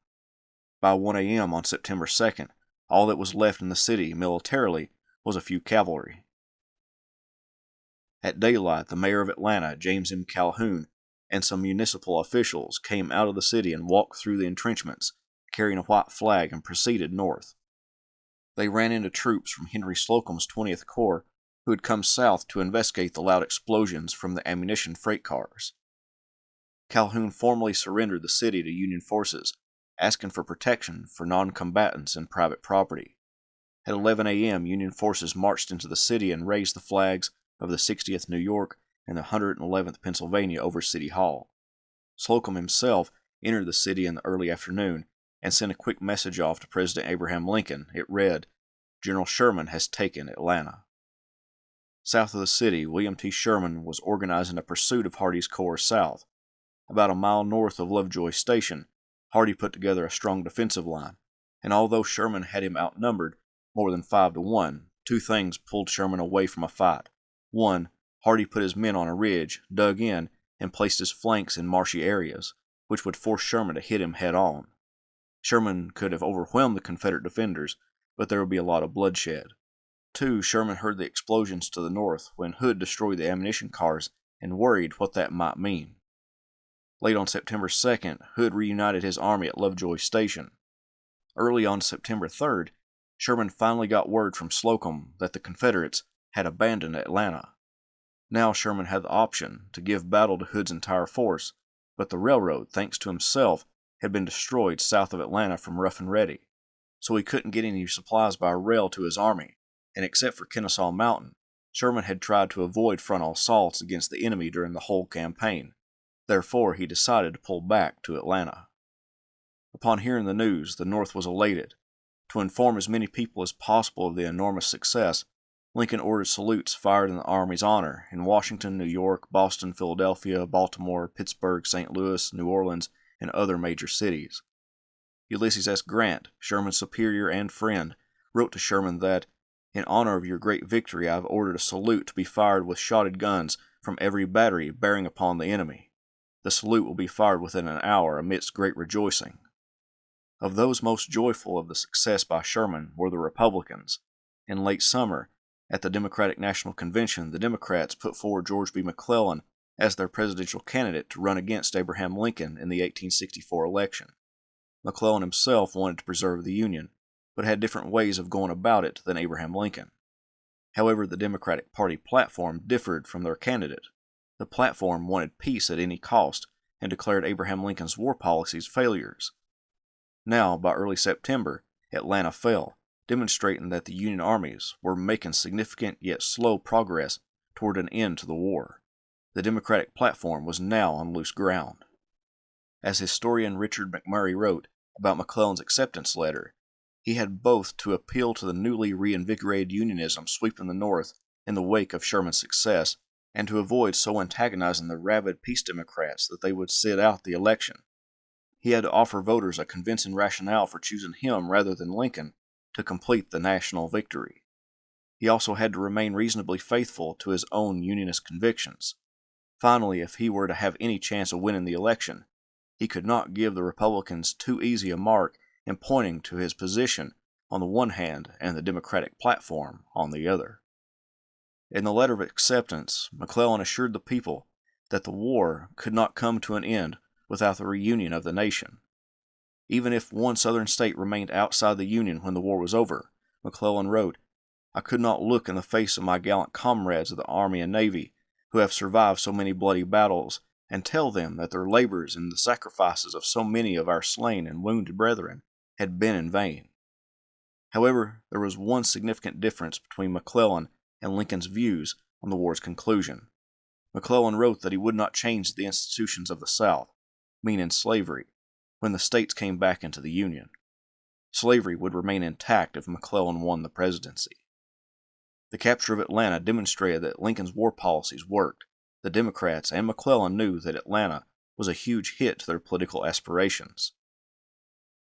By 1 a.m. on September 2nd, all that was left in the city militarily was a few cavalry. At daylight, the mayor of Atlanta, James M. Calhoun, and some municipal officials came out of the city and walked through the entrenchments, carrying a white flag, and proceeded north. They ran into troops from Henry Slocum's 20th Corps, who had come south to investigate the loud explosions from the ammunition freight cars. Calhoun formally surrendered the city to Union forces, asking for protection for non-combatants and private property. At 11 a.m., Union forces marched into the city and raised the flags of the 60th New York and the 111th Pennsylvania over City Hall. Slocum himself entered the city in the early afternoon and sent a quick message off to President Abraham Lincoln. It read, "General Sherman has taken Atlanta." South of the city, William T. Sherman was organizing a pursuit of Hardee's corps south. About a mile north of Lovejoy Station, Hardee put together a strong defensive line, and although Sherman had him outnumbered more than 5 to 1, 2 things pulled Sherman away from a fight. 1, Hardee put his men on a ridge, dug in, and placed his flanks in marshy areas, which would force Sherman to hit him head-on. Sherman could have overwhelmed the Confederate defenders, but there would be a lot of bloodshed. 2, Sherman heard the explosions to the north when Hood destroyed the ammunition cars and worried what that might mean. Late on September 2nd, Hood reunited his army at Lovejoy Station. Early on September 3rd, Sherman finally got word from Slocum that the Confederates had abandoned Atlanta. Now Sherman had the option to give battle to Hood's entire force, but the railroad, thanks to himself, had been destroyed south of Atlanta from Rough and Ready, so he couldn't get any supplies by rail to his army, and except for Kennesaw Mountain, Sherman had tried to avoid frontal assaults against the enemy during the whole campaign. Therefore, he decided to pull back to Atlanta. Upon hearing the news, the North was elated. To inform as many people as possible of the enormous success, Lincoln ordered salutes fired in the Army's honor in Washington, New York, Boston, Philadelphia, Baltimore, Pittsburgh, St. Louis, New Orleans, and other major cities. Ulysses S. Grant, Sherman's superior and friend, wrote to Sherman that, "In honor of your great victory, I have ordered a salute to be fired with shotted guns from every battery bearing upon the enemy. The salute will be fired within an hour amidst great rejoicing." Of those most joyful of the success by Sherman were the Republicans. In late summer, at the Democratic National Convention, the Democrats put forward George B. McClellan as their presidential candidate to run against Abraham Lincoln in the 1864 election. McClellan himself wanted to preserve the Union, but had different ways of going about it than Abraham Lincoln. However, the Democratic Party platform differed from their candidate. The platform wanted peace at any cost and declared Abraham Lincoln's war policies failures. Now, by early September, Atlanta fell, demonstrating that the Union armies were making significant yet slow progress toward an end to the war. The Democratic platform was now on loose ground. As historian Richard McMurray wrote about McClellan's acceptance letter, he had both to appeal to the newly reinvigorated Unionism sweeping the North in the wake of Sherman's success, and to avoid so antagonizing the rabid peace Democrats that they would sit out the election. He had to offer voters a convincing rationale for choosing him rather than Lincoln to complete the national victory. He also had to remain reasonably faithful to his own Unionist convictions. Finally, if he were to have any chance of winning the election, he could not give the Republicans too easy a mark in pointing to his position on the one hand and the Democratic platform on the other. In the letter of acceptance, McClellan assured the people that the war could not come to an end without the reunion of the nation. Even if one Southern state remained outside the Union when the war was over, McClellan wrote, "I could not look in the face of my gallant comrades of the Army and Navy, who have survived so many bloody battles, and tell them that their labors and the sacrifices of so many of our slain and wounded brethren had been in vain." However, there was one significant difference between McClellan and Lincoln's views on the war's conclusion. McClellan wrote that he would not change the institutions of the South, meaning slavery, when the states came back into the Union. Slavery would remain intact if McClellan won the presidency. The capture of Atlanta demonstrated that Lincoln's war policies worked. The Democrats and McClellan knew that Atlanta was a huge hit to their political aspirations.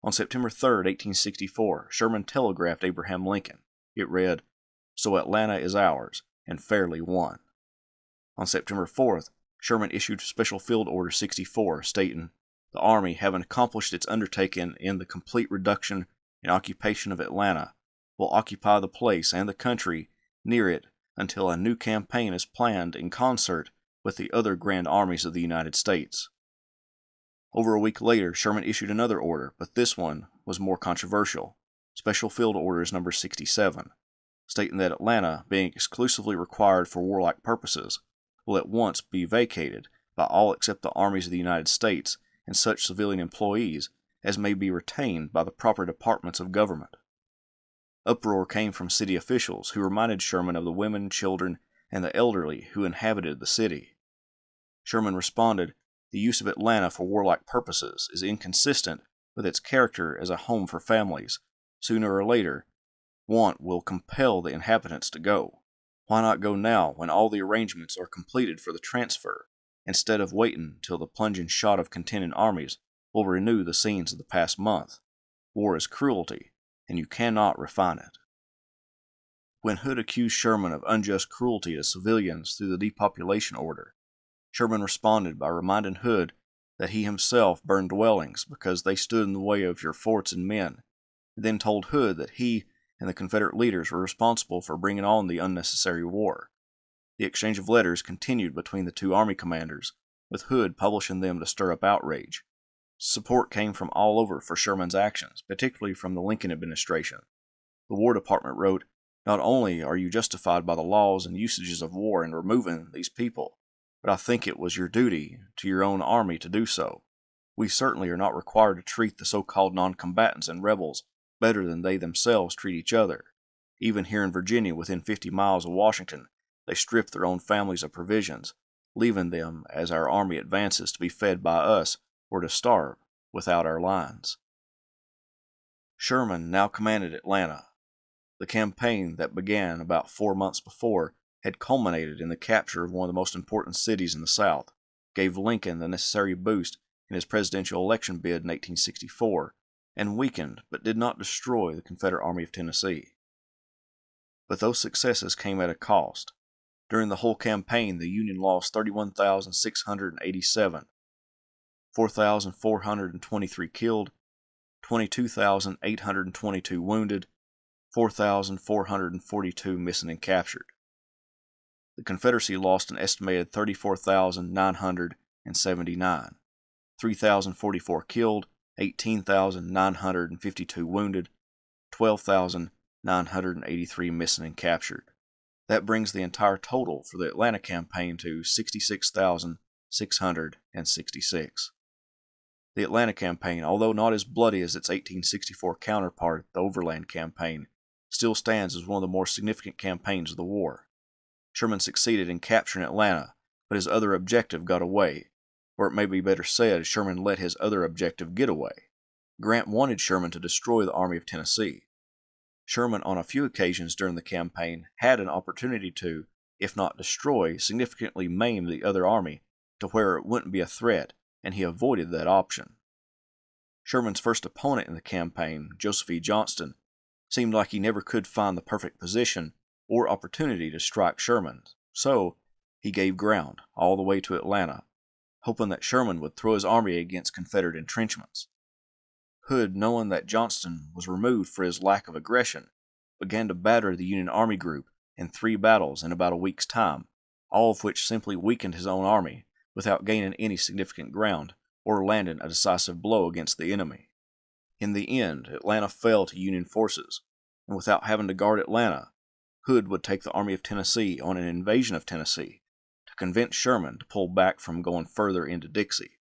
On September 3, 1864, Sherman telegraphed Abraham Lincoln. It read, "So Atlanta is ours, and fairly won." On September 4th, Sherman issued Special Field Order 64, stating, "The Army, having accomplished its undertaking in the complete reduction and occupation of Atlanta, will occupy the place and the country near it until a new campaign is planned in concert with the other grand armies of the United States." Over a week later, Sherman issued another order, but this one was more controversial, Special Field Orders number 67, stating that Atlanta, being exclusively required for warlike purposes, will at once be vacated by all except the armies of the United States and such civilian employees as may be retained by the proper departments of government. Uproar came from city officials who reminded Sherman of the women, children, and the elderly who inhabited the city. Sherman responded, "The use of Atlanta for warlike purposes is inconsistent with its character as a home for families. Sooner or later, want will compel the inhabitants to go. Why not go now when all the arrangements are completed for the transfer, instead of waiting till the plunging shot of contending armies will renew the scenes of the past month? War is cruelty, and you cannot refine it." When Hood accused Sherman of unjust cruelty to civilians through the depopulation order, Sherman responded by reminding Hood that he himself burned dwellings because they stood in the way of your forts and men, and then told Hood that he and the Confederate leaders were responsible for bringing on the unnecessary war. The exchange of letters continued between the two Army commanders, with Hood publishing them to stir up outrage. Support came from all over for Sherman's actions, particularly from the Lincoln administration. The War Department wrote, "Not only are you justified by the laws and usages of war in removing these people, but I think it was your duty to your own army to do so. We certainly are not required to treat the so-called non-combatants and rebels better than they themselves treat each other. Even here in Virginia, within 50 miles of Washington, they strip their own families of provisions, leaving them, as our army advances, to be fed by us or to starve without our lines." Sherman now commanded Atlanta. The campaign that began about 4 months before had culminated in the capture of one of the most important cities in the South, gave Lincoln the necessary boost in his presidential election bid in 1864, and weakened but did not destroy the Confederate Army of Tennessee. But those successes came at a cost. During the whole campaign, the Union lost 31,687, 4,423 killed, 22,822 wounded, 4,442 missing and captured. The Confederacy lost an estimated 34,979, 3,044 killed, 18,952 wounded, 12,983 missing and captured. That brings the entire total for the Atlanta campaign to 66,666. The Atlanta campaign, although not as bloody as its 1864 counterpart, the Overland Campaign, still stands as one of the more significant campaigns of the war. Sherman succeeded in capturing Atlanta, but his other objective got away, or it may be better said, Sherman let his other objective get away. Grant wanted Sherman to destroy the Army of Tennessee. Sherman, on a few occasions during the campaign, had an opportunity to, if not destroy, significantly maim the other army to where it wouldn't be a threat, and he avoided that option. Sherman's first opponent in the campaign, Joseph E. Johnston, seemed like he never could find the perfect position or opportunity to strike Sherman, so he gave ground all the way to Atlanta, hoping that Sherman would throw his army against Confederate entrenchments. Hood, knowing that Johnston was removed for his lack of aggression, began to batter the Union Army group in 3 battles in about a week's time, all of which simply weakened his own army without gaining any significant ground or landing a decisive blow against the enemy. In the end, Atlanta fell to Union forces, and without having to guard Atlanta, Hood would take the Army of Tennessee on an invasion of Tennessee to convince Sherman to pull back from going further into Dixie.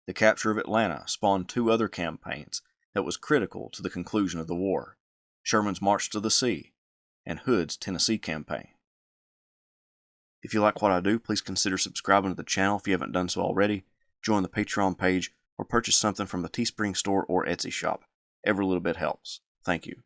The capture of Atlanta spawned 2 other campaigns that was critical to the conclusion of the war: Sherman's March to the Sea and Hood's Tennessee campaign. If you like what I do, please consider subscribing to the channel if you haven't done so already, join the Patreon page, or purchase something from the Teespring store or Etsy shop. Every little bit helps. Thank you.